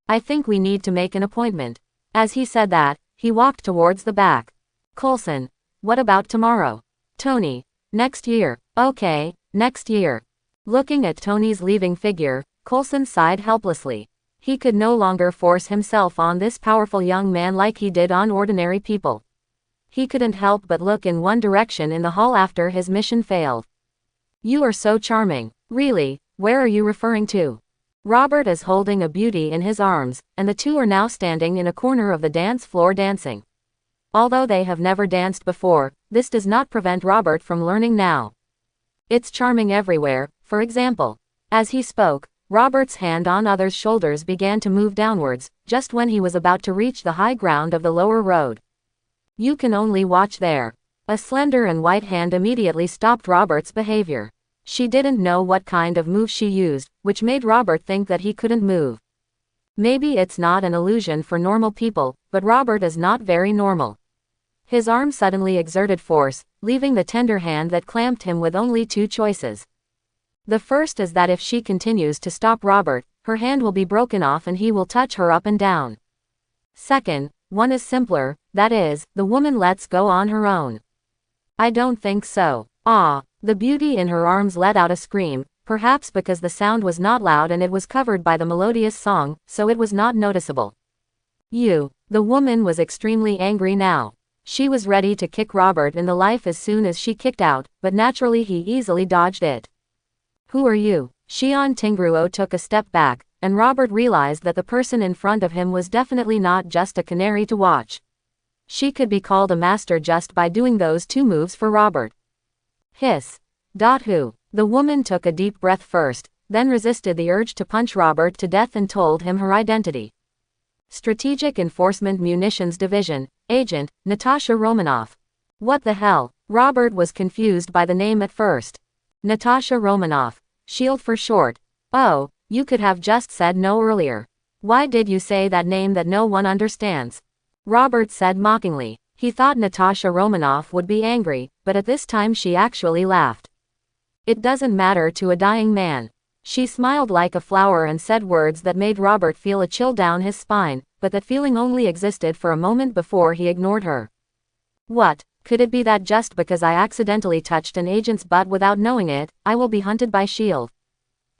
"I think we need to make an appointment." As he said that, he walked towards the back. "Coulson, what about tomorrow?" "Tony, next year." "Okay, next year." Looking at Tony's leaving figure, Coulson sighed helplessly. He could no longer force himself on this powerful young man like he did on ordinary people. He couldn't help but look in one direction in the hall after his mission failed. "You are so charming." "Really, where are you referring to?" Robert is holding a beauty in his arms, and the two are now standing in a corner of the dance floor dancing. Although they have never danced before, this does not prevent Robert from learning now. "It's charming everywhere, for example." As he spoke, Robert's hand on others' shoulders began to move downwards, just when he was about to reach the high ground of the lower road. "You can only watch there." A slender and white hand immediately stopped Robert's behavior. She didn't know what kind of move she used, which made Robert think that he couldn't move. Maybe it's not an illusion for normal people, but Robert is not very normal. His arm suddenly exerted force, leaving the tender hand that clamped him with only two choices. The first is that if she continues to stop Robert, her hand will be broken off and he will touch her up and down. Second, one is simpler, that is, the woman lets go on her own. "I don't think so." "Ah." The beauty in her arms let out a scream, perhaps because the sound was not loud and it was covered by the melodious song, so it was not noticeable. "You." The woman was extremely angry now. She was ready to kick Robert in the life as soon as she kicked out, but naturally he easily dodged it. "Who are you?" Xian Tingruo took a step back, and Robert realized that the person in front of him was definitely not just a canary to watch. She could be called a master just by doing those two moves for Robert. "Hiss. Who?" The woman took a deep breath first, then resisted the urge to punch Robert to death and told him her identity. Strategic Enforcement Munitions Division, Agent, Natasha Romanoff. What the hell? Robert was confused by the name at first. Natasha Romanoff. SHIELD for short. Oh, you could have just said no earlier. Why did you say that name that no one understands? Robert said mockingly. He thought Natasha Romanoff would be angry, but at this time she actually laughed. "It doesn't matter to a dying man." She smiled like a flower and said words that made Robert feel a chill down his spine, but that feeling only existed for a moment before he ignored her. "What? Could it be that just because I accidentally touched an agent's butt without knowing it, I will be hunted by SHIELD?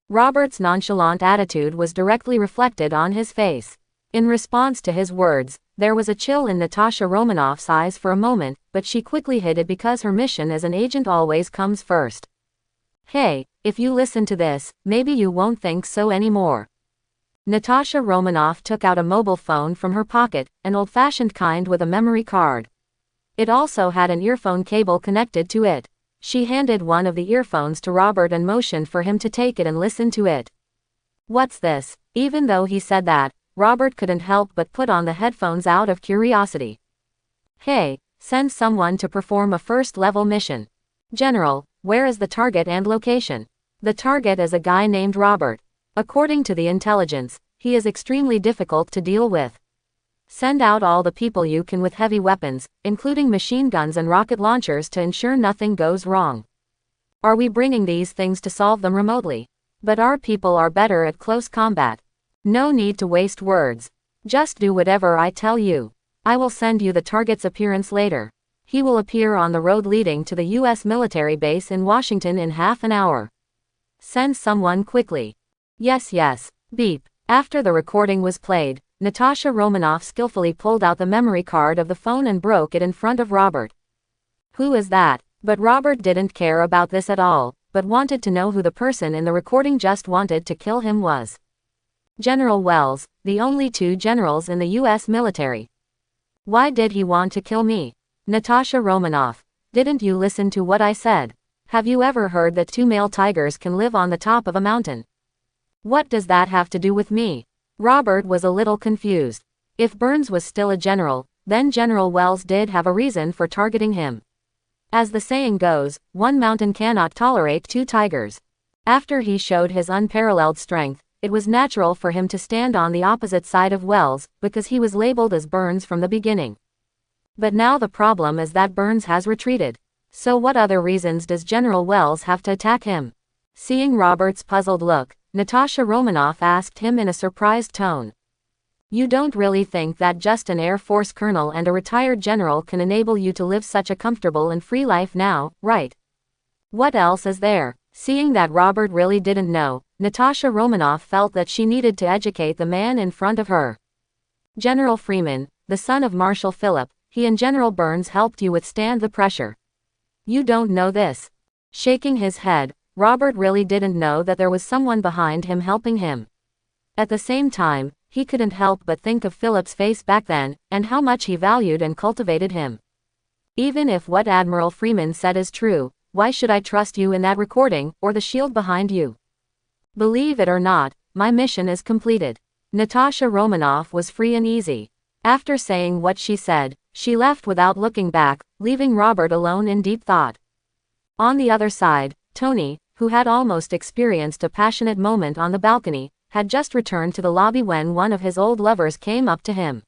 Robert's nonchalant attitude was directly reflected on his face. In response to his words, there was a chill in Natasha Romanoff's eyes for a moment, but she quickly hid it because her mission as an agent always comes first. "Hey, if you listen to this, maybe you won't think so anymore." Natasha Romanoff took out a mobile phone from her pocket, an old-fashioned kind with a memory card. It also had an earphone cable connected to it. She handed one of the earphones to Robert and motioned for him to take it and listen to it. "What's this?" Even though he said that, Robert couldn't help but put on the headphones out of curiosity. "Hey, send someone to perform a first-level mission." "General, where is the target and location?" "The target is a guy named Robert. According to the intelligence, he is extremely difficult to deal with. Send out all the people you can with heavy weapons, including machine guns and rocket launchers to ensure nothing goes wrong." "Are we bringing these things to solve them remotely?" "But our people are better at close combat." "No need to waste words. Just do whatever I tell you. I will send you the target's appearance later. He will appear on the road leading to the U.S. military base in Washington in half an hour. Send someone quickly." Yes. Beep. After the recording was played, Natasha Romanoff skillfully pulled out the memory card of the phone and broke it in front of Robert. "Who is that?" But Robert didn't care about this at all, but wanted to know who the person in the recording just wanted to kill him was. General Wells, the only two generals in the U.S. military. "Why did he want to kill me?" Natasha Romanoff. "Didn't you listen to what I said? Have you ever heard that two male tigers can live on the top of a mountain? What does that have to do with me?" Robert was a little confused. If Burns was still a general, then General Wells did have a reason for targeting him. As the saying goes, one mountain cannot tolerate two tigers. After he showed his unparalleled strength, it was natural for him to stand on the opposite side of Wells, because he was labeled as Burns from the beginning. But now the problem is that Burns has retreated. So what other reasons does General Wells have to attack him? Seeing Robert's puzzled look, Natasha Romanoff asked him in a surprised tone. You don't really think that just an Air Force colonel and a retired general can enable you to live such a comfortable and free life now, right? What else is there? Seeing that Robert really didn't know, Natasha Romanoff felt that she needed to educate the man in front of her. General Freeman, the son of Marshal Phillip, he and General Burns helped you withstand the pressure. You don't know this. Shaking his head, Robert really didn't know that there was someone behind him helping him. At the same time, he couldn't help but think of Philip's face back then, and how much he valued and cultivated him. Even if what Admiral Freeman said is true, why should I trust you in that recording, or the shield behind you? Believe it or not, my mission is completed. Natasha Romanoff was free and easy. After saying what she said, she left without looking back, leaving Robert alone in deep thought. On the other side, Tony, who had almost experienced a passionate moment on the balcony, had just returned to the lobby when one of his old lovers came up to him.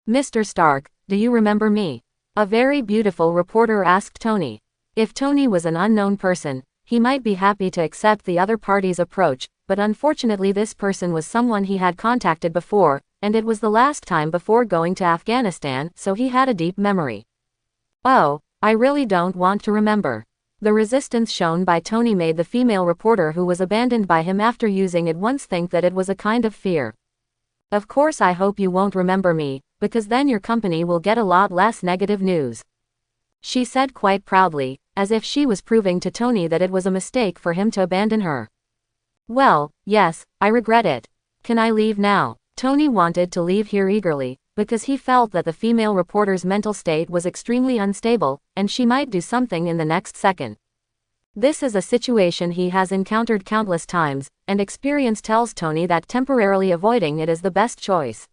Mr. Stark, do you remember me? A very beautiful reporter asked Tony. If Tony was an unknown person, he might be happy to accept the other party's approach, but unfortunately this person was someone he had contacted before, and it was the last time before going to Afghanistan, so he had a deep memory. Oh, I really don't want to remember. The resistance shown by Tony made the female reporter who was abandoned by him after using it once think that it was a kind of fear. Of course I hope you won't remember me, because then your company will get a lot less negative news. She said quite proudly, as if she was proving to Tony that it was a mistake for him to abandon her. Well, yes, I regret it. Can I leave now? Tony wanted to leave here eagerly, because he felt that the female reporter's mental state was extremely unstable, and she might do something in the next second. This is a situation he has encountered countless times, and experience tells Tony that temporarily avoiding it is the best choice.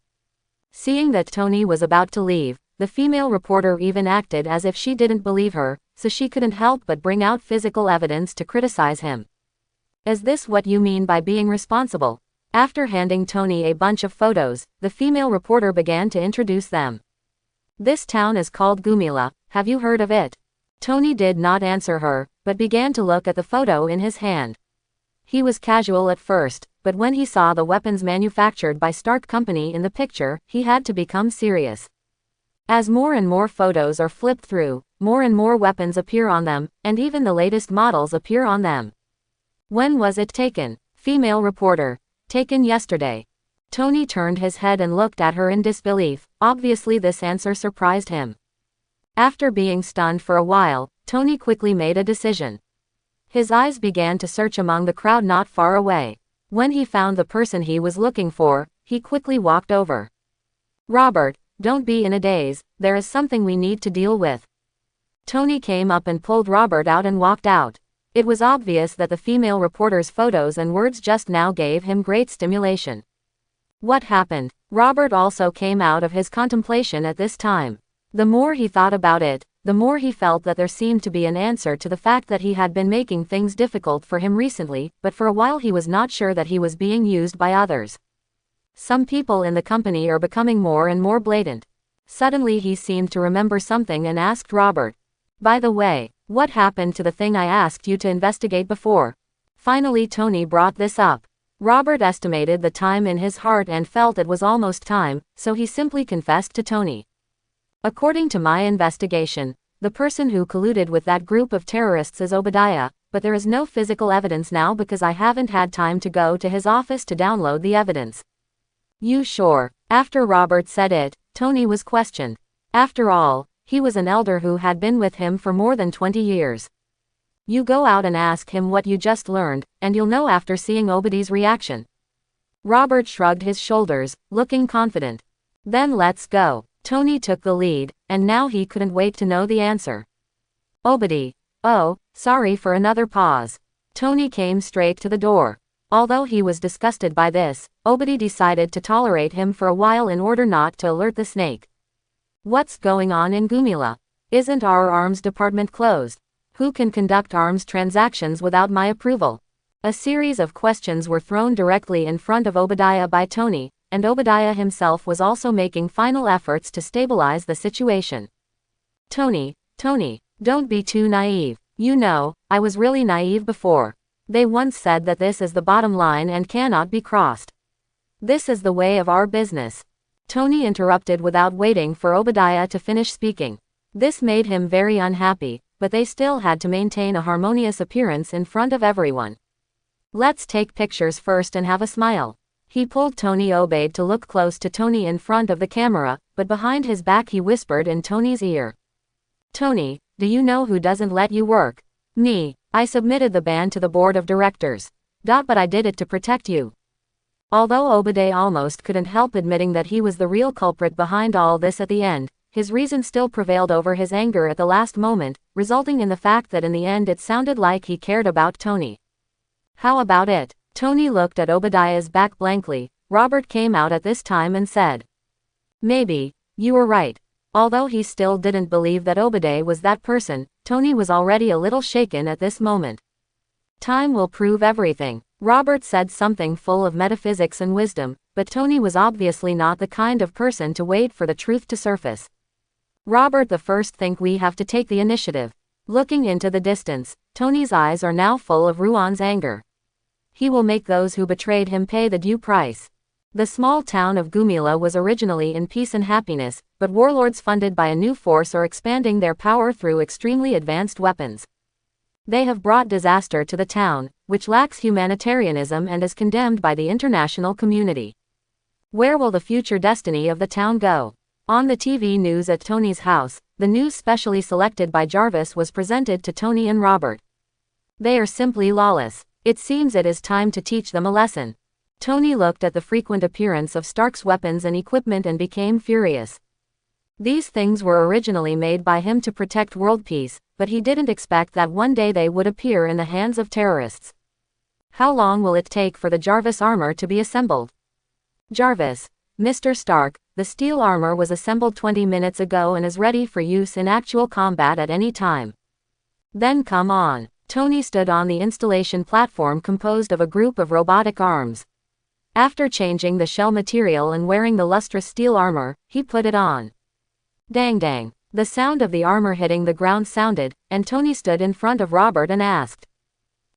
Seeing that Tony was about to leave, the female reporter even acted as if she didn't believe her, so she couldn't help but bring out physical evidence to criticize him. Is this what you mean by being responsible? After handing Tony a bunch of photos, the female reporter began to introduce them. This town is called Gumila, have you heard of it? Tony did not answer her, but began to look at the photo in his hand. He was casual at first, but when he saw the weapons manufactured by Stark Company in the picture, he had to become serious. As more and more photos are flipped through, more and more weapons appear on them, and even the latest models appear on them. When was it taken? Female reporter. Taken yesterday. Tony turned his head and looked at her in disbelief. Obviously this answer surprised him. After being stunned for a while, Tony quickly made a decision. His eyes began to search among the crowd not far away. When he found the person he was looking for, he quickly walked over. Robert, don't be in a daze, there is something we need to deal with. Tony came up and pulled Robert out and walked out. It was obvious that the female reporter's photos and words just now gave him great stimulation. What happened? Robert also came out of his contemplation at this time. The more he thought about it, the more he felt that there seemed to be an answer to the fact that he had been making things difficult for him recently, but for a while he was not sure that he was being used by others. Some people in the company are becoming more and more blatant. Suddenly he seemed to remember something and asked Robert. By the way, what happened to the thing I asked you to investigate before? Finally Tony brought this up. Robert estimated the time in his heart and felt it was almost time, so he simply confessed to Tony. According to my investigation, the person who colluded with that group of terrorists is Obadiah, but there is no physical evidence now because I haven't had time to go to his office to download the evidence. You sure? After Robert said it, Tony was questioned. After all, he was an elder who had been with him for more than 20 years. You go out and ask him what you just learned, and you'll know after seeing Obadiah's reaction. Robert shrugged his shoulders, looking confident. Then let's go. Tony took the lead, and now he couldn't wait to know the answer. Obadiah. Oh, sorry for another pause. Tony came straight to the door. Although he was disgusted by this, Obadiah decided to tolerate him for a while in order not to alert the snake. What's going on in Gumila? Isn't our arms department closed? Who can conduct arms transactions without my approval? A series of questions were thrown directly in front of Obadiah by Tony, and Obadiah himself was also making final efforts to stabilize the situation. Tony, Don't be too naive. You know, I was really naive before. They once said that this is the bottom line and cannot be crossed. This is the way of our business. Tony interrupted without waiting for Obadiah to finish speaking. This made him very unhappy, but they still had to maintain a harmonious appearance in front of everyone. Let's take pictures first and have a smile. He pulled Tony obeyed to look close to Tony in front of the camera, but behind his back he whispered in Tony's ear. Tony, do you know who doesn't let you work? Me. I submitted the ban to the board of directors. But I did it to protect you. Although Obadiah almost couldn't help admitting that he was the real culprit behind all this at the end, his reason still prevailed over his anger at the last moment, resulting in the fact that in the end it sounded like he cared about Tony. How about it? Tony looked at Obadiah's back blankly. Robert came out at this time and said, maybe, you were right. Although he still didn't believe that Obadiah was that person, Tony was already a little shaken at this moment. Time will prove everything. Robert said something full of metaphysics and wisdom, but Tony was obviously not the kind of person to wait for the truth to surface. Robert, the first think we have to take the initiative. Looking into the distance, Tony's eyes are now full of Ruan's anger. He will make those who betrayed him pay the due price. The small town of Gumila was originally in peace and happiness, but warlords funded by a new force are expanding their power through extremely advanced weapons. They have brought disaster to the town, which lacks humanitarianism and is condemned by the international community. Where will the future destiny of the town go? On the TV news at Tony's house, the news specially selected by Jarvis was presented to Tony and Robert. They are simply lawless. It seems it is time to teach them a lesson. Tony looked at the frequent appearance of Stark's weapons and equipment and became furious. These things were originally made by him to protect world peace, but he didn't expect that one day they would appear in the hands of terrorists. How long will it take for the Jarvis armor to be assembled? Jarvis. Mr. Stark, the steel armor was assembled 20 minutes ago and is ready for use in actual combat at any time. Then come on. Tony stood on the installation platform composed of a group of robotic arms. After changing the shell material and wearing the lustrous steel armor, he put it on. Dang dang. The sound of the armor hitting the ground sounded, and Tony stood in front of Robert and asked,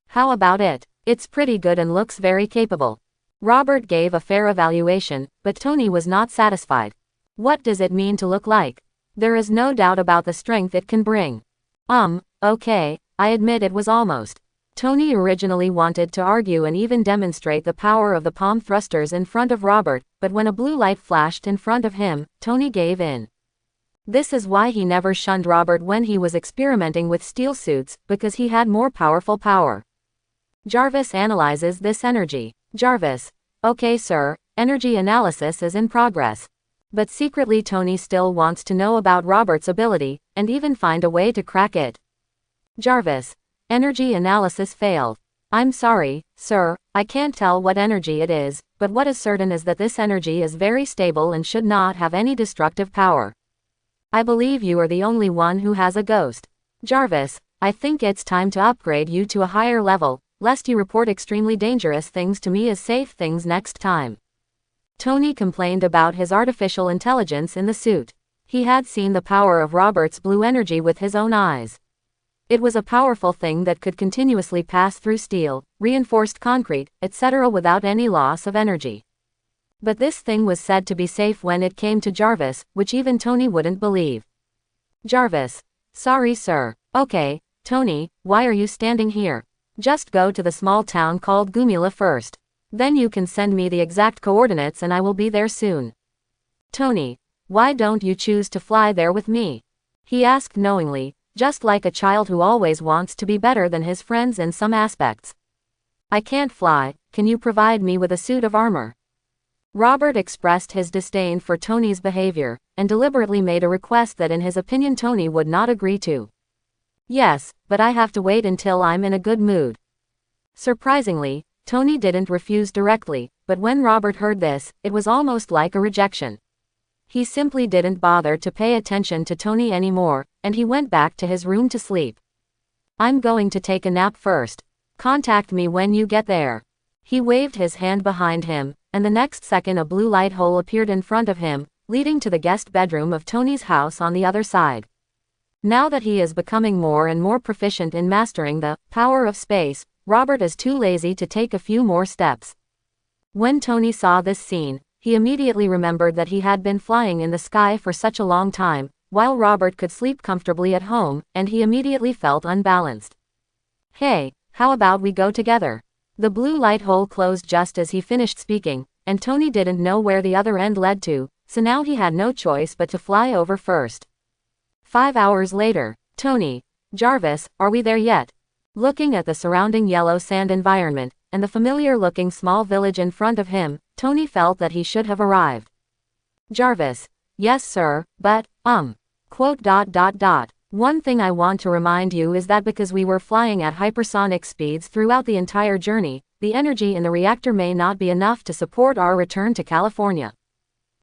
how about it? It's pretty good and looks very capable. Robert gave a fair evaluation, but Tony was not satisfied. What does it mean to look like? There is no doubt about the strength it can bring. Okay, I admit it was almost. Tony originally wanted to argue and even demonstrate the power of the palm thrusters in front of Robert, but when a blue light flashed in front of him, Tony gave in. This is why he never shunned Robert when he was experimenting with steel suits, because he had more powerful power. Jarvis analyzes this energy. Jarvis. Okay sir, energy analysis is in progress. But secretly Tony still wants to know about Robert's ability, and even find a way to crack it. Jarvis. Energy analysis failed. I'm sorry, sir, I can't tell what energy it is, but what is certain is that this energy is very stable and should not have any destructive power. I believe you are the only one who has a ghost. Jarvis, I think it's time to upgrade you to a higher level, lest you report extremely dangerous things to me as safe things next time. Tony complained about his artificial intelligence in the suit. He had seen the power of Robert's blue energy with his own eyes. It was a powerful thing that could continuously pass through steel, reinforced concrete, etc. without any loss of energy. But this thing was said to be safe when it came to Jarvis, which even Tony wouldn't believe. Jarvis. Sorry sir. Okay, Tony, why are you standing here? Just go to the small town called Gumila first. Then you can send me the exact coordinates and I will be there soon. Tony. Why don't you choose to fly there with me? He asked knowingly, just like a child who always wants to be better than his friends in some aspects. I can't fly, can you provide me with a suit of armor? Robert expressed his disdain for Tony's behavior, and deliberately made a request that in his opinion Tony would not agree to. Yes, but I have to wait until I'm in a good mood. Surprisingly, Tony didn't refuse directly, but when Robert heard this, it was almost like a rejection. He simply didn't bother to pay attention to Tony anymore, and he went back to his room to sleep. I'm going to take a nap first. Contact me when you get there. He waved his hand behind him, and the next second a blue light hole appeared in front of him, leading to the guest bedroom of Tony's house on the other side. Now that he is becoming more and more proficient in mastering the power of space, Robert is too lazy to take a few more steps. When Tony saw this scene, he immediately remembered that he had been flying in the sky for such a long time, while Robert could sleep comfortably at home, and he immediately felt unbalanced. Hey, how about we go together? The blue light hole closed just as he finished speaking, and Tony didn't know where the other end led to, so now he had no choice but to fly over first. 5 hours later. Tony. Jarvis, are we there yet? Looking at the surrounding yellow sand environment, and the familiar-looking small village in front of him, Tony felt that he should have arrived. Jarvis. Yes sir, but, quote. One thing I want to remind you is that because we were flying at hypersonic speeds throughout the entire journey, the energy in the reactor may not be enough to support our return to California.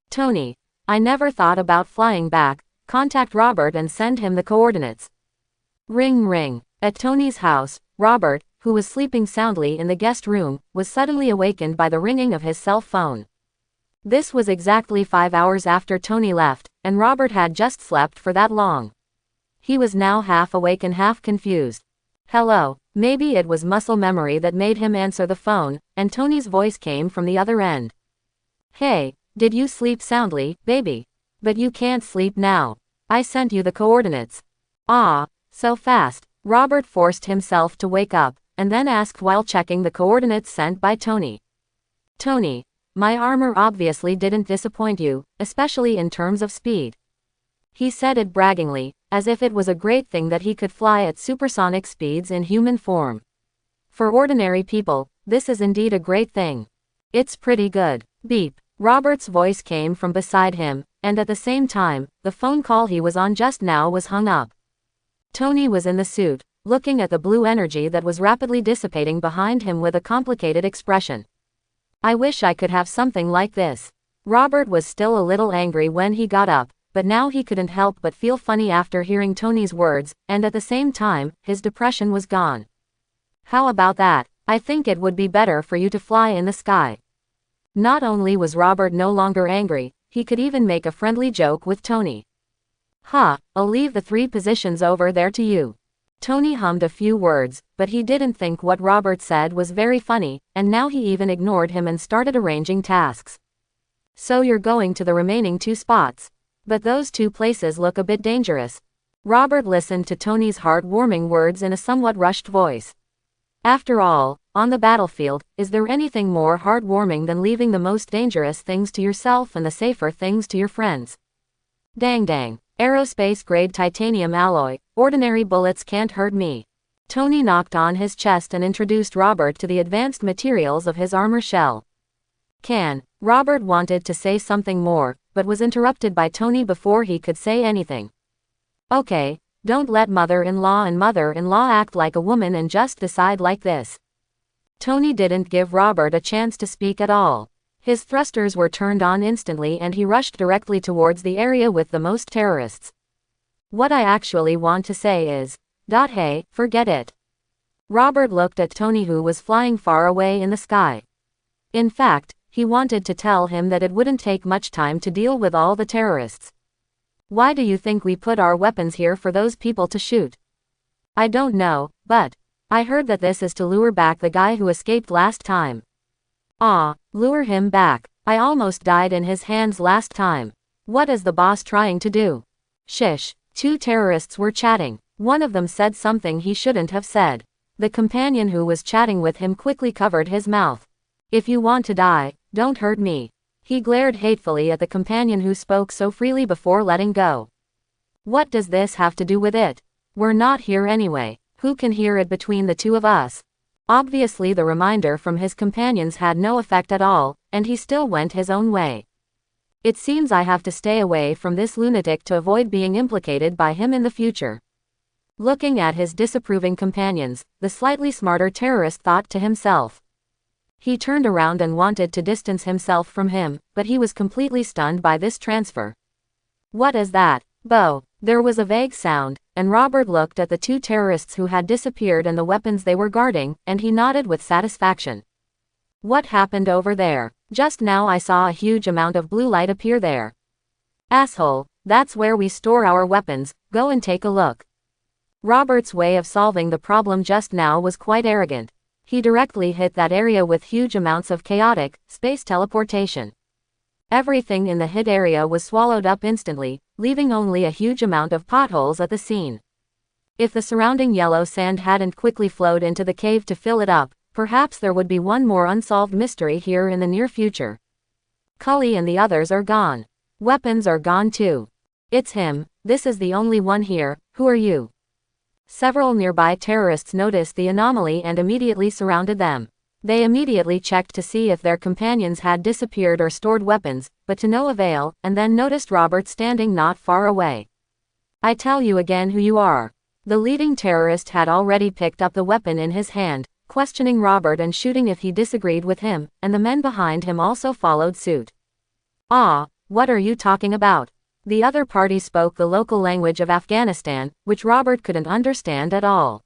Tony. I never thought about flying back. Contact Robert and send him the coordinates. Ring ring. At Tony's house, Robert, who was sleeping soundly in the guest room, was suddenly awakened by the ringing of his cell phone. This was exactly 5 hours after Tony left, and Robert had just slept for that long. He was now half awake and half confused. Hello. Maybe it was muscle memory that made him answer the phone, and Tony's voice came from the other end. Hey, did you sleep soundly, baby? But you can't sleep now. I sent you the coordinates. Ah, so fast. Robert forced himself to wake up, and then asked while checking the coordinates sent by Tony. Tony, my armor obviously didn't disappoint you, especially in terms of speed. He said it braggingly, as if it was a great thing that he could fly at supersonic speeds in human form. For ordinary people, this is indeed a great thing. It's pretty good. Beep. Robert's voice came from beside him, and at the same time, the phone call he was on just now was hung up. Tony was in the suit, looking at the blue energy that was rapidly dissipating behind him with a complicated expression. I wish I could have something like this. Robert was still a little angry when he got up, but now he couldn't help but feel funny after hearing Tony's words, and at the same time, his depression was gone. How about that? I think it would be better for you to fly in the sky. Not only was Robert no longer angry, he could even make a friendly joke with Tony. I'll leave the 3 positions over there to you. Tony hummed a few words, but he didn't think what Robert said was very funny, and now he even ignored him and started arranging tasks. So you're going to the remaining 2 spots. But those 2 places look a bit dangerous. Robert listened to Tony's heart-warming words in a somewhat rushed voice. After all, on the battlefield, is there anything more heartwarming than leaving the most dangerous things to yourself and the safer things to your friends? Dang. Aerospace-grade titanium alloy, ordinary bullets can't hurt me. Tony knocked on his chest and introduced Robert to the advanced materials of his armor shell. Robert wanted to say something more, but was interrupted by Tony before he could say anything. Okay, don't let mother-in-law and mother-in-law act like a woman and just decide like this. Tony didn't give Robert a chance to speak at all. His thrusters were turned on instantly and he rushed directly towards the area with the most terrorists. What I actually want to say is, hey, forget it. Robert looked at Tony, who was flying far away in the sky. In fact, he wanted to tell him that it wouldn't take much time to deal with all the terrorists. Why do you think we put our weapons here for those people to shoot? I don't know, but I heard that this is to lure back the guy who escaped last time. Lure him back. I almost died in his hands last time. What is the boss trying to do? Shish. 2 terrorists were chatting. One of them said something he shouldn't have said. The companion who was chatting with him quickly covered his mouth. If you want to die, don't hurt me. He glared hatefully at the companion who spoke so freely before letting go. What does this have to do with it? We're not here anyway. Who can hear it between the 2 of us? Obviously the reminder from his companions had no effect at all, and he still went his own way. It seems I have to stay away from this lunatic to avoid being implicated by him in the future. Looking at his disapproving companions, the slightly smarter terrorist thought to himself. He turned around and wanted to distance himself from him, but he was completely stunned by this transfer. What is that, Bo? There was a vague sound, and Robert looked at the 2 terrorists who had disappeared and the weapons they were guarding, and he nodded with satisfaction. What happened over there? Just now I saw a huge amount of blue light appear there. Asshole, that's where we store our weapons, Go and take a look. Robert's way of solving the problem just now was quite arrogant. He directly hit that area with huge amounts of chaotic, space teleportation. Everything in the hit area was swallowed up instantly, leaving only a huge amount of potholes at the scene. If the surrounding yellow sand hadn't quickly flowed into the cave to fill it up, perhaps there would be one more unsolved mystery here in the near future. Cully and the others are gone. Weapons are gone too. It's him. This is the only one here. Who are you? Several nearby terrorists noticed the anomaly and immediately surrounded them. They immediately checked to see if their companions had disappeared or stored weapons, but to no avail, and then noticed Robert standing not far away. I tell you again who you are. The leading terrorist had already picked up the weapon in his hand, questioning Robert and shooting if he disagreed with him, and the men behind him also followed suit. Ah, what are you talking about? The other party spoke the local language of Afghanistan, which Robert couldn't understand at all.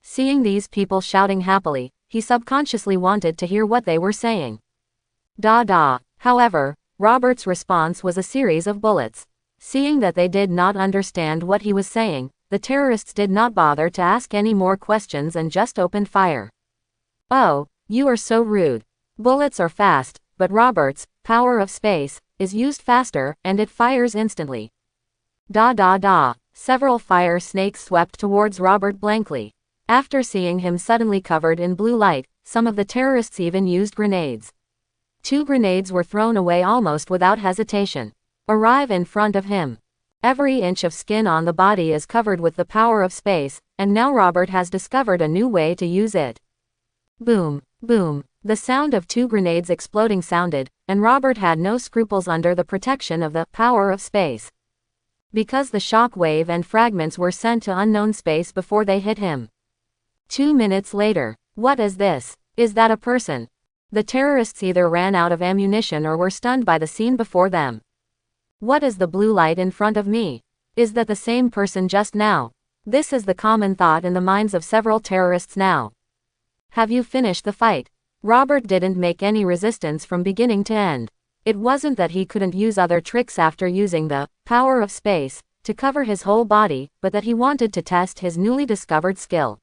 Seeing these people shouting happily, he subconsciously wanted to hear what they were saying. Da. However, Robert's response was a series of bullets. Seeing that they did not understand what he was saying, the terrorists did not bother to ask any more questions and just opened fire. Oh, you are so rude. Bullets are fast, but Robert's power of space is used faster, and it fires instantly. Da. Several fire snakes swept towards Robert blankly. After seeing him suddenly covered in blue light, some of the terrorists even used grenades. 2 grenades were thrown away almost without hesitation. Arrive in front of him. Every inch of skin on the body is covered with the power of space, and now Robert has discovered a new way to use it. Boom. The sound of 2 grenades exploding sounded, and Robert had no scruples under the protection of the power of space. Because the shock wave and fragments were sent to unknown space before they hit him. 2 minutes later. What is this? Is that a person? The terrorists either ran out of ammunition or were stunned by the scene before them. What is the blue light in front of me? Is that the same person just now? This is the common thought in the minds of several terrorists now. Have you finished the fight? Robert didn't make any resistance from beginning to end. It wasn't that he couldn't use other tricks after using the power of space to cover his whole body, but that he wanted to test his newly discovered skill.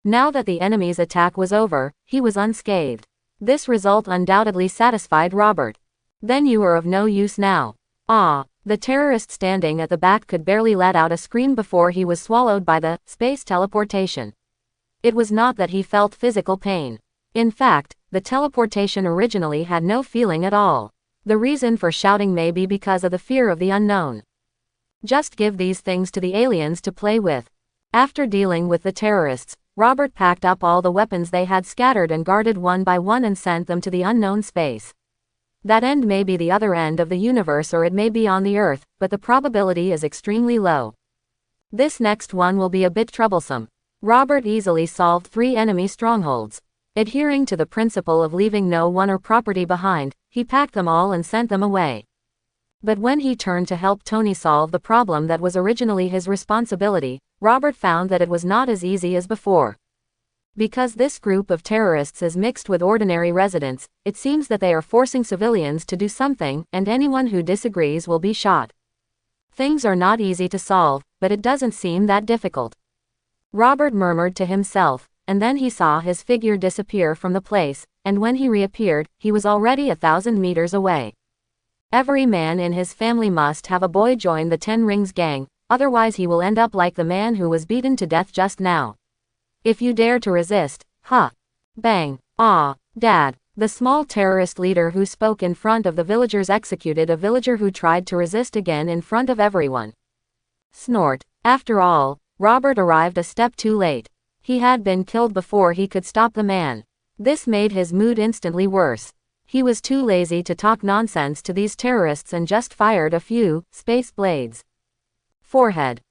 Now that the enemy's attack was over, he was unscathed. This result undoubtedly satisfied Robert. Then you are of no use now. Ah, the terrorist standing at the back could barely let out a scream before he was swallowed by the space teleportation. It was not that he felt physical pain. In fact, the teleportation originally had no feeling at all. The reason for shouting may be because of the fear of the unknown. Just give these things to the aliens to play with. After dealing with the terrorists, Robert packed up all the weapons they had scattered and guarded one by one and sent them to the unknown space. That end may be the other end of the universe or it may be on the Earth, but the probability is extremely low. This next one will be a bit troublesome. Robert easily solved 3 enemy strongholds. Adhering to the principle of leaving no one or property behind, he packed them all and sent them away. But when he turned to help Tony solve the problem that was originally his responsibility, Robert found that it was not as easy as before. Because this group of terrorists is mixed with ordinary residents, it seems that they are forcing civilians to do something, and anyone who disagrees will be shot. Things are not easy to solve, but it doesn't seem that difficult. Robert murmured to himself, and then he saw his figure disappear from the place, and when he reappeared, he was already 1,000 meters away. Every man in his family must have a boy join the 10 Rings gang, otherwise he will end up like the man who was beaten to death just now. If you dare to resist, bang, Dad. The small terrorist leader who spoke in front of the villagers executed a villager who tried to resist again in front of everyone. Snort. After all, Robert arrived a step too late. He had been killed before he could stop the man. This made his mood instantly worse. He was too lazy to talk nonsense to these terrorists and just fired a few space blades. Forehead.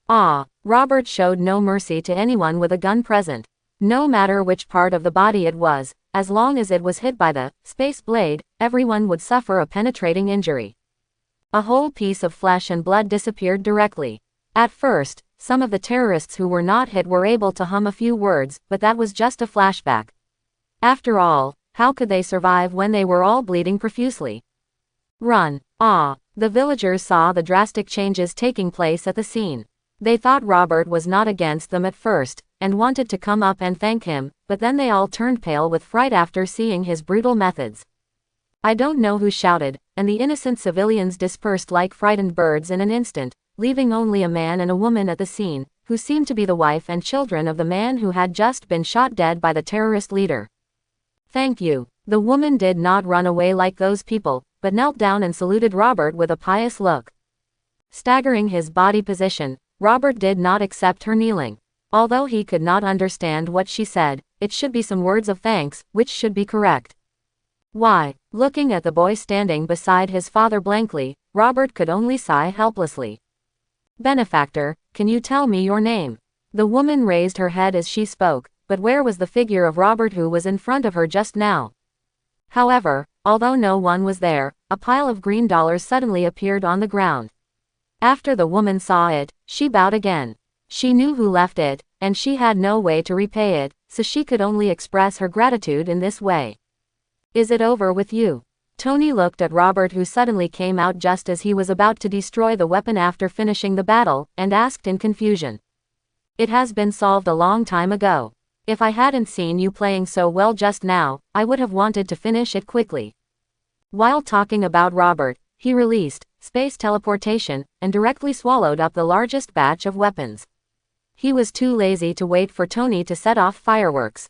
Robert showed no mercy to anyone with a gun present. No matter which part of the body it was, as long as it was hit by the space blade, everyone would suffer a penetrating injury. A whole piece of flesh and blood disappeared directly. At first, some of the terrorists who were not hit were able to hum a few words, but that was just a flashback. After all, how could they survive when they were all bleeding profusely? Run. The villagers saw the drastic changes taking place at the scene. They thought Robert was not against them at first, and wanted to come up and thank him, but then they all turned pale with fright after seeing his brutal methods. I don't know who shouted, and the innocent civilians dispersed like frightened birds in an instant, leaving only a man and a woman at the scene, who seemed to be the wife and children of the man who had just been shot dead by the terrorist leader. Thank you. The woman did not run away like those people, but knelt down and saluted Robert with a pious look. Staggering his body position, Robert did not accept her kneeling. Although he could not understand what she said, it should be some words of thanks, which should be correct. Why? Looking at the boy standing beside his father blankly, Robert could only sigh helplessly. Benefactor, can you tell me your name? The woman raised her head as she spoke, but where was the figure of Robert who was in front of her just now? However, although no one was there, a pile of green dollars suddenly appeared on the ground. After the woman saw it, she bowed again. She knew who left it, and she had no way to repay it, so she could only express her gratitude in this way. Is it over with you? Tony looked at Robert, who suddenly came out just as he was about to destroy the weapon after finishing the battle, and asked in confusion. It has been solved a long time ago. If I hadn't seen you playing so well just now, I would have wanted to finish it quickly. While talking about Robert, he released space teleportation, and directly swallowed up the largest batch of weapons. He was too lazy to wait for Tony to set off fireworks.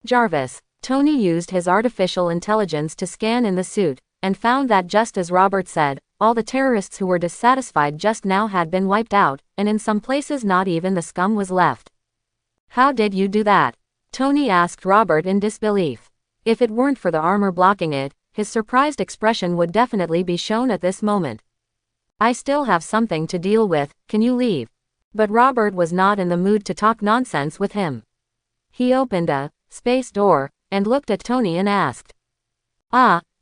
Jarvis. Tony used his artificial intelligence to scan in the suit, and found that just as Robert said, all the terrorists who were dissatisfied just now had been wiped out, and in some places not even the scum was left. How did you do that? Tony asked Robert in disbelief. If it weren't for the armor blocking it, his surprised expression would definitely be shown at this moment. I still have something to deal with, can you leave? But Robert was not in the mood to talk nonsense with him. He opened a space door, and looked at Tony and asked.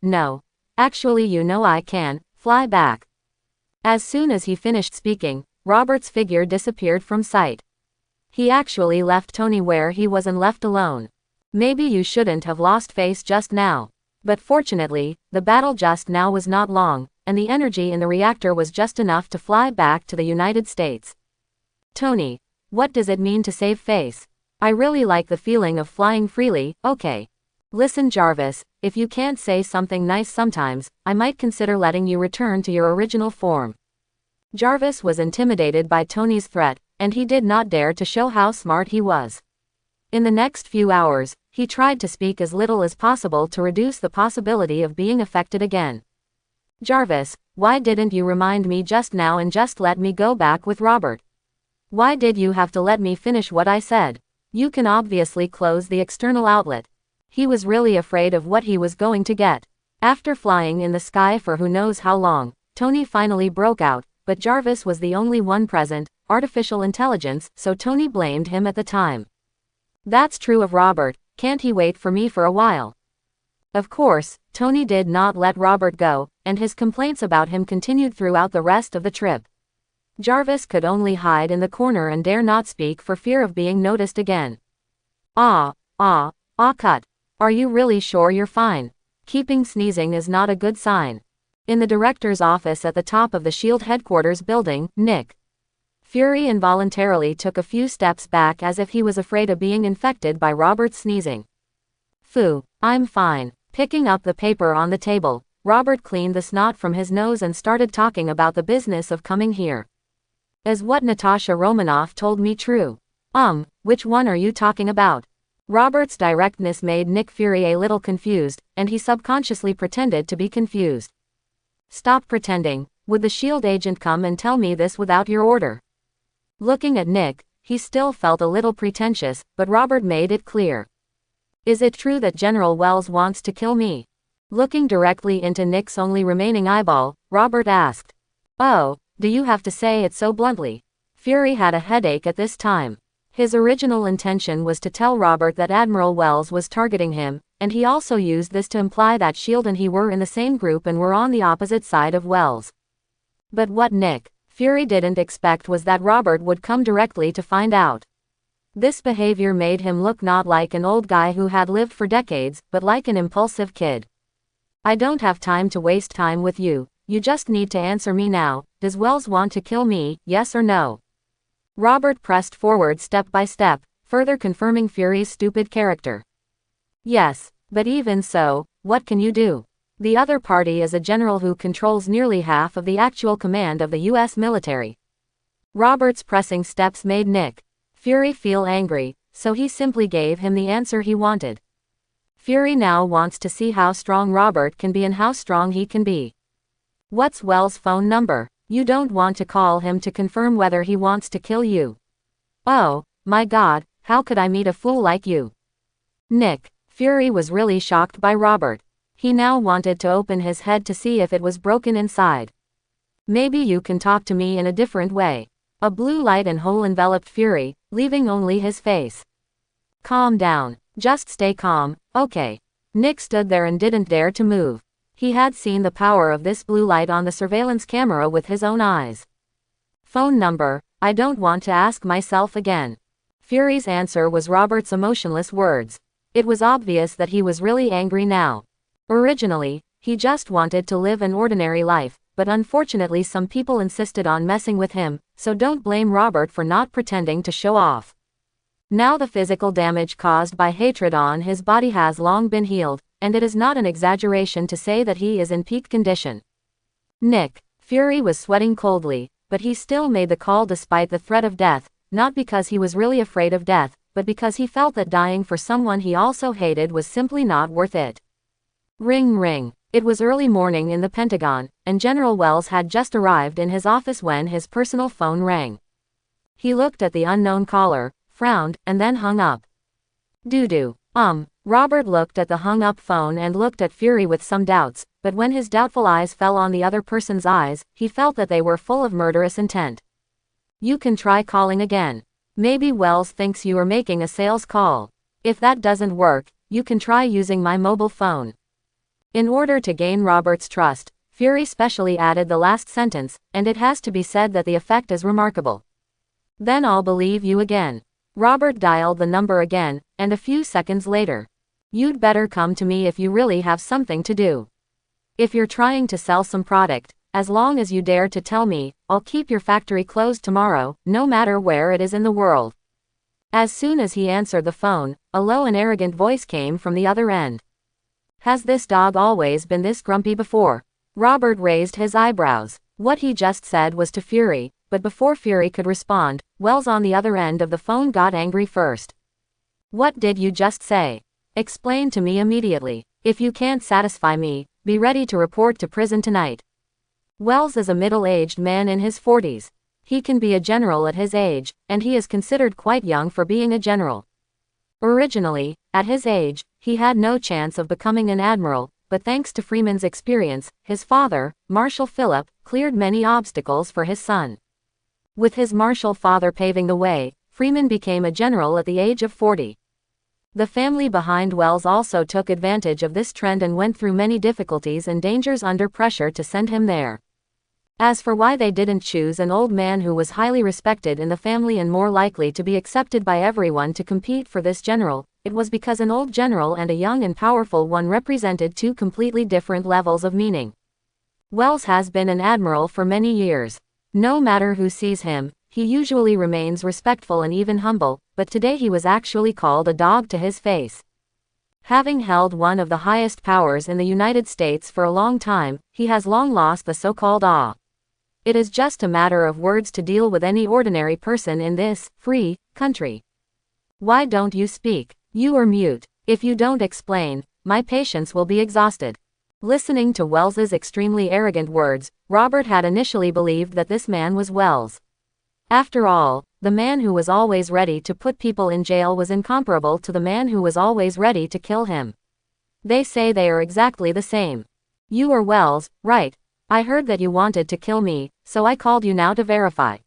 No. Actually, you know I can fly back. As soon as he finished speaking, Robert's figure disappeared from sight. He actually left Tony where he was and left alone. Maybe you shouldn't have lost face just now. But fortunately, the battle just now was not long, and the energy in the reactor was just enough to fly back to the United States. Tony, what does it mean to save face? I really like the feeling of flying freely, okay. Listen Jarvis, if you can't say something nice sometimes, I might consider letting you return to your original form. Jarvis was intimidated by Tony's threat, and he did not dare to show how smart he was. In the next few hours, he tried to speak as little as possible to reduce the possibility of being affected again. Jarvis, why didn't you remind me just now and just let me go back with Robert? Why did you have to let me finish what I said? You can obviously close the external outlet. He was really afraid of what he was going to get. After flying in the sky for who knows how long, Tony finally broke out, but Jarvis was the only one present, artificial intelligence, so Tony blamed him at the time. That's true of Robert, can't he wait for me for a while? Of course, Tony did not let Robert go, and his complaints about him continued throughout the rest of the trip. Jarvis could only hide in the corner and dare not speak for fear of being noticed again. Cut. Are you really sure you're fine? Keeping sneezing is not a good sign. In the director's office at the top of the SHIELD headquarters building, Nick Fury involuntarily took a few steps back as if he was afraid of being infected by Robert's sneezing. Phew, I'm fine. Picking up the paper on the table, Robert cleaned the snot from his nose and started talking about the business of coming here. Is what Natasha Romanoff told me true? Which one are you talking about? Robert's directness made Nick Fury a little confused, and he subconsciously pretended to be confused. Stop pretending. Would the SHIELD agent come and tell me this without your order? Looking at Nick, he still felt a little pretentious, but Robert made it clear. Is it true that General Wells wants to kill me? Looking directly into Nick's only remaining eyeball, Robert asked. Oh, do you have to say it so bluntly? Fury had a headache at this time. His original intention was to tell Robert that Admiral Wells was targeting him, and he also used this to imply that SHIELD and he were in the same group and were on the opposite side of Wells. But what Nick Fury didn't expect was that Robert would come directly to find out. This behavior made him look not like an old guy who had lived for decades, but like an impulsive kid. I don't have time to waste time with you, you just need to answer me now. Does Wells want to kill me, yes or no? Robert pressed forward step by step, further confirming Fury's stupid character. Yes, but even so, what can you do? The other party is a general who controls nearly half of the actual command of the US military. Robert's pressing steps made Nick Fury feel angry, so he simply gave him the answer he wanted. Fury now wants to see how strong Robert can be and how strong he can be. What's Wells' phone number? You don't want to call him to confirm whether he wants to kill you. Oh, my God, how could I meet a fool like you? Nick Fury was really shocked by Robert. He now wanted to open his head to see if it was broken inside. Maybe you can talk to me in a different way. A blue light and hole enveloped Fury, leaving only his face. Calm down. Just stay calm, okay? Nick stood there and didn't dare to move. He had seen the power of this blue light on the surveillance camera with his own eyes. Phone number, I don't want to ask myself again. Fury's answer was Robert's emotionless words. It was obvious that he was really angry now. Originally, he just wanted to live an ordinary life, but unfortunately some people insisted on messing with him, so don't blame Robert for not pretending to show off. Now the physical damage caused by hatred on his body has long been healed, and it is not an exaggeration to say that he is in peak condition. Nick Fury was sweating coldly, but he still made the call despite the threat of death, not because he was really afraid of death, but because he felt that dying for someone he also hated was simply not worth it. Ring ring. It was early morning in the Pentagon, and General Wells had just arrived in his office when his personal phone rang. He looked at the unknown caller, frowned, and then hung up. Doo-doo. Robert looked at the hung-up phone and looked at Fury with some doubts, but when his doubtful eyes fell on the other person's eyes, he felt that they were full of murderous intent. You can try calling again. Maybe Wells thinks you are making a sales call. If that doesn't work, you can try using my mobile phone. In order to gain Robert's trust, Fury specially added the last sentence, and it has to be said that the effect is remarkable. Then I'll believe you again. Robert dialed the number again, and a few seconds later. You'd better come to me if you really have something to do. If you're trying to sell some product, as long as you dare to tell me, I'll keep your factory closed tomorrow, no matter where it is in the world. As soon as he answered the phone, a low and arrogant voice came from the other end. Has this dog always been this grumpy before? Robert raised his eyebrows. What he just said was to Fury, but before Fury could respond, Wells on the other end of the phone got angry first. What did you just say? Explain to me immediately. If you can't satisfy me, be ready to report to prison tonight. Wells is a middle-aged man in his 40s. He can be a general at his age, and he is considered quite young for being a general. Originally, at his age, he had no chance of becoming an admiral, but thanks to Freeman's experience, his father, Marshal Philip, cleared many obstacles for his son. With his martial father paving the way, Freeman became a general at the age of 40. The family behind Wells also took advantage of this trend and went through many difficulties and dangers under pressure to send him there. As for why they didn't choose an old man who was highly respected in the family and more likely to be accepted by everyone to compete for this general, it was because an old general and a young and powerful one represented two completely different levels of meaning. Wells has been an admiral for many years. No matter who sees him, he usually remains respectful and even humble, but today he was actually called a dog to his face. Having held one of the highest powers in the United States for a long time, he has long lost the so-called awe. It is just a matter of words to deal with any ordinary person in this free country. Why don't you speak? You are mute. If you don't explain, my patience will be exhausted. Listening to Wells's extremely arrogant words, Robert had initially believed that this man was Wells. After all, the man who was always ready to put people in jail was incomparable to the man who was always ready to kill him. They say they are exactly the same. You are Wells, right? I heard that you wanted to kill me, so I called you now to verify.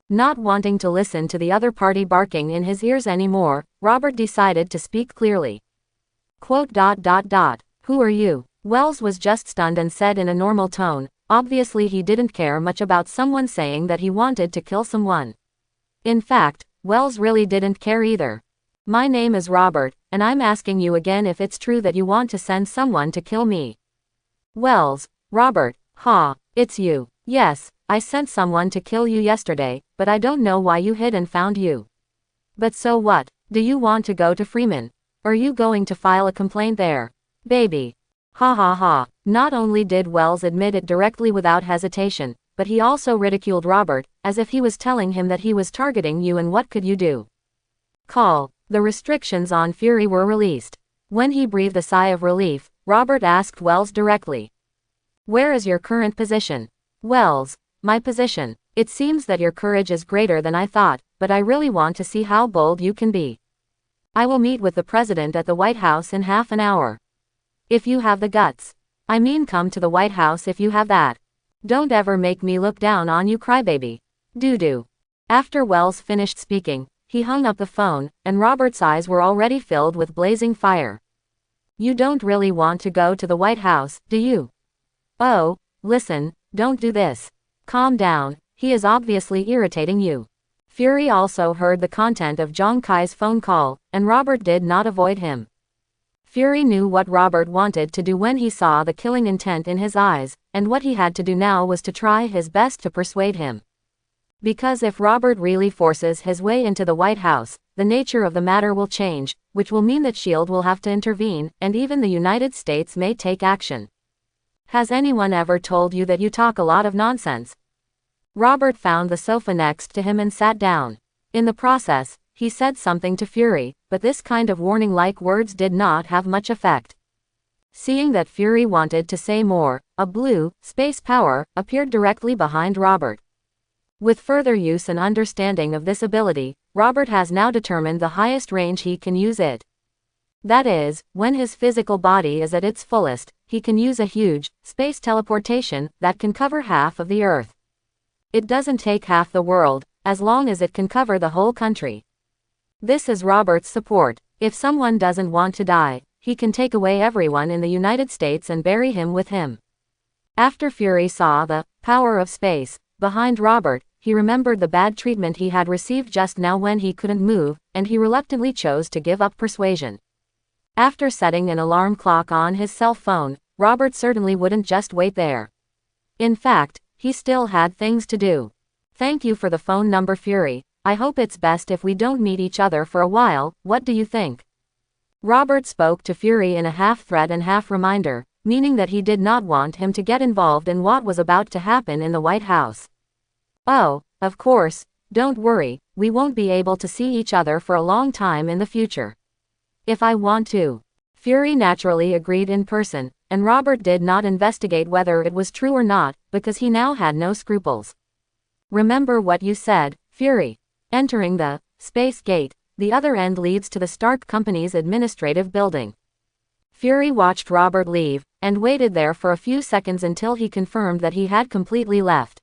Not wanting to listen to the other party barking in his ears anymore, Robert decided to speak clearly. Quote, Who are you? Wells was just stunned and said in a normal tone, obviously he didn't care much about someone saying that he wanted to kill someone. In fact, Wells really didn't care either. My name is Robert, and I'm asking you again if it's true that you want to send someone to kill me. Wells, Robert, it's you. Yes, I sent someone to kill you yesterday, but I don't know why you hid and found you. But so what? Do you want to go to Freeman? Are you going to file a complaint there? Baby. Ha ha ha. Not only did Wells admit it directly without hesitation, but he also ridiculed Robert, as if he was telling him that he was targeting you and what could you do. Call. The restrictions on Fury were released. When he breathed a sigh of relief, Robert asked Wells directly. Where is your current position? Wells. My position. It seems that your courage is greater than I thought, but I really want to see how bold you can be. I will meet with the president at the White House in half an hour. If you have the guts. I mean, come to the White House if you have that. Don't ever make me look down on you, crybaby. Doo-doo. After Wells finished speaking, he hung up the phone, and Robert's eyes were already filled with blazing fire. You don't really want to go to the White House, do you? Oh, listen, don't do this. Calm down, he is obviously irritating you. Fury also heard the content of Zhang Kai's phone call, and Robert did not avoid him. Fury knew what Robert wanted to do when he saw the killing intent in his eyes, and what he had to do now was to try his best to persuade him. Because if Robert really forces his way into the White House, the nature of the matter will change, which will mean that S.H.I.E.L.D. will have to intervene, and even the United States may take action. Has anyone ever told you that you talk a lot of nonsense? Robert found the sofa next to him and sat down. In the process, he said something to Fury, but this kind of warning-like words did not have much effect. Seeing that Fury wanted to say more, a blue, space power, appeared directly behind Robert. With further use and understanding of this ability, Robert has now determined the highest range he can use it. That is, when his physical body is at its fullest, he can use a huge, space teleportation that can cover half of the Earth. It doesn't take half the world, as long as it can cover the whole country. This is Robert's support. If someone doesn't want to die, he can take away everyone in the United States and bury him with him. After Fury saw the power of space behind Robert, he remembered the bad treatment he had received just now when he couldn't move, and he reluctantly chose to give up persuasion. After setting an alarm clock on his cell phone, Robert certainly wouldn't just wait there. In fact, he still had things to do. Thank you for the phone number, Fury. I hope it's best if we don't meet each other for a while, what do you think? Robert spoke to Fury in a half-threat and half-reminder, meaning that he did not want him to get involved in what was about to happen in the White House. Oh, of course, don't worry, we won't be able to see each other for a long time in the future. If I want to. Fury naturally agreed in person, and Robert did not investigate whether it was true or not, because he now had no scruples. Remember what you said, Fury. Entering the space gate, the other end leads to the Stark Company's administrative building. Fury watched Robert leave, and waited there for a few seconds until he confirmed that he had completely left.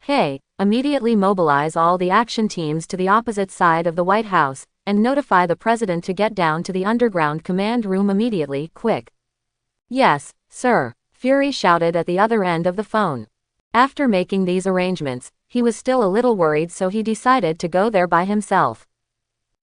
Hey, immediately mobilize all the action teams to the opposite side of the White House, and notify the president to get down to the underground command room immediately, quick. Yes, sir, Fury shouted at the other end of the phone. After making these arrangements, he was still a little worried, so he decided to go there by himself.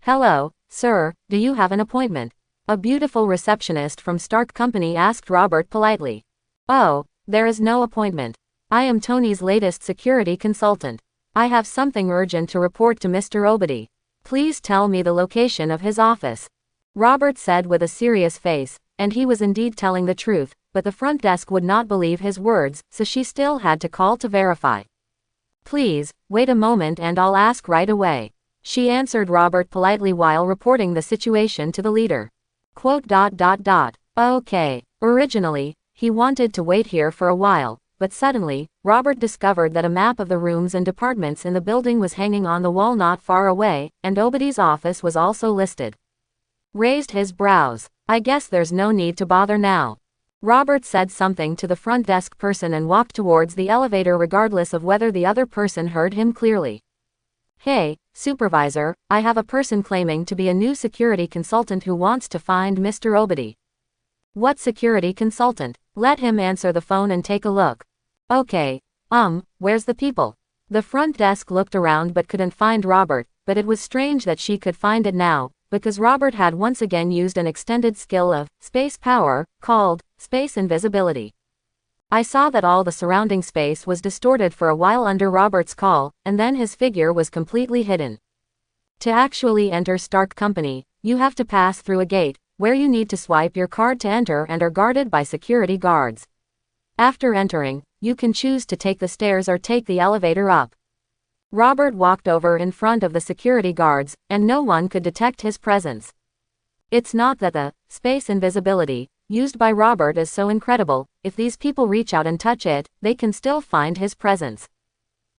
Hello, sir, do you have an appointment? A beautiful receptionist from Stark Company asked Robert politely. Oh, there is no appointment. I am Tony's latest security consultant. I have something urgent to report to Mr. Obady. Please tell me the location of his office. Robert said with a serious face, and he was indeed telling the truth, but the front desk would not believe his words, so she still had to call to verify. Please, wait a moment and I'll ask right away. She answered Robert politely while reporting the situation to the leader. Okay. Originally, he wanted to wait here for a while, but suddenly, Robert discovered that a map of the rooms and departments in the building was hanging on the wall not far away, and Obady's office was also listed. Raised his brows. I guess there's no need to bother now. Robert said something to the front desk person and walked towards the elevator regardless of whether the other person heard him clearly. Hey, supervisor, I have a person claiming to be a new security consultant who wants to find Mr. Obady. What security consultant? Let him answer the phone and take a look. Okay, where's the people? The front desk looked around but couldn't find Robert, but it was strange that she could find it now, because Robert had once again used an extended skill of space power, called space invisibility. I saw that all the surrounding space was distorted for a while under Robert's call, and then his figure was completely hidden. To actually enter Stark Company, you have to pass through a gate, where you need to swipe your card to enter and are guarded by security guards. After entering, you can choose to take the stairs or take the elevator up. Robert walked over in front of the security guards, and no one could detect his presence. It's not that the space invisibility used by Robert is so incredible. If these people reach out and touch it, they can still find his presence.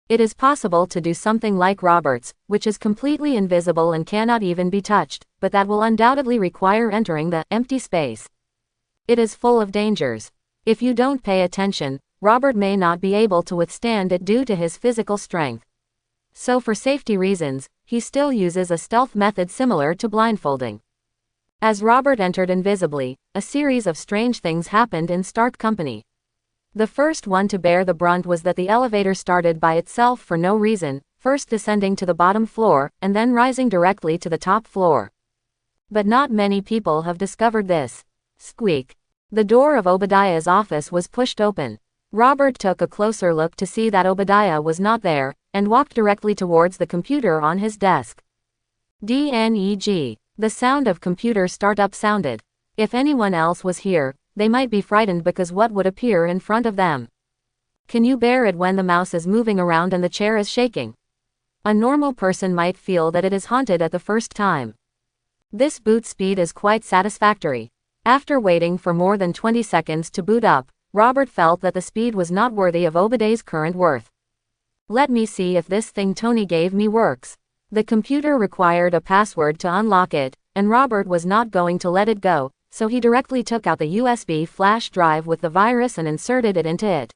It is possible to do something like Robert's, which is completely invisible and cannot even be touched, but that will undoubtedly require entering the empty space. It is full of dangers. If you don't pay attention, Robert may not be able to withstand it due to his physical strength. So for safety reasons, he still uses a stealth method similar to blindfolding. As Robert entered invisibly, a series of strange things happened in Stark Company. The first one to bear the brunt was that the elevator started by itself for no reason, first descending to the bottom floor, and then rising directly to the top floor. But not many people have discovered this. Squeak. The door of Obadiah's office was pushed open. Robert took a closer look to see that Obadiah was not there, and walked directly towards the computer on his desk. DNEG. The sound of computer startup sounded. If anyone else was here, they might be frightened because what would appear in front of them. Can you bear it when the mouse is moving around and the chair is shaking? A normal person might feel that it is haunted at the first time. This boot speed is quite satisfactory. After waiting for more than 20 seconds to boot up, Robert felt that the speed was not worthy of Obadiah's current worth. Let me see if this thing Tony gave me works. The computer required a password to unlock it, and Robert was not going to let it go, so he directly took out the USB flash drive with the virus and inserted it into it.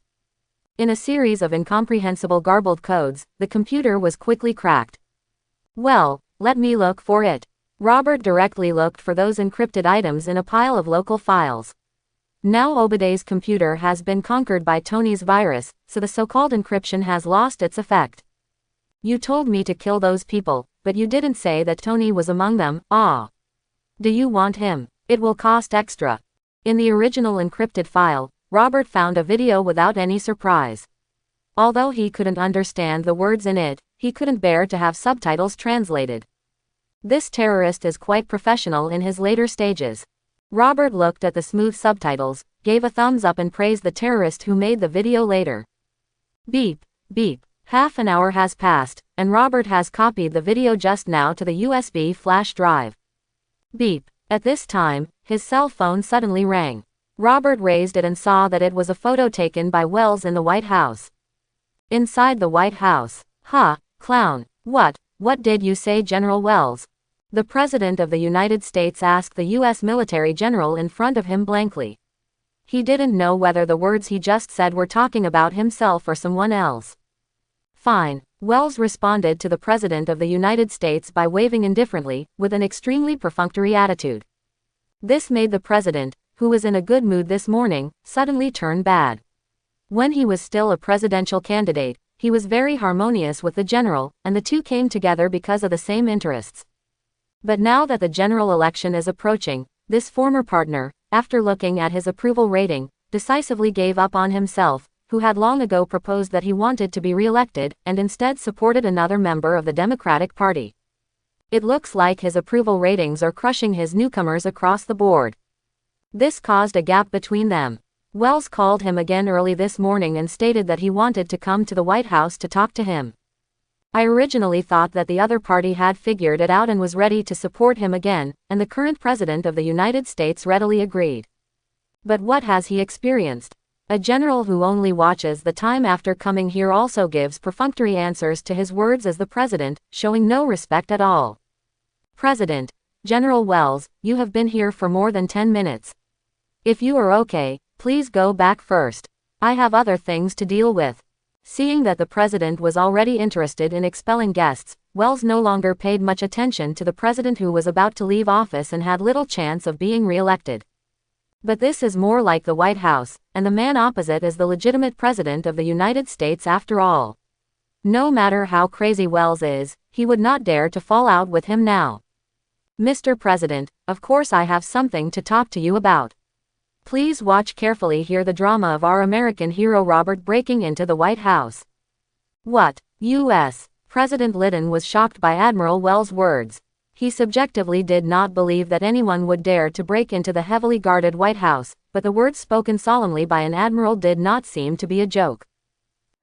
In a series of incomprehensible garbled codes, the computer was quickly cracked. Well, let me look for it. Robert directly looked for those encrypted items in a pile of local files. Now Obadiah's computer has been conquered by Tony's virus, so the so-called encryption has lost its effect. You told me to kill those people, but you didn't say that Tony was among them. Do you want him? It will cost extra. In the original encrypted file, Robert found a video without any surprise. Although he couldn't understand the words in it, he couldn't bear to have subtitles translated. This terrorist is quite professional in his later stages. Robert looked at the smooth subtitles, gave a thumbs up and praised the terrorist who made the video later. Beep, beep. Half an hour has passed, and Robert has copied the video just now to the USB flash drive. Beep. At this time, his cell phone suddenly rang. Robert raised it and saw that it was a photo taken by Wells in the White House. Inside the White House. Clown. What did you say, General Wells? The President of the United States asked the U.S. military general in front of him blankly. He didn't know whether the words he just said were talking about himself or someone else. Fine, Wells responded to the President of the United States by waving indifferently, with an extremely perfunctory attitude. This made the President, who was in a good mood this morning, suddenly turn bad. When he was still a presidential candidate, he was very harmonious with the general, and the two came together because of the same interests. But now that the general election is approaching, this former partner, after looking at his approval rating, decisively gave up on himself, who had long ago proposed that he wanted to be re-elected, and instead supported another member of the Democratic Party. It looks like his approval ratings are crushing his newcomers across the board. This caused a gap between them. Wells called him again early this morning and stated that he wanted to come to the White House to talk to him. I originally thought that the other party had figured it out and was ready to support him again, and the current President of the United States readily agreed. But what has he experienced? A general who only watches the time after coming here also gives perfunctory answers to his words as the President, showing no respect at all. President, General Wells, you have been here for more than 10 minutes. If you are okay, please go back first. I have other things to deal with. Seeing that the President was already interested in expelling guests, Wells no longer paid much attention to the President who was about to leave office and had little chance of being re-elected. But this is more like the White House, and the man opposite is the legitimate President of the United States after all. No matter how crazy Wells is, he would not dare to fall out with him now. Mr. President, of course I have something to talk to you about. Please watch carefully here the drama of our American hero Robert breaking into the White House. What? U.S. President Lytton was shocked by Admiral Wells' words. He subjectively did not believe that anyone would dare to break into the heavily guarded White House, but the words spoken solemnly by an admiral did not seem to be a joke.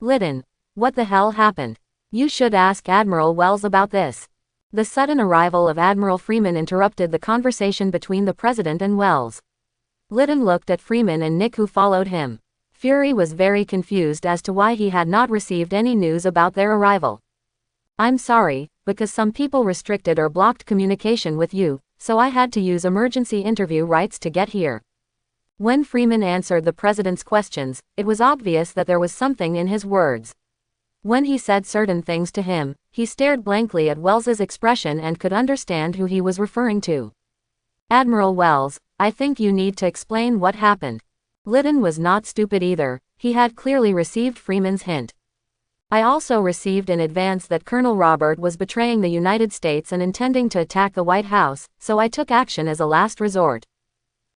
Lytton, what the hell happened? You should ask Admiral Wells about this. The sudden arrival of Admiral Freeman interrupted the conversation between the president and Wells. Lytton looked at Freeman and Nick, who followed him. Fury was very confused as to why he had not received any news about their arrival. I'm sorry, because some people restricted or blocked communication with you, so I had to use emergency interview rights to get here. When Freeman answered the president's questions, it was obvious that there was something in his words. When he said certain things to him, he stared blankly at Wells's expression and could understand who he was referring to. Admiral Wells, I think you need to explain what happened. Lytton was not stupid either, he had clearly received Freeman's hint. I also received in advance that Colonel Robert was betraying the United States and intending to attack the White House, so I took action as a last resort.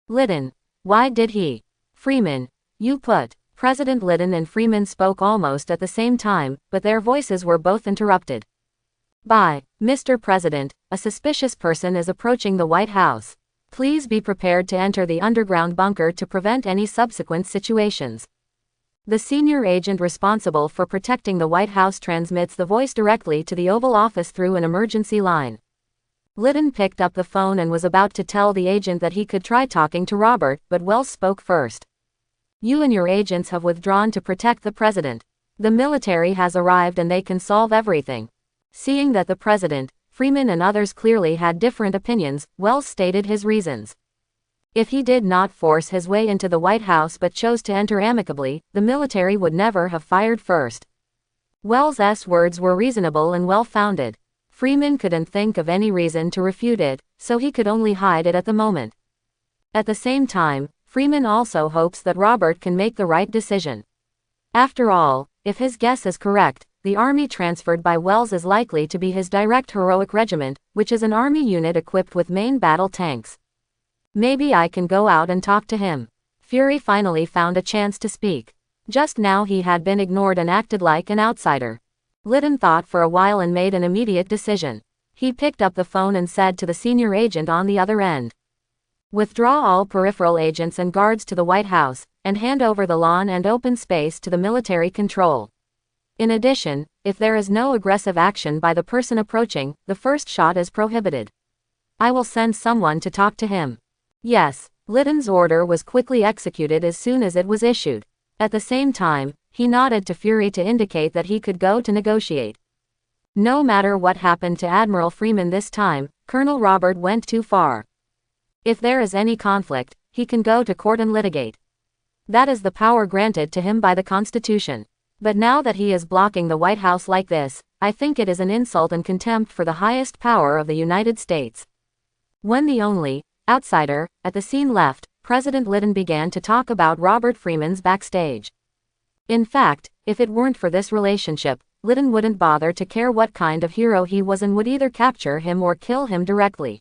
Lytton, why did he? Freeman, you put. President Lytton and Freeman spoke almost at the same time, but their voices were both interrupted. By Mr. President, a suspicious person is approaching the White House. Please be prepared to enter the underground bunker to prevent any subsequent situations. The senior agent responsible for protecting the White House transmits the voice directly to the Oval Office through an emergency line. Lytton picked up the phone and was about to tell the agent that he could try talking to Robert, but Wells spoke first. You and your agents have withdrawn to protect the president. The military has arrived and they can solve everything. Seeing that the president, Freeman and others clearly had different opinions, Wells stated his reasons. If he did not force his way into the White House but chose to enter amicably, the military would never have fired first. Wells's words were reasonable and well-founded. Freeman couldn't think of any reason to refute it, so he could only hide it at the moment. At the same time, Freeman also hopes that Robert can make the right decision. After all, if his guess is correct, the army transferred by Wells is likely to be his direct heroic regiment, which is an army unit equipped with main battle tanks. Maybe I can go out and talk to him. Fury finally found a chance to speak. Just now he had been ignored and acted like an outsider. Lytton thought for a while and made an immediate decision. He picked up the phone and said to the senior agent on the other end, withdraw all peripheral agents and guards to the White House, and hand over the lawn and open space to the military control. In addition, if there is no aggressive action by the person approaching, the first shot is prohibited. I will send someone to talk to him. Yes, Lytton's order was quickly executed as soon as it was issued. At the same time, he nodded to Fury to indicate that he could go to negotiate. No matter what happened to Admiral Freeman this time, Colonel Robert went too far. If there is any conflict, he can go to court and litigate. That is the power granted to him by the Constitution. But now that he is blocking the White House like this, I think it is an insult and contempt for the highest power of the United States. When the only outsider at the scene left, President Lytton began to talk about Robert Freeman's backstage. In fact, if it weren't for this relationship, Lytton wouldn't bother to care what kind of hero he was and would either capture him or kill him directly.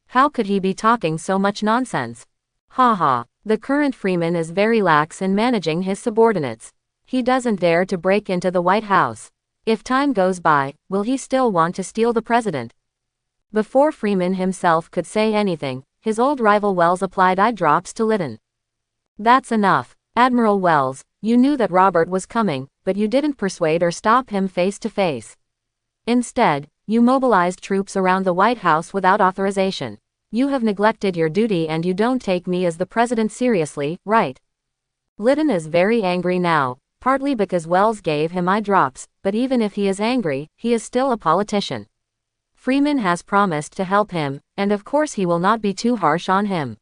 How could he be talking so much nonsense? Haha, the current Freeman is very lax in managing his subordinates. He doesn't dare to break into the White House. If time goes by, will he still want to steal the president? Before Freeman himself could say anything, his old rival Wells applied eye drops to Lytton. That's enough. Admiral Wells, you knew that Robert was coming, but you didn't persuade or stop him face to face. Instead, you mobilized troops around the White House without authorization. You have neglected your duty and you don't take me as the president seriously, right? Lytton is very angry now, partly because Wells gave him eye drops, but even if he is angry, he is still a politician. Freeman has promised to help him, and of course he will not be too harsh on him.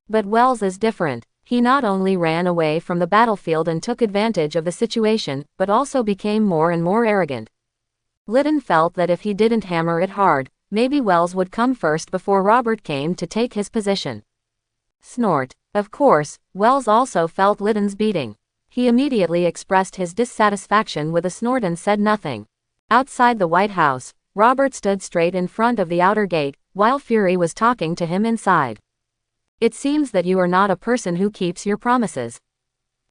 But Wells is different. He not only ran away from the battlefield and took advantage of the situation, but also became more and more arrogant. Lytton felt that if he didn't hammer it hard, maybe Wells would come first before Robert came to take his position. Snort. Of course, Wells also felt Lytton's beating. He immediately expressed his dissatisfaction with a snort and said nothing. Outside the White House, Robert stood straight in front of the outer gate, while Fury was talking to him inside. It seems that you are not a person who keeps your promises.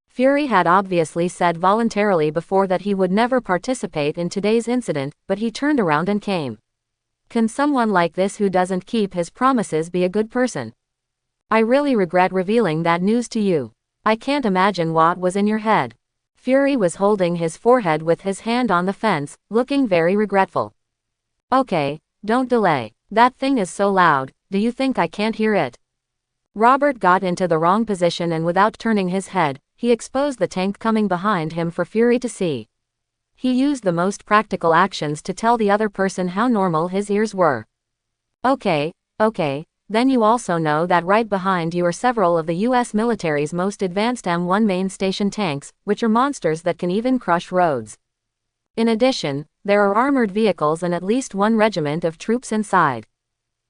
Fury had obviously said voluntarily before that he would never participate in today's incident, but he turned around and came. Can someone like this who doesn't keep his promises be a good person? I really regret revealing that news to you. I can't imagine what was in your head. Fury was holding his forehead with his hand on the fence, looking very regretful. Okay, don't delay. That thing is so loud, do you think I can't hear it? Robert got into the wrong position and without turning his head, he exposed the tank coming behind him for Fury to see. He used the most practical actions to tell the other person how normal his ears were. Okay, then you also know that right behind you are several of the US military's most advanced M1 main station tanks, which are monsters that can even crush roads. In addition, there are armored vehicles and at least one regiment of troops inside.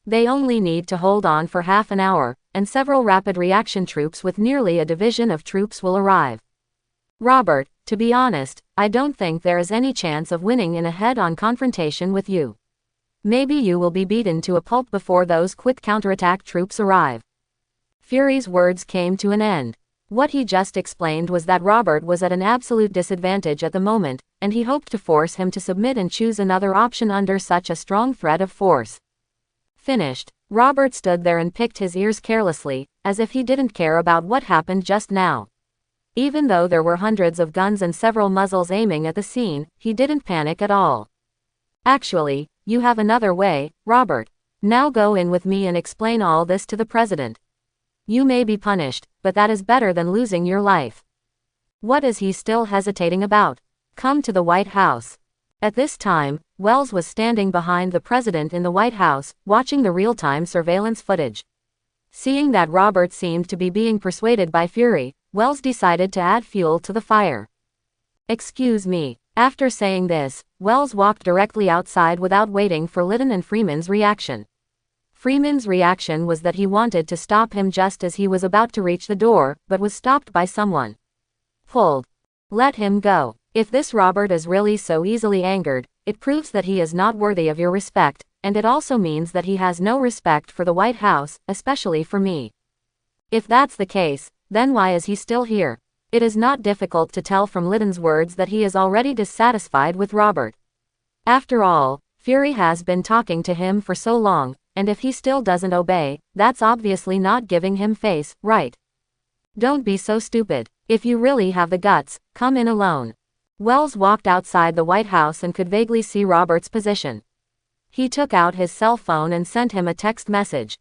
They only need to hold on for half an hour, and several rapid reaction troops with nearly a division of troops will arrive. Robert, to be honest, I don't think there is any chance of winning in a head-on confrontation with you. Maybe you will be beaten to a pulp before those quick counterattack troops arrive. Fury's words came to an end. What he just explained was that Robert was at an absolute disadvantage at the moment, and he hoped to force him to submit and choose another option under such a strong threat of force. Finished. Robert stood there and picked his ears carelessly, as if he didn't care about what happened just now. Even though there were hundreds of guns and several muzzles aiming at the scene, he didn't panic at all. Actually, you have another way, Robert. Now go in with me and explain all this to the president. You may be punished, but that is better than losing your life. What is he still hesitating about? Come to the White House. At this time, Wells was standing behind the president in the White House, watching the real-time surveillance footage. Seeing that Robert seemed to be being persuaded by Fury, Wells decided to add fuel to the fire. Excuse me. After saying this, Wells walked directly outside without waiting for Lytton and Freeman's reaction. Freeman's reaction was that he wanted to stop him just as he was about to reach the door, but was stopped by someone. Pulled. Let him go. If this Robert is really so easily angered, it proves that he is not worthy of your respect, and it also means that he has no respect for the White House, especially for me. If that's the case, then why is he still here? It is not difficult to tell from Lytton's words that he is already dissatisfied with Robert. After all, Fury has been talking to him for so long, and if he still doesn't obey, that's obviously not giving him face, right? Don't be so stupid. If you really have the guts, come in alone. Wells walked outside the White House and could vaguely see Robert's position. He took out his cell phone and sent him a text message.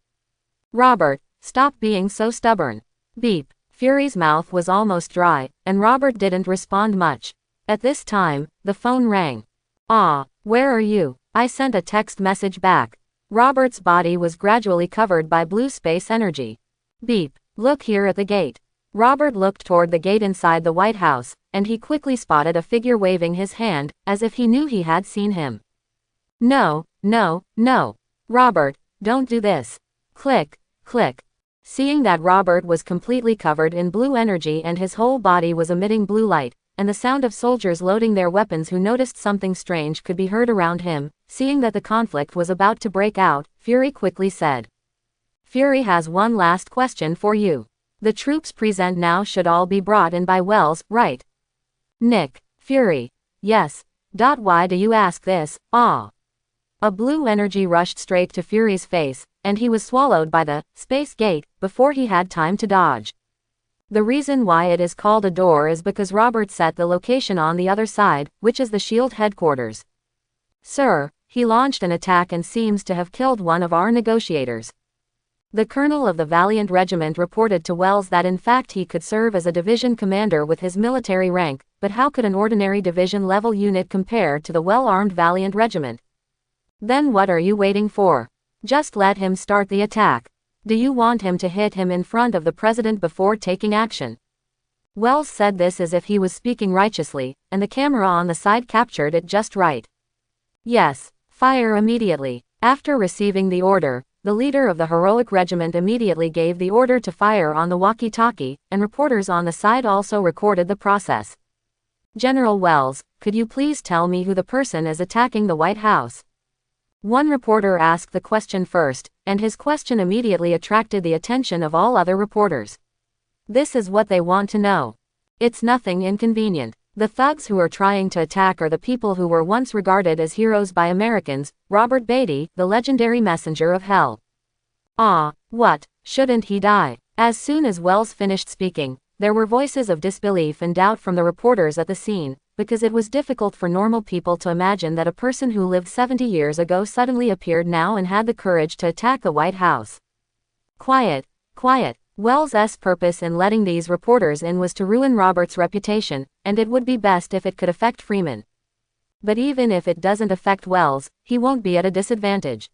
Robert, stop being so stubborn. Beep. Fury's mouth was almost dry, and Robert didn't respond much. At this time, the phone rang. Where are you? I sent a text message back. Robert's body was gradually covered by blue space energy. Beep. Look here at the gate. Robert looked toward the gate inside the White House, and he quickly spotted a figure waving his hand, as if he knew he had seen him. No. Robert, don't do this. Click, click. Seeing that Robert was completely covered in blue energy and his whole body was emitting blue light, and the sound of soldiers loading their weapons who noticed something strange could be heard around him, seeing that the conflict was about to break out, Fury quickly said. Fury has one last question for you. The troops present now should all be brought in by Wells, right? Nick. Fury. Yes. Why do you ask this? A blue energy rushed straight to Fury's face, and he was swallowed by the space gate before he had time to dodge. The reason why it is called a door is because Robert set the location on the other side, which is the SHIELD headquarters. Sir, he launched an attack and seems to have killed one of our negotiators. The colonel of the Valiant Regiment reported to Wells that in fact he could serve as a division commander with his military rank, but how could an ordinary division-level unit compare to the well-armed Valiant Regiment? Then what are you waiting for? Just let him start the attack. Do you want him to hit him in front of the president before taking action? Wells said this as if he was speaking righteously, and the camera on the side captured it just right. Yes, fire immediately. After receiving the order, the leader of the heroic regiment immediately gave the order to fire on the walkie-talkie, and reporters on the side also recorded the process. General Wells, could you please tell me who the person is attacking the White House? One reporter asked the question first, and his question immediately attracted the attention of all other reporters. This is what they want to know. It's nothing inconvenient. The thugs who are trying to attack are the people who were once regarded as heroes by Americans, Robert Beatty, the legendary messenger of hell. Ah, what, shouldn't he die? As soon as Wells finished speaking, there were voices of disbelief and doubt from the reporters at the scene, because it was difficult for normal people to imagine that a person who lived 70 years ago suddenly appeared now and had the courage to attack the White House. Quiet, quiet. Wells's purpose in letting these reporters in was to ruin Robert's reputation, and it would be best if it could affect Freeman. But even if it doesn't affect Wells, he won't be at a disadvantage.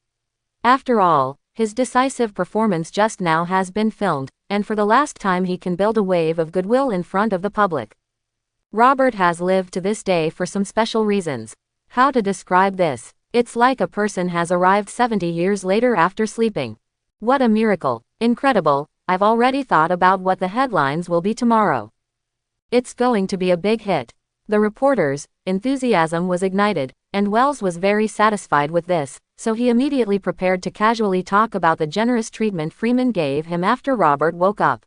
After all, his decisive performance just now has been filmed, and for the last time he can build a wave of goodwill in front of the public. Robert has lived to this day for some special reasons. How to describe this? It's like a person has arrived 70 years later after sleeping. What a miracle. Incredible. I've already thought about what the headlines will be tomorrow. It's going to be a big hit. The reporters' enthusiasm was ignited, and Wells was very satisfied with this, so he immediately prepared to casually talk about the generous treatment Freeman gave him after Robert woke up.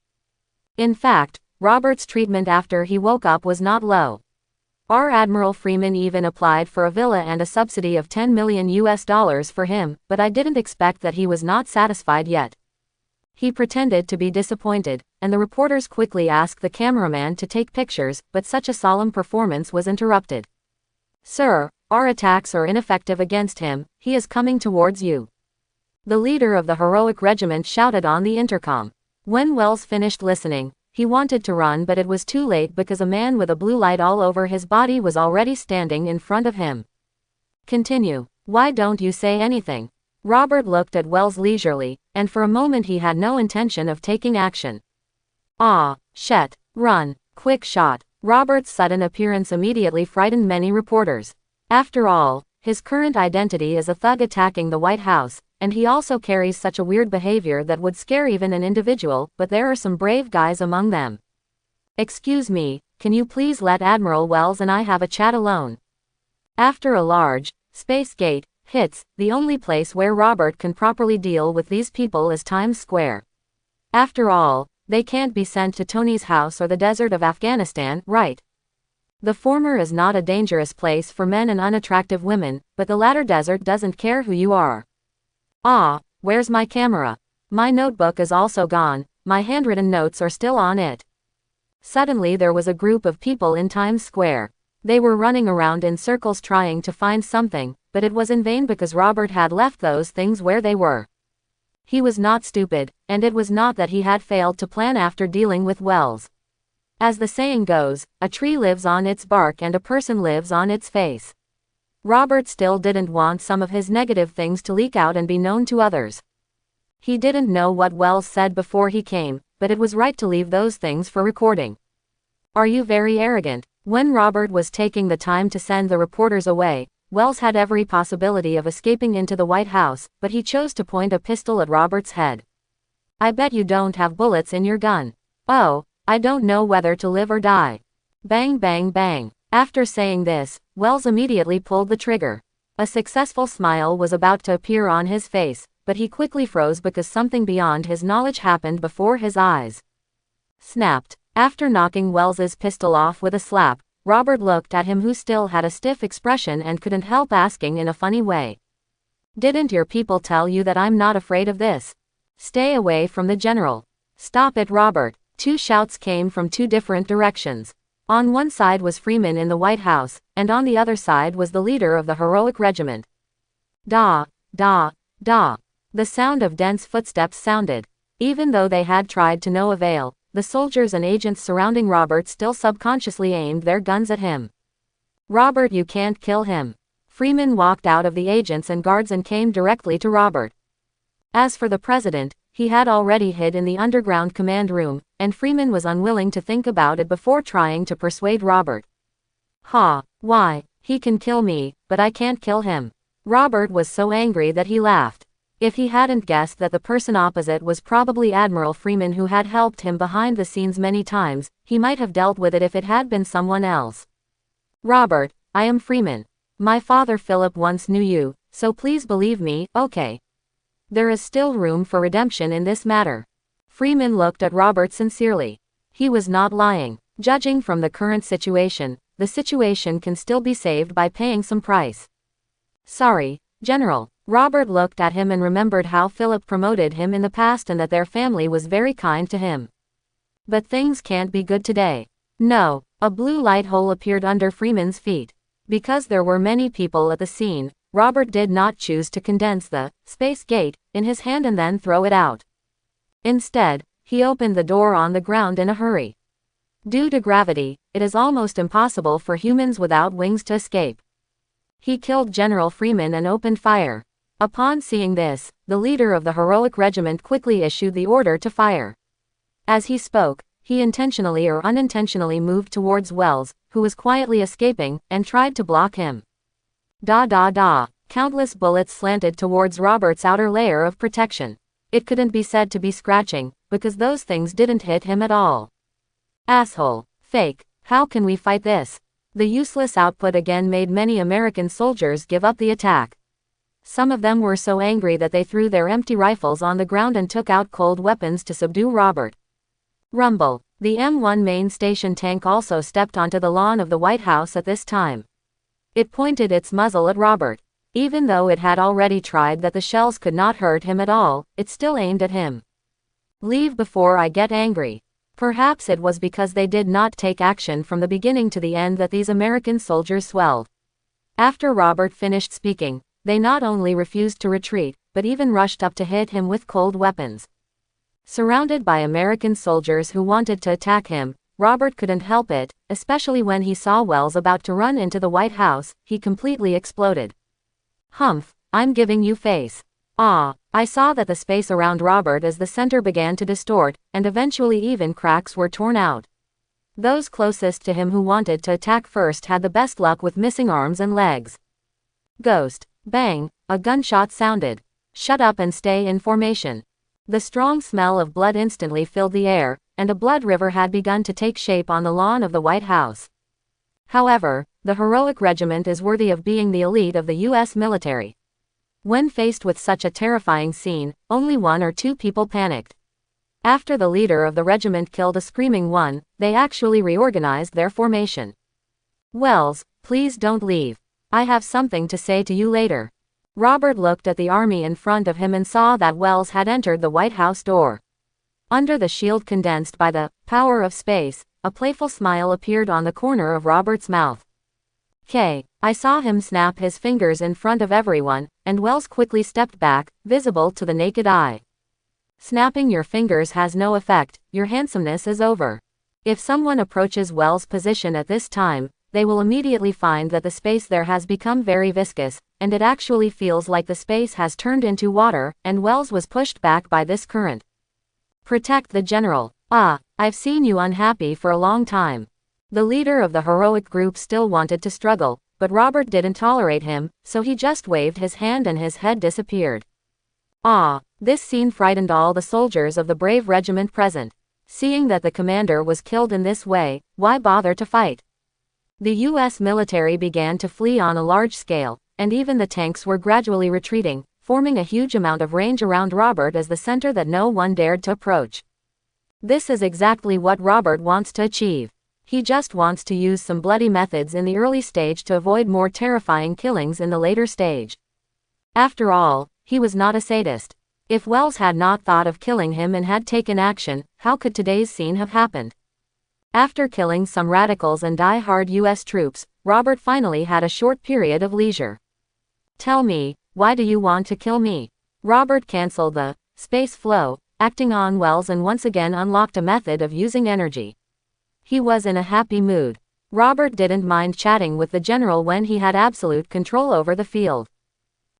In fact, Robert's treatment after he woke up was not low. Our Admiral Freeman even applied for a villa and a subsidy of $10 million for him, but I didn't expect that he was not satisfied yet. He pretended to be disappointed, and the reporters quickly asked the cameraman to take pictures, but such a solemn performance was interrupted. "Sir, our attacks are ineffective against him, he is coming towards you," the leader of the heroic regiment shouted on the intercom. When Wells finished listening, he wanted to run, but it was too late because a man with a blue light all over his body was already standing in front of him. "Continue. Why don't you say anything?" Robert looked at Wells leisurely, and for a moment he had no intention of taking action. "Ah, shit. Run. Quick shot." Robert's sudden appearance immediately frightened many reporters. After all, his current identity is a thug attacking the White House, and he also carries such a weird behavior that would scare even an individual, but there are some brave guys among them. "Excuse me, can you please let Admiral Wells and I have a chat alone?" After a large space gate hits, the only place where Robert can properly deal with these people is Times Square. After all, they can't be sent to Tony's house or the desert of Afghanistan, right? The former is not a dangerous place for men and unattractive women, but the latter desert doesn't care who you are. "Ah, where's my camera? My notebook is also gone, my handwritten notes are still on it." Suddenly there was a group of people in Times Square. They were running around in circles trying to find something, but it was in vain because Robert had left those things where they were. He was not stupid, and it was not that he had failed to plan after dealing with Wells. As the saying goes, a tree lives on its bark and a person lives on its face. Robert still didn't want some of his negative things to leak out and be known to others. He didn't know what Wells said before he came, but it was right to leave those things for recording. "Are you very arrogant?" When Robert was taking the time to send the reporters away, Wells had every possibility of escaping into the White House, but he chose to point a pistol at Robert's head. "I bet you don't have bullets in your gun." "Oh, I don't know whether to live or die." Bang bang bang. After saying this, Wells immediately pulled the trigger. A successful smile was about to appear on his face, but he quickly froze because something beyond his knowledge happened before his eyes. Snapped. After knocking Wells's pistol off with a slap, Robert looked at him, who still had a stiff expression, and couldn't help asking in a funny way. "Didn't your people tell you that I'm not afraid of this? Stay away from the general." "Stop it, Robert." Two shouts came from two different directions. On one side was Freeman in the White House, and on the other side was the leader of the heroic regiment. Da, da, da. The sound of dense footsteps sounded. Even though they had tried to no avail, the soldiers and agents surrounding Robert still subconsciously aimed their guns at him. "Robert, you can't kill him." Freeman walked out of the agents and guards and came directly to Robert. As for the president, he had already hid in the underground command room, and Freeman was unwilling to think about it before trying to persuade Robert. "Ha, why, he can kill me, but I can't kill him." Robert was so angry that he laughed. If he hadn't guessed that the person opposite was probably Admiral Freeman, who had helped him behind the scenes many times, he might have dealt with it if it had been someone else. "Robert, I am Freeman. My father Philip once knew you, so please believe me, okay? There is still room for redemption in this matter. Freeman looked at Robert sincerely. He was not lying. Judging from the current situation, the situation can still be saved by paying some price. Sorry, General. Robert looked at him and remembered how Philip promoted him in the past and that their family was very kind to him. But things can't be good today. No. A blue light hole appeared under Freeman's feet. Because there were many people at the scene, Robert did not choose to condense the space gate in his hand and then throw it out. Instead, he opened the door on the ground in a hurry. Due to gravity, it is almost impossible for humans without wings to escape. He killed General Freeman and opened fire. Upon seeing this, the leader of the heroic regiment quickly issued the order to fire. As he spoke, he intentionally or unintentionally moved towards Wells, who was quietly escaping, and tried to block him. Countless bullets slanted towards Robert's outer layer of protection. It couldn't be said to be scratching, because those things didn't hit him at all. Asshole. Fake. How can we fight this? The useless output again made many American soldiers give up the attack. Some of them were so angry that they threw their empty rifles on the ground and took out cold weapons to subdue Robert. Rumble. The M1 main station tank also stepped onto the lawn of the White House at this time. It pointed its muzzle at Robert. Even though it had already tried that the shells could not hurt him at all, it still aimed at him. Leave before I get angry. Perhaps it was because they did not take action from the beginning to the end that these American soldiers swelled. After Robert finished speaking, they not only refused to retreat, but even rushed up to hit him with cold weapons. Surrounded by American soldiers who wanted to attack him, Robert couldn't help it, especially when he saw Wells about to run into the White House. He completely exploded. Humph, I'm giving you face. I saw that the space around Robert as the center began to distort, and eventually even cracks were torn out. Those closest to him who wanted to attack first had the best luck with missing arms and legs. Ghost. Bang, a gunshot sounded. Shut up and stay in formation. The strong smell of blood instantly filled the air, and a blood river had begun to take shape on the lawn of the White House. However, the heroic regiment is worthy of being the elite of the U.S. military. When faced with such a terrifying scene, only one or two people panicked. After the leader of the regiment killed a screaming one, they actually reorganized their formation. Wells, please don't leave. I have something to say to you later. Robert looked at the army in front of him and saw that Wells had entered the White House door. Under the shield condensed by the power of space, a playful smile appeared on the corner of Robert's mouth. I saw him snap his fingers in front of everyone, and Wells quickly stepped back, visible to the naked eye. Snapping your fingers has no effect, your handsomeness is over. If someone approaches Wells' position at this time, they will immediately find that the space there has become very viscous, and it actually feels like the space has turned into water, and Wells was pushed back by this current. Protect the general. I've seen you unhappy for a long time. The leader of the heroic group still wanted to struggle, but Robert didn't tolerate him, so he just waved his hand and his head disappeared. This scene frightened all the soldiers of the brave regiment present. Seeing that the commander was killed in this way, why bother to fight? The U.S. military began to flee on a large scale, and even the tanks were gradually retreating, forming a huge amount of range around Robert as the center that no one dared to approach. This is exactly what Robert wants to achieve. He just wants to use some bloody methods in the early stage to avoid more terrifying killings in the later stage. After all, he was not a sadist. If Wells had not thought of killing him and had taken action, how could today's scene have happened? After killing some radicals and die-hard U.S. troops, Robert finally had a short period of leisure. Tell me, why do you want to kill me? Robert canceled the space flow, acting on Wells and once again unlocked a method of using energy. He was in a happy mood. Robert didn't mind chatting with the general when he had absolute control over the field.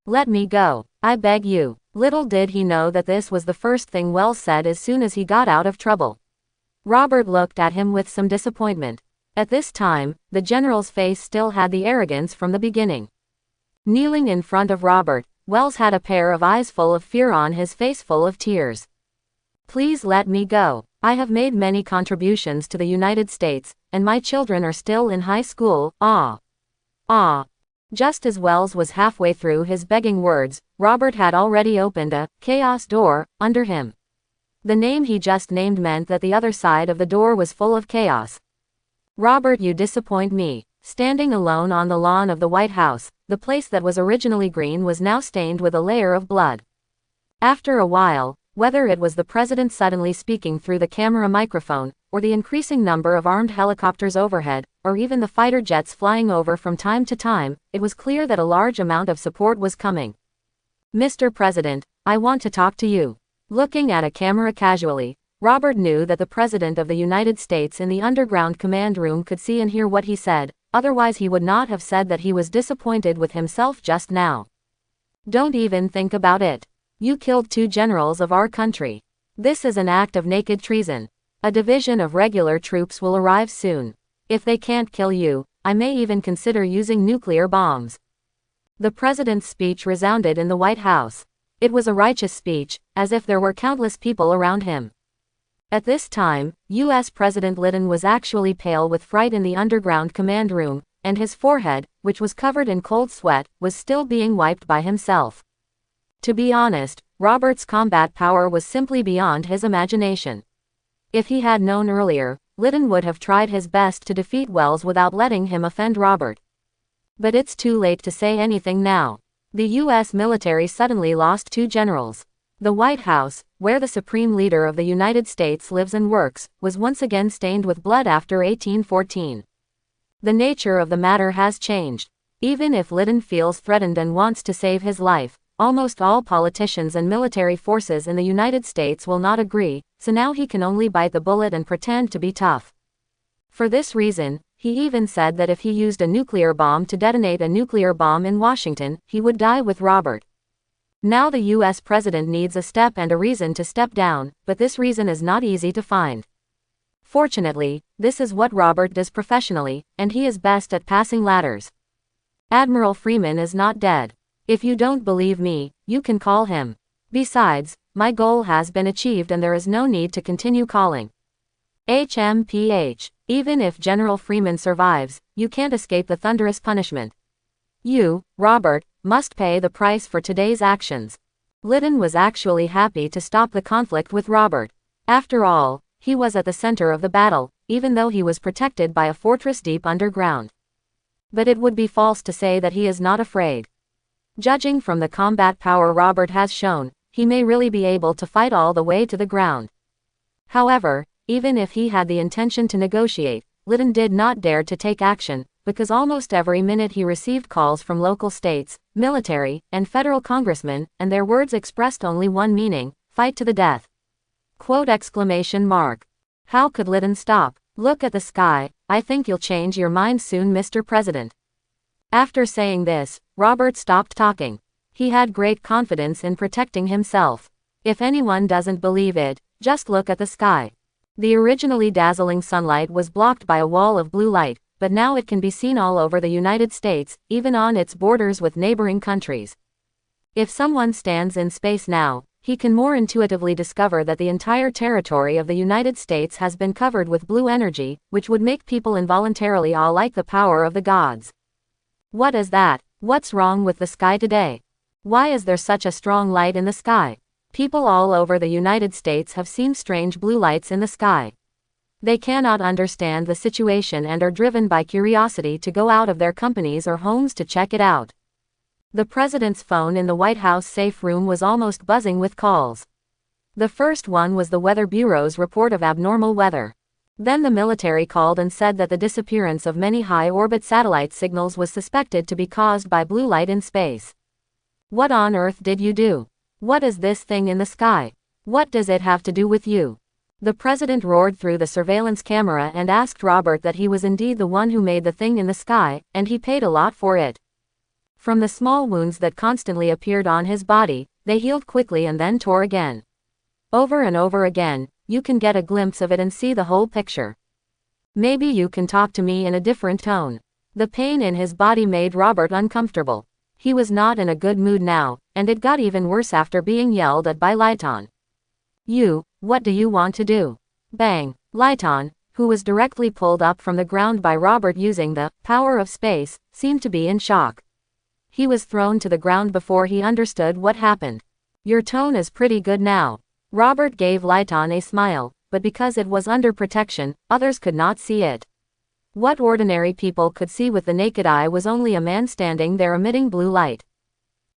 Let me go, I beg you. Little did he know that this was the first thing Wells said as soon as he got out of trouble. Robert looked at him with some disappointment. At this time, the general's face still had the arrogance from the beginning. Kneeling in front of Robert, Wells had a pair of eyes full of fear on his face full of tears. Please let me go. I have made many contributions to the United States, and my children are still in high school. Just as Wells was halfway through his begging words, Robert had already opened a chaos door under him. The name he just named meant that the other side of the door was full of chaos. Robert, you disappoint me. Standing alone on the lawn of the White House, the place that was originally green was now stained with a layer of blood. After a while, whether it was the president suddenly speaking through the camera microphone, or the increasing number of armed helicopters overhead, or even the fighter jets flying over from time to time, it was clear that a large amount of support was coming. Mr. President, I want to talk to you. Looking at a camera casually, Robert knew that the President of the United States in the underground command room could see and hear what he said, otherwise he would not have said that he was disappointed with himself just now. Don't even think about it. You killed 2 generals of our country. This is an act of naked treason. A division of regular troops will arrive soon. If they can't kill you, I may even consider using nuclear bombs. The president's speech resounded in the White House. It was a righteous speech, as if there were countless people around him. At this time, U.S. President Lyndon was actually pale with fright in the underground command room, and his forehead, which was covered in cold sweat, was still being wiped by himself. To be honest, Robert's combat power was simply beyond his imagination. If he had known earlier, Lyndon would have tried his best to defeat Wells without letting him offend Robert. But it's too late to say anything now. The U.S. military suddenly lost 2 generals. The White House, where the supreme leader of the United States lives and works, was once again stained with blood after 1814. The nature of the matter has changed. Even if Lyndon feels threatened and wants to save his life, almost all politicians and military forces in the United States will not agree, so now he can only bite the bullet and pretend to be tough. For this reason, he even said that if he used a nuclear bomb to detonate a nuclear bomb in Washington, he would die with Robert. Now the U.S. president needs a step and a reason to step down, but this reason is not easy to find. Fortunately, this is what Robert does professionally, and he is best at passing ladders. Admiral Freeman is not dead. If you don't believe me, you can call him. Besides, my goal has been achieved and there is no need to continue calling. HMPH. Even if General Freeman survives, you can't escape the thunderous punishment. You, Robert, must pay the price for today's actions. Lyndon was actually happy to stop the conflict with Robert. After all, he was at the center of the battle, even though he was protected by a fortress deep underground. But it would be false to say that he is not afraid. Judging from the combat power Robert has shown, he may really be able to fight all the way to the ground. However, even if he had the intention to negotiate, Lyndon did not dare to take action, because almost every minute he received calls from local states, military, and federal congressmen, and their words expressed only one meaning: fight to the death. Quote exclamation mark. How could Lyndon stop? Look at the sky, I think you'll change your mind soon, Mr. President. After saying this, Robert stopped talking. He had great confidence in protecting himself. If anyone doesn't believe it, just look at the sky. The originally dazzling sunlight was blocked by a wall of blue light, but now it can be seen all over the United States, even on its borders with neighboring countries. If someone stands in space now, he can more intuitively discover that the entire territory of the United States has been covered with blue energy, which would make people involuntarily awe like the power of the gods. What is that? What's wrong with the sky today? Why is there such a strong light in the sky? People all over the United States have seen strange blue lights in the sky. They cannot understand the situation and are driven by curiosity to go out of their companies or homes to check it out. The president's phone in the White House safe room was almost buzzing with calls. The first one was the Weather Bureau's report of abnormal weather. Then the military called and said that the disappearance of many high-orbit satellite signals was suspected to be caused by blue light in space. What on earth did you do? What is this thing in the sky? What does it have to do with you? The president roared through the surveillance camera and asked Robert that he was indeed the one who made the thing in the sky, and he paid a lot for it. From the small wounds that constantly appeared on his body, they healed quickly and then tore again. Over and over again, you can get a glimpse of it and see the whole picture. Maybe you can talk to me in a different tone. The pain in his body made Robert uncomfortable. He was not in a good mood now, and it got even worse after being yelled at by Lyton. What do you want to do? Bang! Lyton, who was directly pulled up from the ground by Robert using the power of space, seemed to be in shock. He was thrown to the ground before he understood what happened. Your tone is pretty good now. Robert gave Lyton a smile, but because it was under protection, others could not see it. What ordinary people could see with the naked eye was only a man standing there emitting blue light.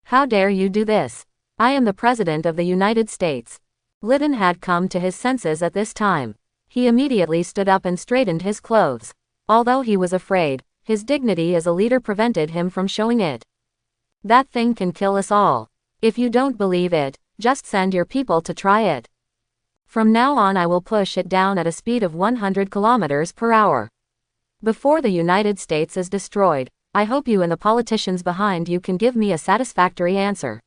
How dare you do this? I am the President of the United States. Lyton had come to his senses at this time. He immediately stood up and straightened his clothes. Although he was afraid, his dignity as a leader prevented him from showing it. That thing can kill us all. If you don't believe it, just send your people to try it. From now on I will push it down at a speed of 100 kilometers per hour. Before the United States is destroyed, I hope you and the politicians behind you can give me a satisfactory answer.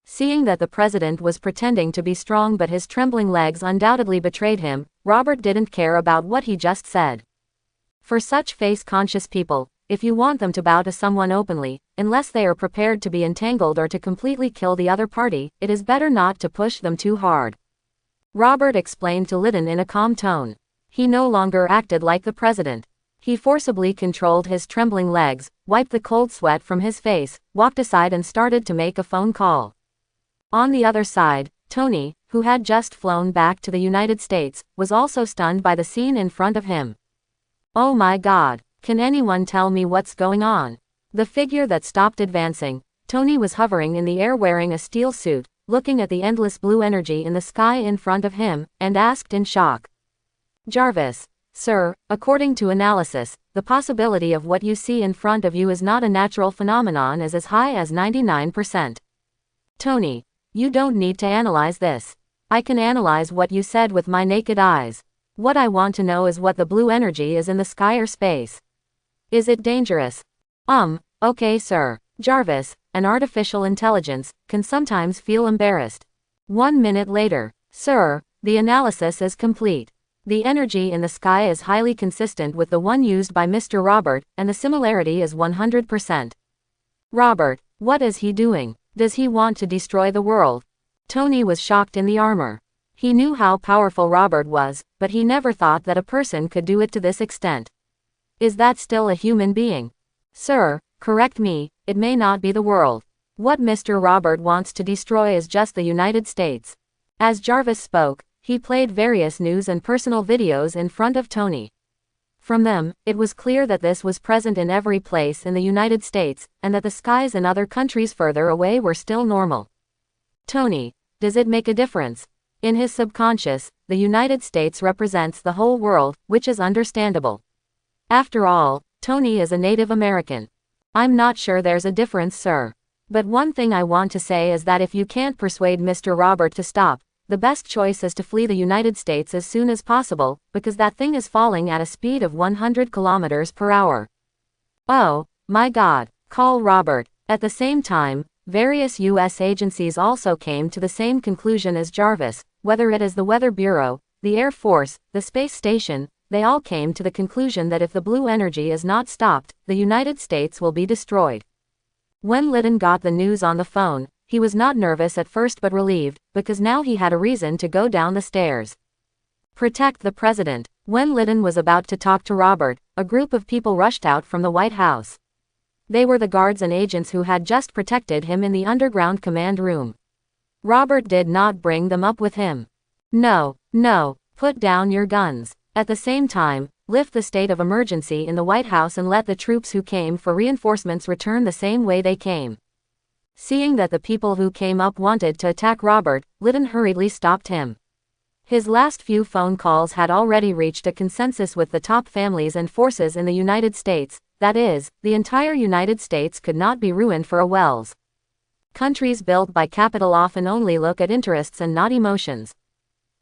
Seeing that the president was pretending to be strong but his trembling legs undoubtedly betrayed him, Robert didn't care about what he just said. For such face-conscious people, if you want them to bow to someone openly, unless they are prepared to be entangled or to completely kill the other party, it is better not to push them too hard. Robert explained to Lyton in a calm tone. He no longer acted like the president. He forcibly controlled his trembling legs, wiped the cold sweat from his face, walked aside and started to make a phone call. On the other side, Tony, who had just flown back to the United States, was also stunned by the scene in front of him. Oh my God, can anyone tell me what's going on? The figure that stopped advancing, Tony was hovering in the air wearing a steel suit, looking at the endless blue energy in the sky in front of him, and asked in shock. Jarvis. Sir, according to analysis, the possibility of what you see in front of you is not a natural phenomenon is as high as 99%. Tony, you don't need to analyze this. I can analyze what you said with my naked eyes. What I want to know is what the blue energy is in the sky or space. Is it dangerous? Okay sir. Jarvis, an artificial intelligence, can sometimes feel embarrassed. 1 minute later. Sir, the analysis is complete. The energy in the sky is highly consistent with the one used by Mr. Robert, and the similarity is 100%. Robert, what is he doing? Does he want to destroy the world? Tony was shocked in the armor. He knew how powerful Robert was, but he never thought that a person could do it to this extent. Is that still a human being? Sir, correct me, it may not be the world. What Mr. Robert wants to destroy is just the United States. As Jarvis spoke, he played various news and personal videos in front of Tony. From them, it was clear that this was present in every place in the United States, and that the skies in other countries further away were still normal. Tony, does it make a difference? In his subconscious, the United States represents the whole world, which is understandable. After all, Tony is a Native American. I'm not sure there's a difference, sir. But one thing I want to say is that if you can't persuade Mr. Robert to stop, the best choice is to flee the United States as soon as possible, because that thing is falling at a speed of 100 kilometers per hour. Oh, my God, call Robert. At the same time, various U.S. agencies also came to the same conclusion as Jarvis, whether it is the Weather Bureau, the Air Force, the space station, they all came to the conclusion that if the blue energy is not stopped, the United States will be destroyed. When Lyton got the news on the phone, he was not nervous at first but relieved, because now he had a reason to go down the stairs. Protect the president. When Lyton was about to talk to Robert, a group of people rushed out from the White House. They were the guards and agents who had just protected him in the underground command room. Robert did not bring them up with him. No, put down your guns. At the same time, lift the state of emergency in the White House and let the troops who came for reinforcements return the same way they came. Seeing that the people who came up wanted to attack Robert, Lyton hurriedly stopped him. His last few phone calls had already reached a consensus with the top families and forces in the United States, that is, the entire United States could not be ruined for a Wells. Countries built by capital often only look at interests and not emotions.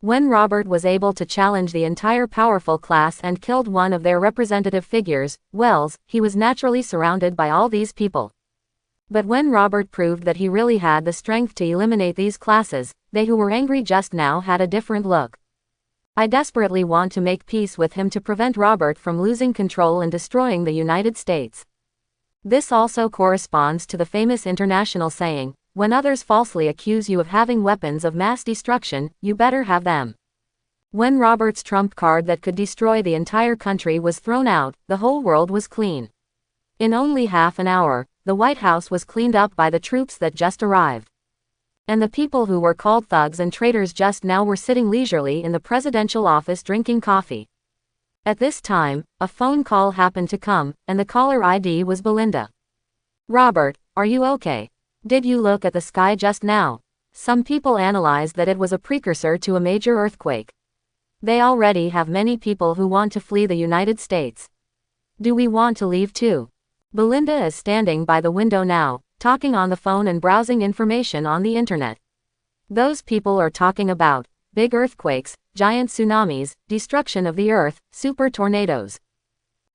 When Robert was able to challenge the entire powerful class and killed one of their representative figures, Wells, he was naturally surrounded by all these people. But when Robert proved that he really had the strength to eliminate these classes, they who were angry just now had a different look. I desperately want to make peace with him to prevent Robert from losing control and destroying the United States. This also corresponds to the famous international saying, when others falsely accuse you of having weapons of mass destruction, you better have them. When Robert's trump card that could destroy the entire country was thrown out, the whole world was clean. In only half an hour, the White House was cleaned up by the troops that just arrived. And the people who were called thugs and traitors just now were sitting leisurely in the presidential office drinking coffee. At this time, a phone call happened to come, and the caller ID was Belinda. "Robert, are you okay? Did you look at the sky just now? Some people analyzed that it was a precursor to a major earthquake. They already have many people who want to flee the United States. Do we want to leave too?" Belinda is standing by the window now, talking on the phone and browsing information on the internet. Those people are talking about big earthquakes, giant tsunamis, destruction of the earth, super tornadoes.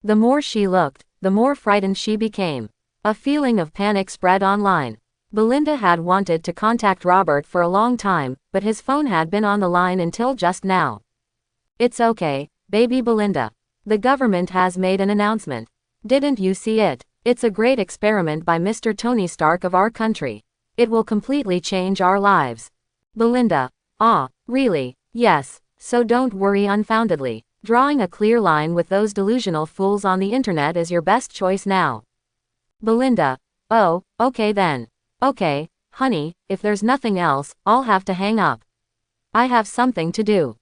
The more she looked, the more frightened she became. A feeling of panic spread online. Belinda had wanted to contact Robert for a long time, but his phone had been on the line until just now. "It's okay, baby Belinda. The government has made an announcement. Didn't you see it? It's a great experiment by Mr. Tony Stark of our country. It will completely change our lives." Belinda: "Ah, really? Yes. So don't worry unfoundedly. Drawing a clear line with those delusional fools on the internet is your best choice now." Belinda: "Oh, okay then. Okay, honey, if there's nothing else, I'll have to hang up. I have something to do."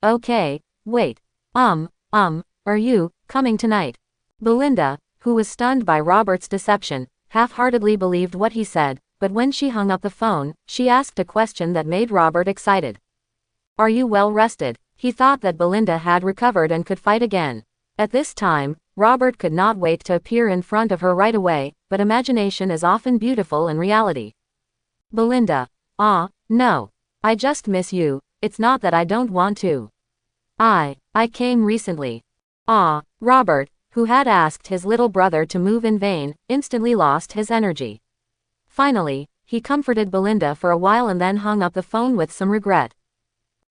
Okay, wait. Are you coming tonight?" Belinda, who was stunned by Robert's deception, half-heartedly believed what he said, but when she hung up the phone, she asked a question that made Robert excited. "Are you well rested?" He thought that Belinda had recovered and could fight again. At this time, Robert could not wait to appear in front of her right away, but imagination is often beautiful in reality. Belinda: "No. I just miss you. It's not that I don't want to. I came recently." Robert, who had asked his little brother to move in vain, instantly lost his energy. Finally, he comforted Belinda for a while and then hung up the phone with some regret.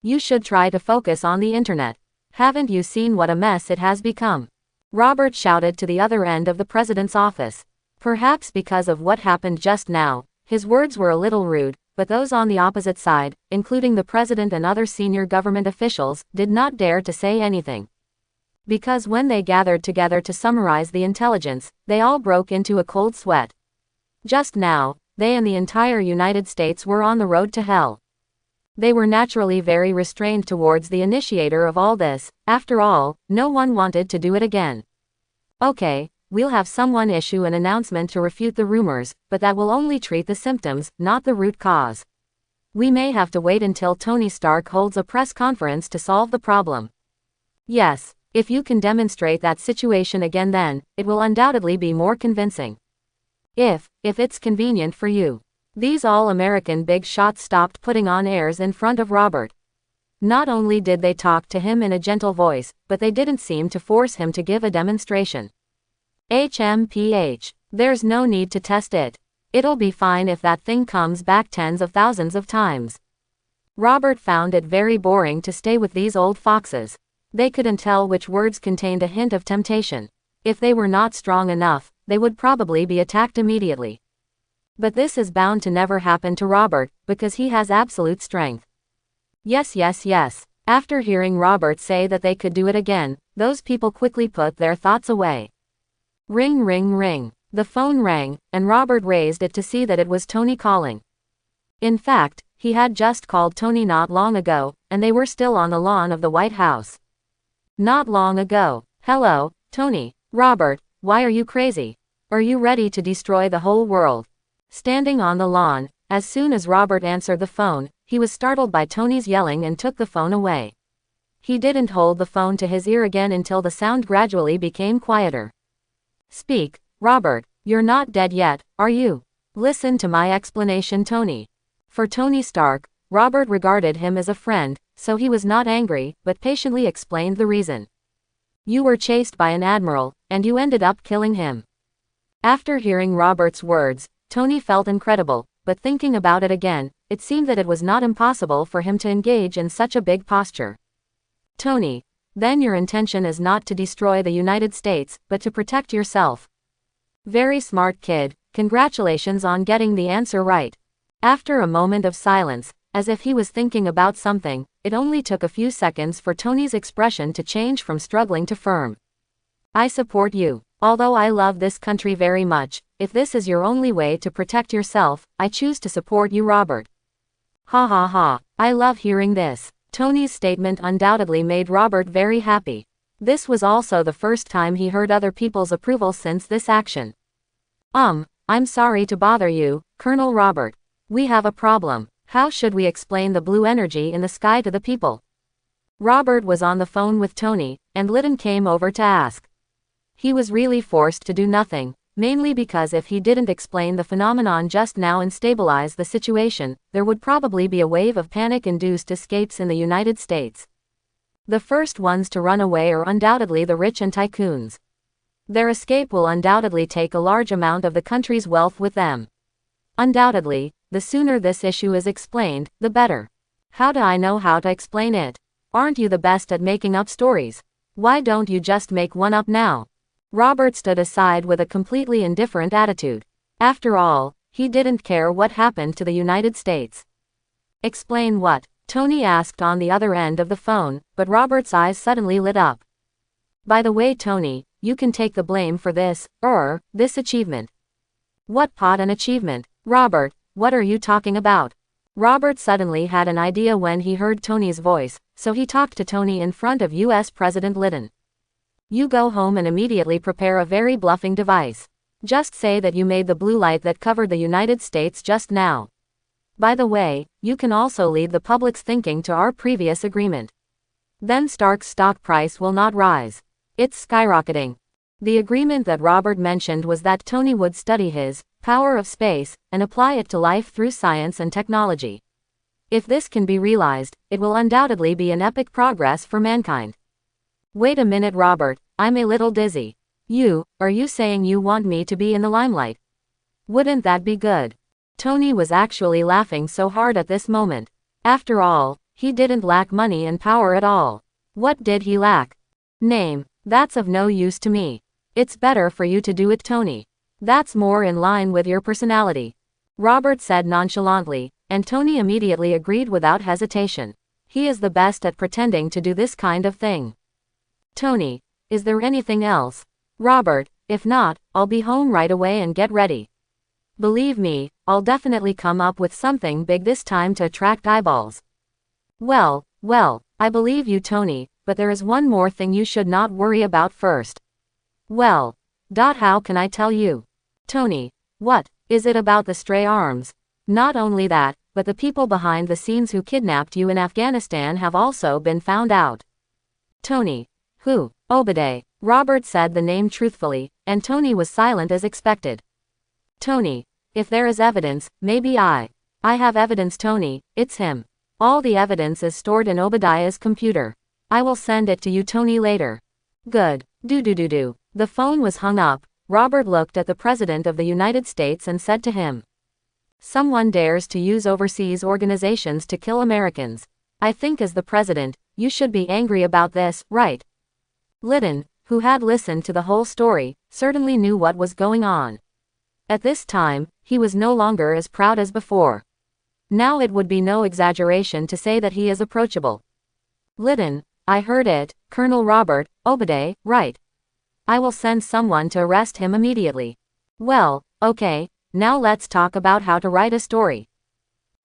"You should try to focus on the internet. Haven't you seen what a mess it has become?" Robert shouted to the other end of the president's office. Perhaps because of what happened just now, his words were a little rude, but those on the opposite side, including the president and other senior government officials, did not dare to say anything. Because when they gathered together to summarize the intelligence, they all broke into a cold sweat. Just now, they and the entire United States were on the road to hell. They were naturally very restrained towards the initiator of all this. After all, no one wanted to do it again. "Okay, we'll have someone issue an announcement to refute the rumors, but that will only treat the symptoms, not the root cause. We may have to wait until Tony Stark holds a press conference to solve the problem." "Yes, if you can demonstrate that situation again, then it will undoubtedly be more convincing. If it's convenient for you." These all-American big shots stopped putting on airs in front of Robert. Not only did they talk to him in a gentle voice, but they didn't seem to force him to give a demonstration. "HMPH. There's no need to test it. It'll be fine if that thing comes back tens of thousands of times." Robert found it very boring to stay with these old foxes. They couldn't tell which words contained a hint of temptation. If they were not strong enough, they would probably be attacked immediately. But this is bound to never happen to Robert, because he has absolute strength. Yes. After hearing Robert say that they could do it again, those people quickly put their thoughts away. Ring, ring, ring. The phone rang, and Robert raised it to see that it was Tony calling. In fact, he had just called Tony not long ago, and they were still on the lawn of the White House. Not long ago. "Hello, Tony." "Robert, why are you crazy? Are you ready to destroy the whole world?" Standing on the lawn, as soon as Robert answered the phone, he was startled by Tony's yelling and took the phone away. He didn't hold the phone to his ear again until the sound gradually became quieter. "Speak, Robert, you're not dead yet, are you? Listen to my explanation, Tony." For Tony Stark, Robert regarded him as a friend, so he was not angry, but patiently explained the reason. "You were chased by an admiral, and you ended up killing him." After hearing Robert's words, Tony felt incredible, but thinking about it again, it seemed that it was not impossible for him to engage in such a big posture. "Tony, then your intention is not to destroy the United States, but to protect yourself. Very smart kid, congratulations on getting the answer right." After a moment of silence, as if he was thinking about something, it only took a few seconds for Tony's expression to change from struggling to firm. "I support you. Although I love this country very much, if this is your only way to protect yourself, I choose to support you, Robert. Ha ha ha. I love hearing this. Tony's statement undoubtedly made Robert very happy. This was also the first time he heard other people's approval since this action. I'm sorry to bother you, Colonel Robert. We have a problem. How should we explain the blue energy in the sky to the people? Robert was on the phone with Tony, and Lytton came over to ask. He was really forced to do nothing, mainly because if he didn't explain the phenomenon just now and stabilize the situation, there would probably be a wave of panic-induced escapes in the United States. The first ones to run away are undoubtedly the rich and tycoons. Their escape will undoubtedly take a large amount of the country's wealth with them. Undoubtedly, the sooner this issue is explained, the better. How do I know how to explain it? Aren't you the best at making up stories? Why don't you just make one up now? Robert stood aside with a completely indifferent attitude. After all, he didn't care what happened to the United States. Explain what? Tony asked on the other end of the phone, but Robert's eyes suddenly lit up. By the way, Tony, you can take the blame for this achievement. What pot an achievement? Robert, what are you talking about? Robert suddenly had an idea when he heard Tony's voice, so he talked to Tony in front of US President Lytton. You go home and immediately prepare a very bluffing device. Just say that you made the blue light that covered the United States just now. By the way, you can also lead the public's thinking to our previous agreement. Then Stark's stock price will not rise. It's skyrocketing. The agreement that Robert mentioned was that Tony would study his power of space and apply it to life through science and technology. If this can be realized, it will undoubtedly be an epic progress for mankind. Wait a minute, Robert, I'm a little dizzy. Are you saying you want me to be in the limelight? Wouldn't that be good? Tony was actually laughing so hard at this moment. After all, he didn't lack money and power at all. What did he lack? Name. That's of no use to me. It's better for you to do it, Tony. That's more in line with your personality. Robert said nonchalantly, and Tony immediately agreed without hesitation. He is the best at pretending to do this kind of thing. Tony, is there anything else? Robert, if not, I'll be home right away and get ready. Believe me, I'll definitely come up with something big this time to attract eyeballs. Well, I believe you, Tony, but there is one more thing you should not worry about first. Well, how can I tell you? Tony, what? Is it about the stray arms? Not only that, but the people behind the scenes who kidnapped you in Afghanistan have also been found out. Tony. Who? Obadiah. Robert said the name truthfully, and Tony was silent as expected. Tony. If there is evidence, maybe I have evidence, Tony, it's him. All the evidence is stored in Obadiah's computer. I will send it to you, Tony, later. Good. Do. The phone was hung up. Robert looked at the President of the United States and said to him, someone dares to use overseas organizations to kill Americans. I think as the President, you should be angry about this, right? Lytton, who had listened to the whole story, certainly knew what was going on. At this time, he was no longer as proud as before. Now it would be no exaggeration to say that he is approachable. Lytton, I heard it, Colonel Robert, Obadiah, right. I will send someone to arrest him immediately. Well, okay, now let's talk about how to write a story.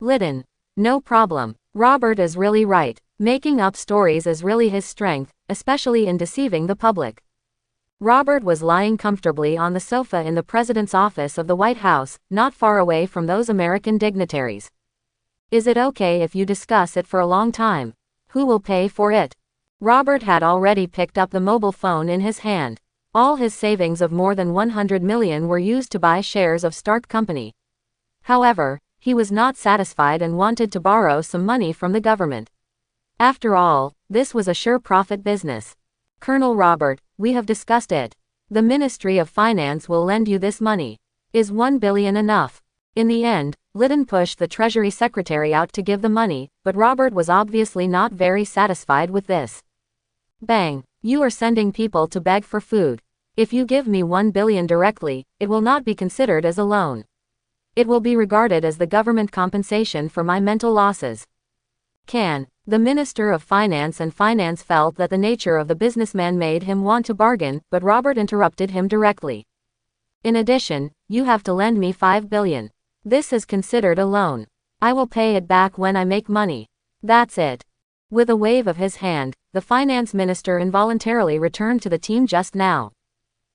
Lytton, no problem. Robert is really right. Making up stories is really his strength, especially in deceiving the public. Robert was lying comfortably on the sofa in the president's office of the White House, not far away from those American dignitaries. Is it okay if you discuss it for a long time? Who will pay for it? Robert had already picked up the mobile phone in his hand. All his savings of more than 100 million were used to buy shares of Stark Company. However, he was not satisfied and wanted to borrow some money from the government. After all, this was a sure profit business. Colonel Robert, we have discussed it. The Ministry of Finance will lend you this money. Is 1 billion enough? In the end, Lytton pushed the Treasury Secretary out to give the money, but Robert was obviously not very satisfied with this. Bang! You are sending people to beg for food. If you give me 1 billion directly, it will not be considered as a loan. It will be regarded as the government compensation for my mental losses. The Minister of Finance felt that the nature of the businessman made him want to bargain, but Robert interrupted him directly. In addition, you have to lend me $5 billion. This is considered a loan. I will pay it back when I make money. That's it. With a wave of his hand, the finance minister involuntarily returned to the team just now.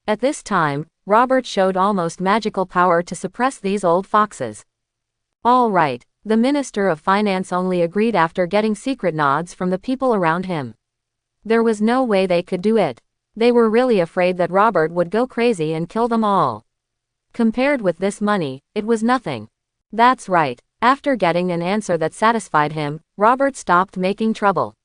At this time, Robert showed almost magical power to suppress these old foxes. All right. The Minister of Finance only agreed after getting secret nods from the people around him. There was no way they could do it. They were really afraid that Robert would go crazy and kill them all. Compared with this money, it was nothing. That's right. After getting an answer that satisfied him, Robert stopped making trouble.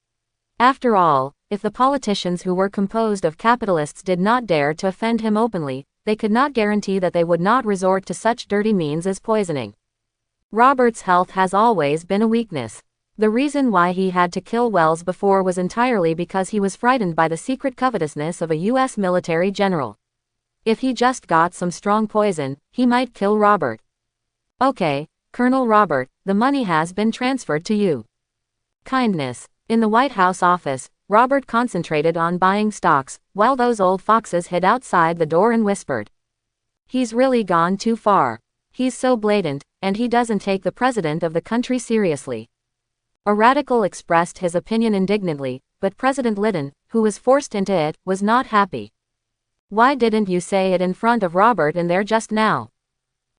After all, if the politicians who were composed of capitalists did not dare to offend him openly, they could not guarantee that they would not resort to such dirty means as poisoning. Robert's health has always been a weakness. The reason why he had to kill Wells before was entirely because he was frightened by the secret covetousness of a U.S. military general. If he just got some strong poison, he might kill Robert. Okay, Colonel Robert, the money has been transferred to you. Kindness. In the White House office, Robert concentrated on buying stocks, while those old foxes hid outside the door and whispered. He's really gone too far. He's so blatant, and he doesn't take the president of the country seriously. A radical expressed his opinion indignantly, but President Lytton, who was forced into it, was not happy. Why didn't you say it in front of Robert in there just now?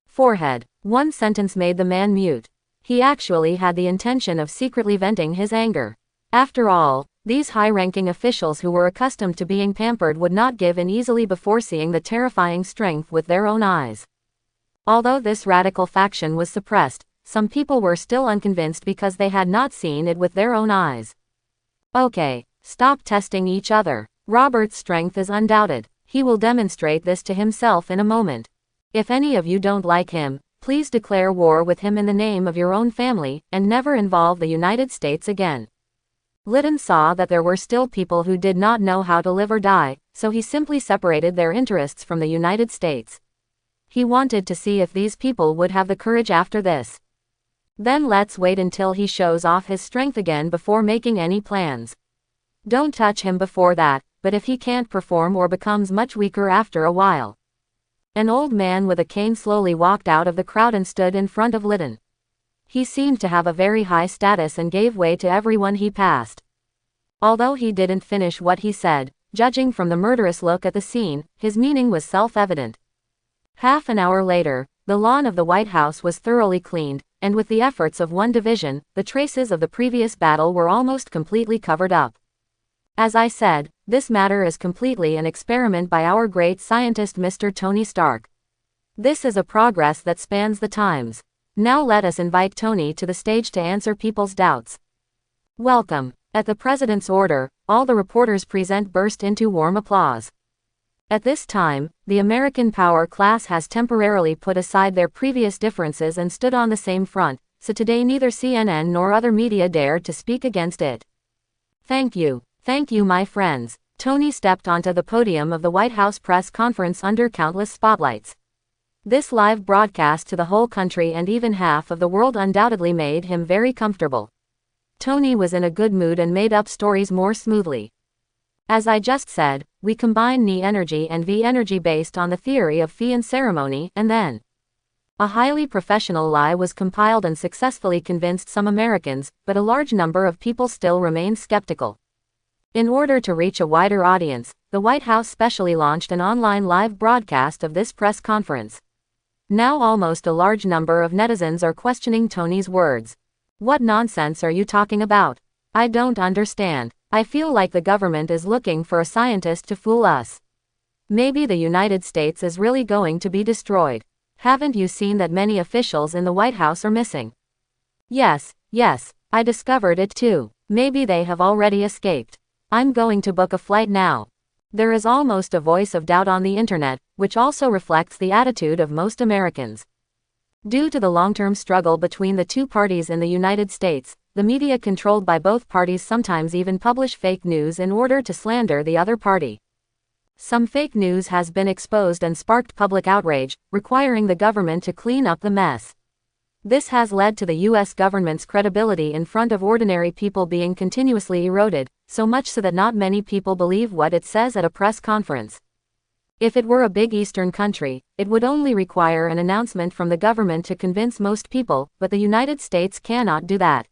Forehead. One sentence made the man mute. He actually had the intention of secretly venting his anger. After all, these high-ranking officials who were accustomed to being pampered would not give in easily before seeing the terrifying strength with their own eyes. Although this radical faction was suppressed, some people were still unconvinced because they had not seen it with their own eyes. Okay, stop testing each other. Robert's strength is undoubted. He will demonstrate this to himself in a moment. If any of you don't like him, please declare war with him in the name of your own family, and never involve the United States again. Lytton saw that there were still people who did not know how to live or die, so he simply separated their interests from the United States. He wanted to see if these people would have the courage after this. Then let's wait until he shows off his strength again before making any plans. Don't touch him before that, but if he can't perform or becomes much weaker after a while. An old man with a cane slowly walked out of the crowd and stood in front of Lytton. He seemed to have a very high status and gave way to everyone he passed. Although he didn't finish what he said, judging from the murderous look at the scene, his meaning was self-evident. Half an hour later, the lawn of the White House was thoroughly cleaned, and with the efforts of one division, the traces of the previous battle were almost completely covered up. As I said, this matter is completely an experiment by our great scientist Mr. Tony Stark. This is a progress that spans the times. Now let us invite Tony to the stage to answer people's doubts. Welcome. At the President's order, all the reporters present burst into warm applause. At this time, the American power class has temporarily put aside their previous differences and stood on the same front, so today neither CNN nor other media dared to speak against it. Thank you, my friends. Tony stepped onto the podium of the White House press conference under countless spotlights. This live broadcast to the whole country and even half of the world undoubtedly made him very comfortable. Tony was in a good mood and made up stories more smoothly. As I just said, we combine Ni energy and V energy based on the theory of fee and ceremony, and then a highly professional lie was compiled and successfully convinced some Americans, but a large number of people still remained skeptical. In order to reach a wider audience, the White House specially launched an online live broadcast of this press conference. Now almost a large number of netizens are questioning Tony's words. What nonsense are you talking about? I don't understand. I feel like the government is looking for a scientist to fool us. Maybe the United States is really going to be destroyed. Haven't you seen that many officials in the White House are missing? Yes, I discovered it too. Maybe they have already escaped. I'm going to book a flight now. There is almost a voice of doubt on the internet, which also reflects the attitude of most Americans. Due to the long-term struggle between the two parties in the United States, the media controlled by both parties sometimes even publish fake news in order to slander the other party. Some fake news has been exposed and sparked public outrage, requiring the government to clean up the mess. This has led to the US government's credibility in front of ordinary people being continuously eroded, so much so that not many people believe what it says at a press conference. If it were a big Eastern country, it would only require an announcement from the government to convince most people, but the United States cannot do that.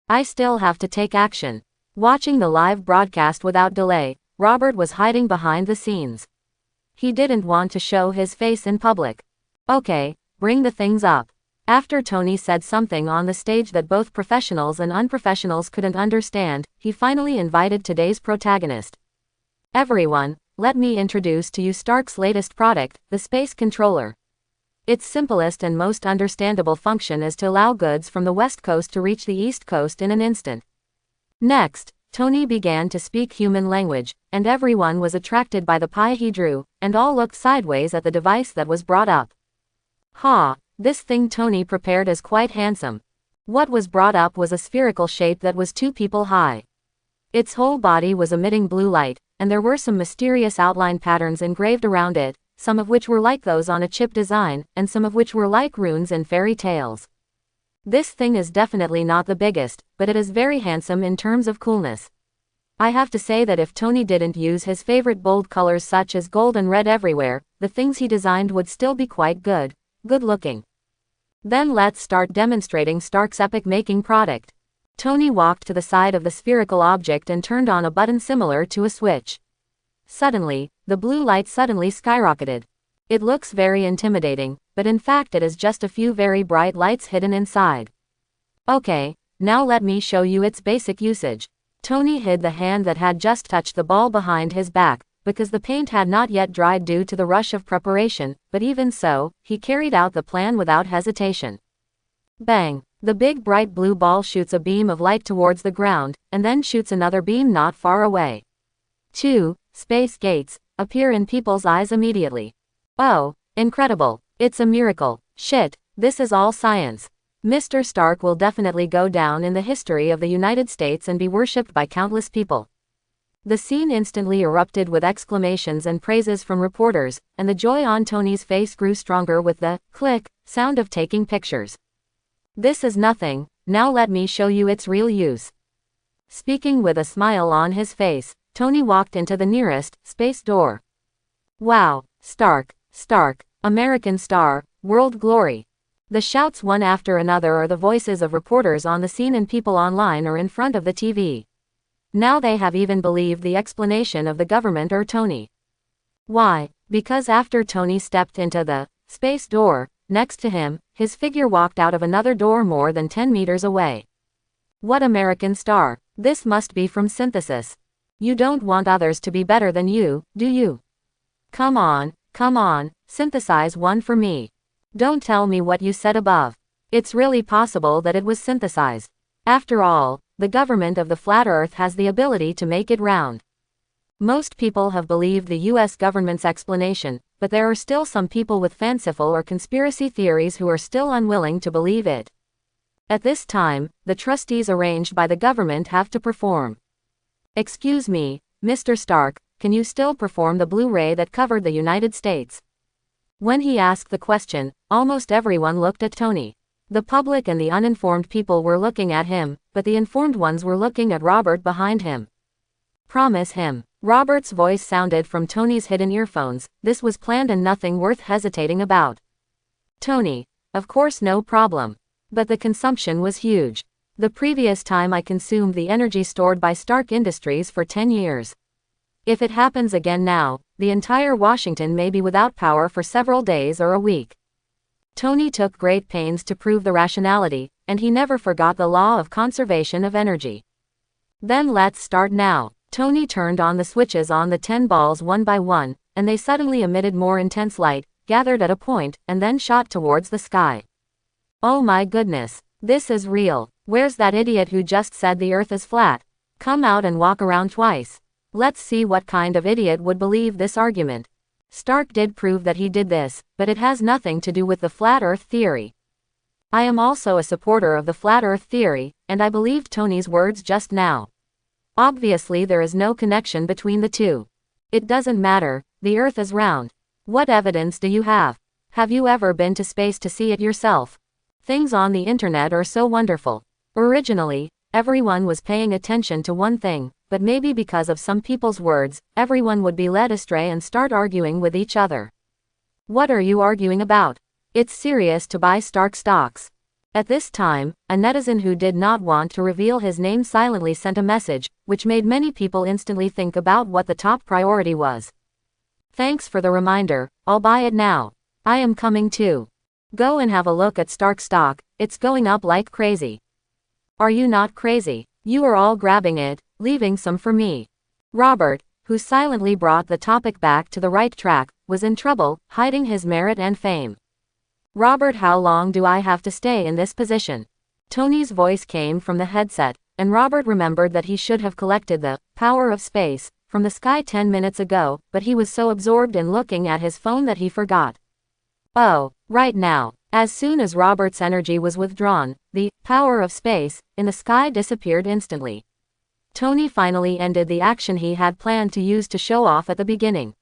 I still have to take action. Watching the live broadcast without delay, Robert was hiding behind the scenes. He didn't want to show his face in public. Okay, bring the things up. After Tony said something on the stage that both professionals and unprofessionals couldn't understand, he finally invited today's protagonist. Everyone, let me introduce to you Stark's latest product, the Space Controller. Its simplest and most understandable function is to allow goods from the West Coast to reach the East Coast in an instant. Next, Tony began to speak human language, and everyone was attracted by the pie he drew, and all looked sideways at the device that was brought up. This thing Tony prepared is quite handsome. What was brought up was a spherical shape that was 2 people high. Its whole body was emitting blue light, and there were some mysterious outline patterns engraved around it, some of which were like those on a chip design, and some of which were like runes in fairy tales. This thing is definitely not the biggest, but it is very handsome in terms of coolness. I have to say that if Tony didn't use his favorite bold colors such as gold and red everywhere, the things he designed would still be quite good looking. Then let's start demonstrating Stark's epic-making product. Tony walked to the side of the spherical object and turned on a button similar to a switch. Suddenly, the blue light suddenly skyrocketed. It looks very intimidating, but in fact it is just a few very bright lights hidden inside. Okay, now let me show you its basic usage. Tony hid the hand that had just touched the ball behind his back, because the paint had not yet dried due to the rush of preparation, but even so, he carried out the plan without hesitation. Bang! The big bright blue ball shoots a beam of light towards the ground, and then shoots another beam not far away. 2 space gates appear in people's eyes immediately. Oh, incredible. It's a miracle. Shit, this is all science. Mr. Stark will definitely go down in the history of the United States and be worshipped by countless people. The scene instantly erupted with exclamations and praises from reporters, and the joy on Tony's face grew stronger with the click sound of taking pictures. This is nothing, now let me show you its real use. Speaking with a smile on his face, Tony walked into the nearest space door. Wow, Stark, American star, world glory. The shouts one after another are the voices of reporters on the scene and people online or in front of the TV. Now they have even believed the explanation of the government or Tony. Why? Because after Tony stepped into the space door, next to him, his figure walked out of another door more than 10 meters away. What American star? This must be from synthesis. You don't want others to be better than you, do you? Come on, synthesize one for me. Don't tell me what you said above. It's really possible that it was synthesized. After all, the government of the flat earth has the ability to make it round. Most people have believed the US government's explanation, but there are still some people with fanciful or conspiracy theories who are still unwilling to believe it. At this time, the trustees arranged by the government have to perform. Excuse me, Mr. Stark, can you still perform the blue ray that covered the United States? When he asked the question, almost everyone looked at Tony. The public and the uninformed people were looking at him, but the informed ones were looking at Robert behind him. Promise him. Robert's voice sounded from Tony's hidden earphones. This was planned and nothing worth hesitating about. Tony, of course no problem. But the consumption was huge. The previous time I consumed the energy stored by Stark Industries for 10 years. If it happens again now, the entire Washington may be without power for several days or a week. Tony took great pains to prove the rationality, and he never forgot the law of conservation of energy. Then let's start now. Tony turned on the switches on the 10 balls one by one, and they suddenly emitted more intense light, gathered at a point, and then shot towards the sky. Oh my goodness, this is real. Where's that idiot who just said the earth is flat? Come out and walk around twice. Let's see what kind of idiot would believe this argument. Stark did prove that he did this, but it has nothing to do with the flat earth theory. I am also a supporter of the flat earth theory, and I believed Tony's words just now. Obviously there is no connection between the two. It doesn't matter, the earth is round. What evidence do you have? Have you ever been to space to see it yourself? Things on the internet are so wonderful. Originally, everyone was paying attention to one thing, but maybe because of some people's words, everyone would be led astray and start arguing with each other. What are you arguing about? It's serious to buy Stark stocks. At this time, a netizen who did not want to reveal his name silently sent a message, which made many people instantly think about what the top priority was. Thanks for the reminder, I'll buy it now. I am coming too. Go and have a look at Stark stock, it's going up like crazy. Are you not crazy? You are all grabbing it, leaving some for me. Robert, who silently brought the topic back to the right track, was in trouble, hiding his merit and fame. Robert, how long do I have to stay in this position? Tony's voice came from the headset, and Robert remembered that he should have collected the power of space from the sky 10 minutes ago, but he was so absorbed in looking at his phone that he forgot. Oh, right now. As soon as Robert's energy was withdrawn, the power of space in the sky disappeared instantly. Tony finally ended the action he had planned to use to show off at the beginning.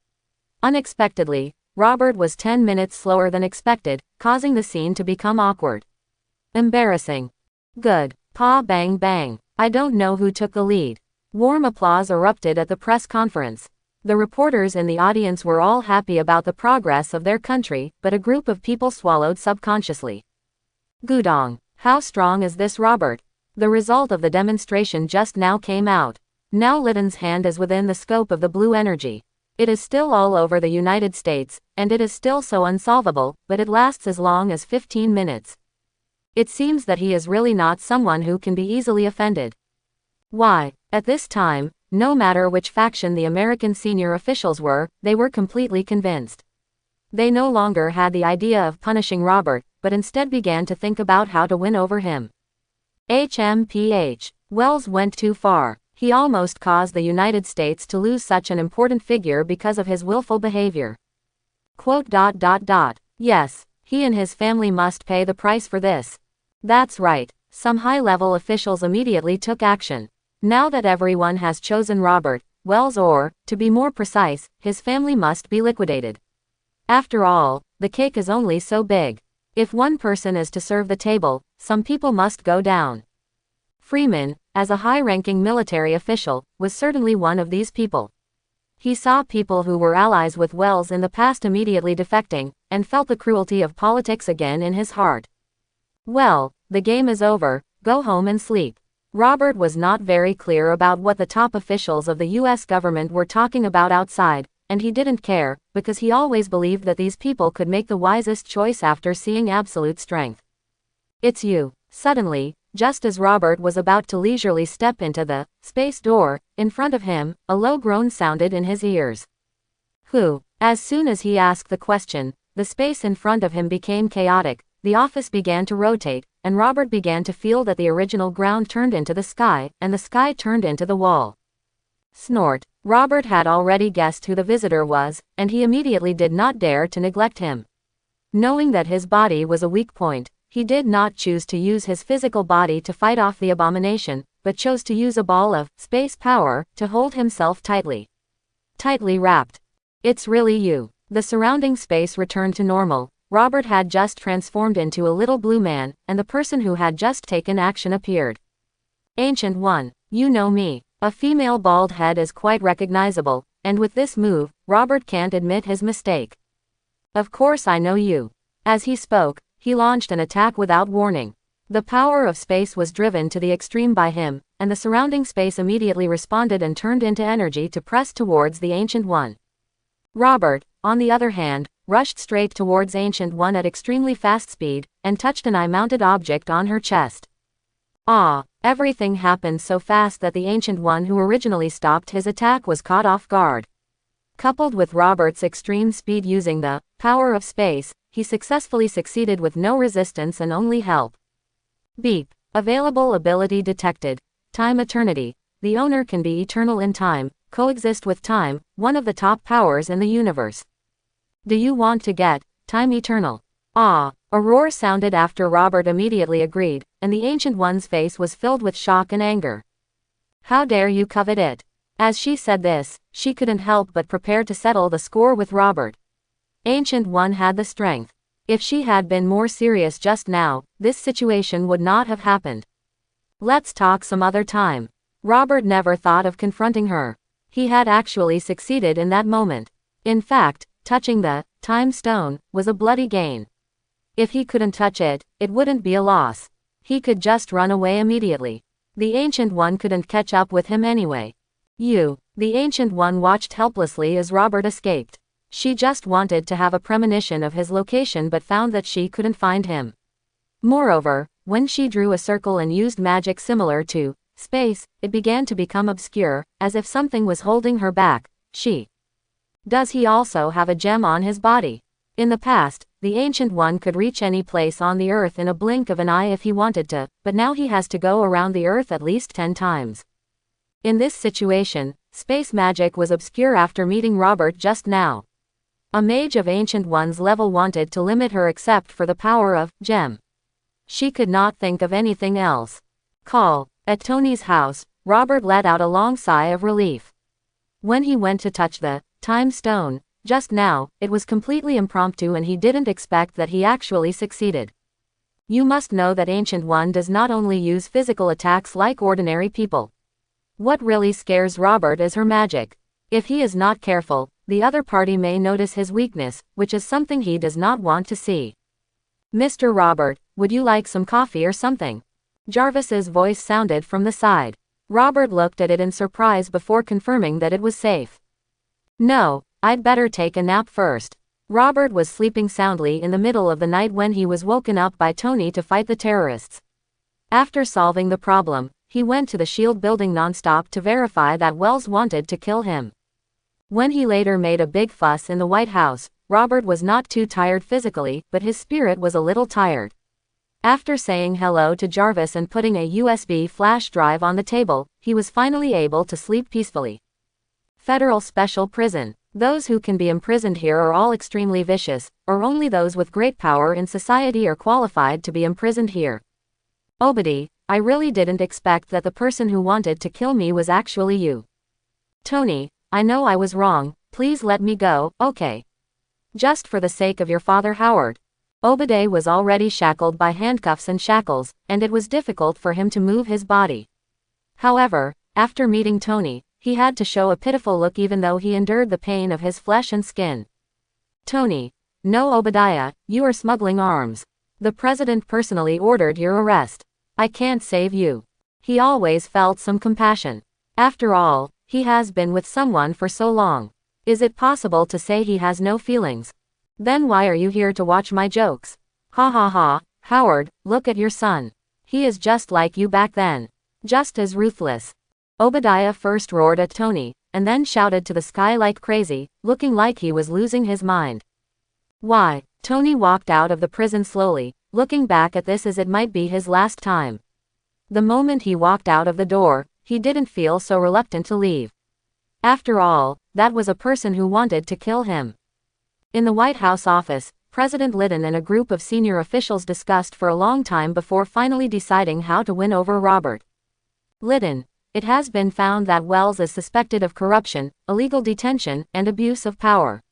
Unexpectedly, Robert was 10 minutes slower than expected, causing the scene to become awkward. Embarrassing. Good. Pa bang bang. I don't know who took the lead. Warm applause erupted at the press conference. The reporters in the audience were all happy about the progress of their country, but a group of people swallowed subconsciously. Gudong. How strong is this Robert? The result of the demonstration just now came out. Now Litton's hand is within the scope of the blue energy. It is still all over the United States, and it is still so unsolvable, but it lasts as long as 15 minutes. It seems that he is really not someone who can be easily offended. Why? At this time, no matter which faction the American senior officials were, they were completely convinced. They no longer had the idea of punishing Robert, but instead began to think about how to win over him. HMPH. Wells went too far. He almost caused the United States to lose such an important figure because of his willful behavior. Quote. Yes, he and his family must pay the price for this. That's right. Some high-level officials immediately took action. Now that everyone has chosen Robert, Wells, or, to be more precise, his family must be liquidated. After all, the cake is only so big. If one person is to serve the table, some people must go down. Freeman, as a high-ranking military official, was certainly one of these people. He saw people who were allies with Wells in the past immediately defecting, and felt the cruelty of politics again in his heart. Well, the game is over, go home and sleep. Robert was not very clear about what the top officials of the US government were talking about outside, and he didn't care, because he always believed that these people could make the wisest choice after seeing absolute strength. It's you. Suddenly, just as Robert was about to leisurely step into the space door, in front of him, a low groan sounded in his ears. Who? As soon as he asked the question, the space in front of him became chaotic, the office began to rotate, and Robert began to feel that the original ground turned into the sky, and the sky turned into the wall. Snort. Robert had already guessed who the visitor was, and he immediately did not dare to neglect him. Knowing that his body was a weak point, he did not choose to use his physical body to fight off the abomination, but chose to use a ball of space power to hold himself tightly wrapped. It's really you. The surrounding space returned to normal. Robert had just transformed into a little blue man, and the person who had just taken action appeared. Ancient One, you know me. A female bald head is quite recognizable, and with this move, Robert can't admit his mistake. Of course I know you. As he spoke, he launched an attack without warning. The power of space was driven to the extreme by him, and the surrounding space immediately responded and turned into energy to press towards the Ancient One. Robert, on the other hand, rushed straight towards Ancient One at extremely fast speed, and touched an eye-mounted object on her chest. Everything happened so fast that the Ancient One who originally stopped his attack was caught off guard. Coupled with Robert's extreme speed using the power of space, he successfully succeeded with no resistance and only help. Beep. Available ability detected. Time Eternity. The owner can be eternal in time, coexist with time, one of the top powers in the universe. Do you want to get time eternal? A roar sounded after Robert immediately agreed, and the Ancient One's face was filled with shock and anger. How dare you covet it? As she said this, she couldn't help but prepare to settle the score with Robert. Ancient One had the strength. If she had been more serious just now, this situation would not have happened. Let's talk some other time. Robert never thought of confronting her. He had actually succeeded in that moment. In fact, touching the time stone was a bloody gain. If he couldn't touch it, it wouldn't be a loss. He could just run away immediately. The Ancient One couldn't catch up with him anyway. The Ancient One watched helplessly as Robert escaped. She just wanted to have a premonition of his location but found that she couldn't find him. Moreover, when she drew a circle and used magic similar to space, it began to become obscure, as if something was holding her back. Does he also have a gem on his body? In the past, the Ancient One could reach any place on the Earth in a blink of an eye if he wanted to, but now he has to go around the Earth at least 10 times. In this situation, space magic was obscure after meeting Robert just now. A mage of Ancient One's level wanted to limit her except for the power of gem. She could not think of anything else. At Tony's house, Robert let out a long sigh of relief. When he went to touch the time stone, just now, it was completely impromptu and he didn't expect that he actually succeeded. You must know that Ancient One does not only use physical attacks like ordinary people. What really scares Robert is her magic. If he is not careful, the other party may notice his weakness, which is something he does not want to see. Mr. Robert, would you like some coffee or something? Jarvis's voice sounded from the side. Robert looked at it in surprise before confirming that it was safe. No, I'd better take a nap first. Robert was sleeping soundly in the middle of the night when he was woken up by Tony to fight the terrorists. After solving the problem, he went to the shield building non-stop to verify that Wells wanted to kill him. When he later made a big fuss in the White House, Robert was not too tired physically, but his spirit was a little tired. After saying hello to Jarvis and putting a USB flash drive on the table, he was finally able to sleep peacefully. Federal Special Prison. Those who can be imprisoned here are all extremely vicious, or only those with great power in society are qualified to be imprisoned here. Obadi, I really didn't expect that the person who wanted to kill me was actually you. Tony, I know I was wrong, please let me go, okay? Just for the sake of your father Howard. Obadi was already shackled by handcuffs and shackles, and it was difficult for him to move his body. However, after meeting Tony, he had to show a pitiful look even though he endured the pain of his flesh and skin. Tony. No, Obadiah, you are smuggling arms. The president personally ordered your arrest. I can't save you. He always felt some compassion. After all, he has been with someone for so long. Is it possible to say he has no feelings? Then why are you here to watch my jokes? Ha ha ha, Howard, look at your son. He is just like you back then. Just as ruthless. Obadiah first roared at Tony, and then shouted to the sky like crazy, looking like he was losing his mind. Why? Tony walked out of the prison slowly, looking back at this as it might be his last time. The moment he walked out of the door, he didn't feel so reluctant to leave. After all, that was a person who wanted to kill him. In the White House office, President Lytton and a group of senior officials discussed for a long time before finally deciding how to win over Robert. Lytton, it has been found that Wells is suspected of corruption, illegal detention, and abuse of power.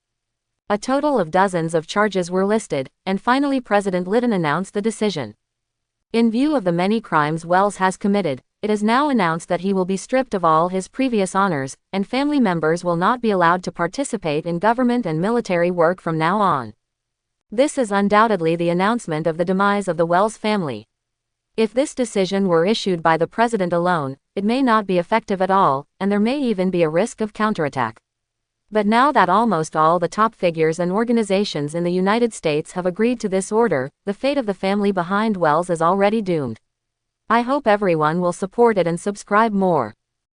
A total of dozens of charges were listed, and finally President Lytton announced the decision. In view of the many crimes Wells has committed, it is now announced that he will be stripped of all his previous honors, and family members will not be allowed to participate in government and military work from now on. This is undoubtedly the announcement of the demise of the Wells family. If this decision were issued by the president alone, it may not be effective at all, and there may even be a risk of counterattack. But now that almost all the top figures and organizations in the United States have agreed to this order, the fate of the family behind Wells is already doomed. I hope everyone will support it and subscribe more.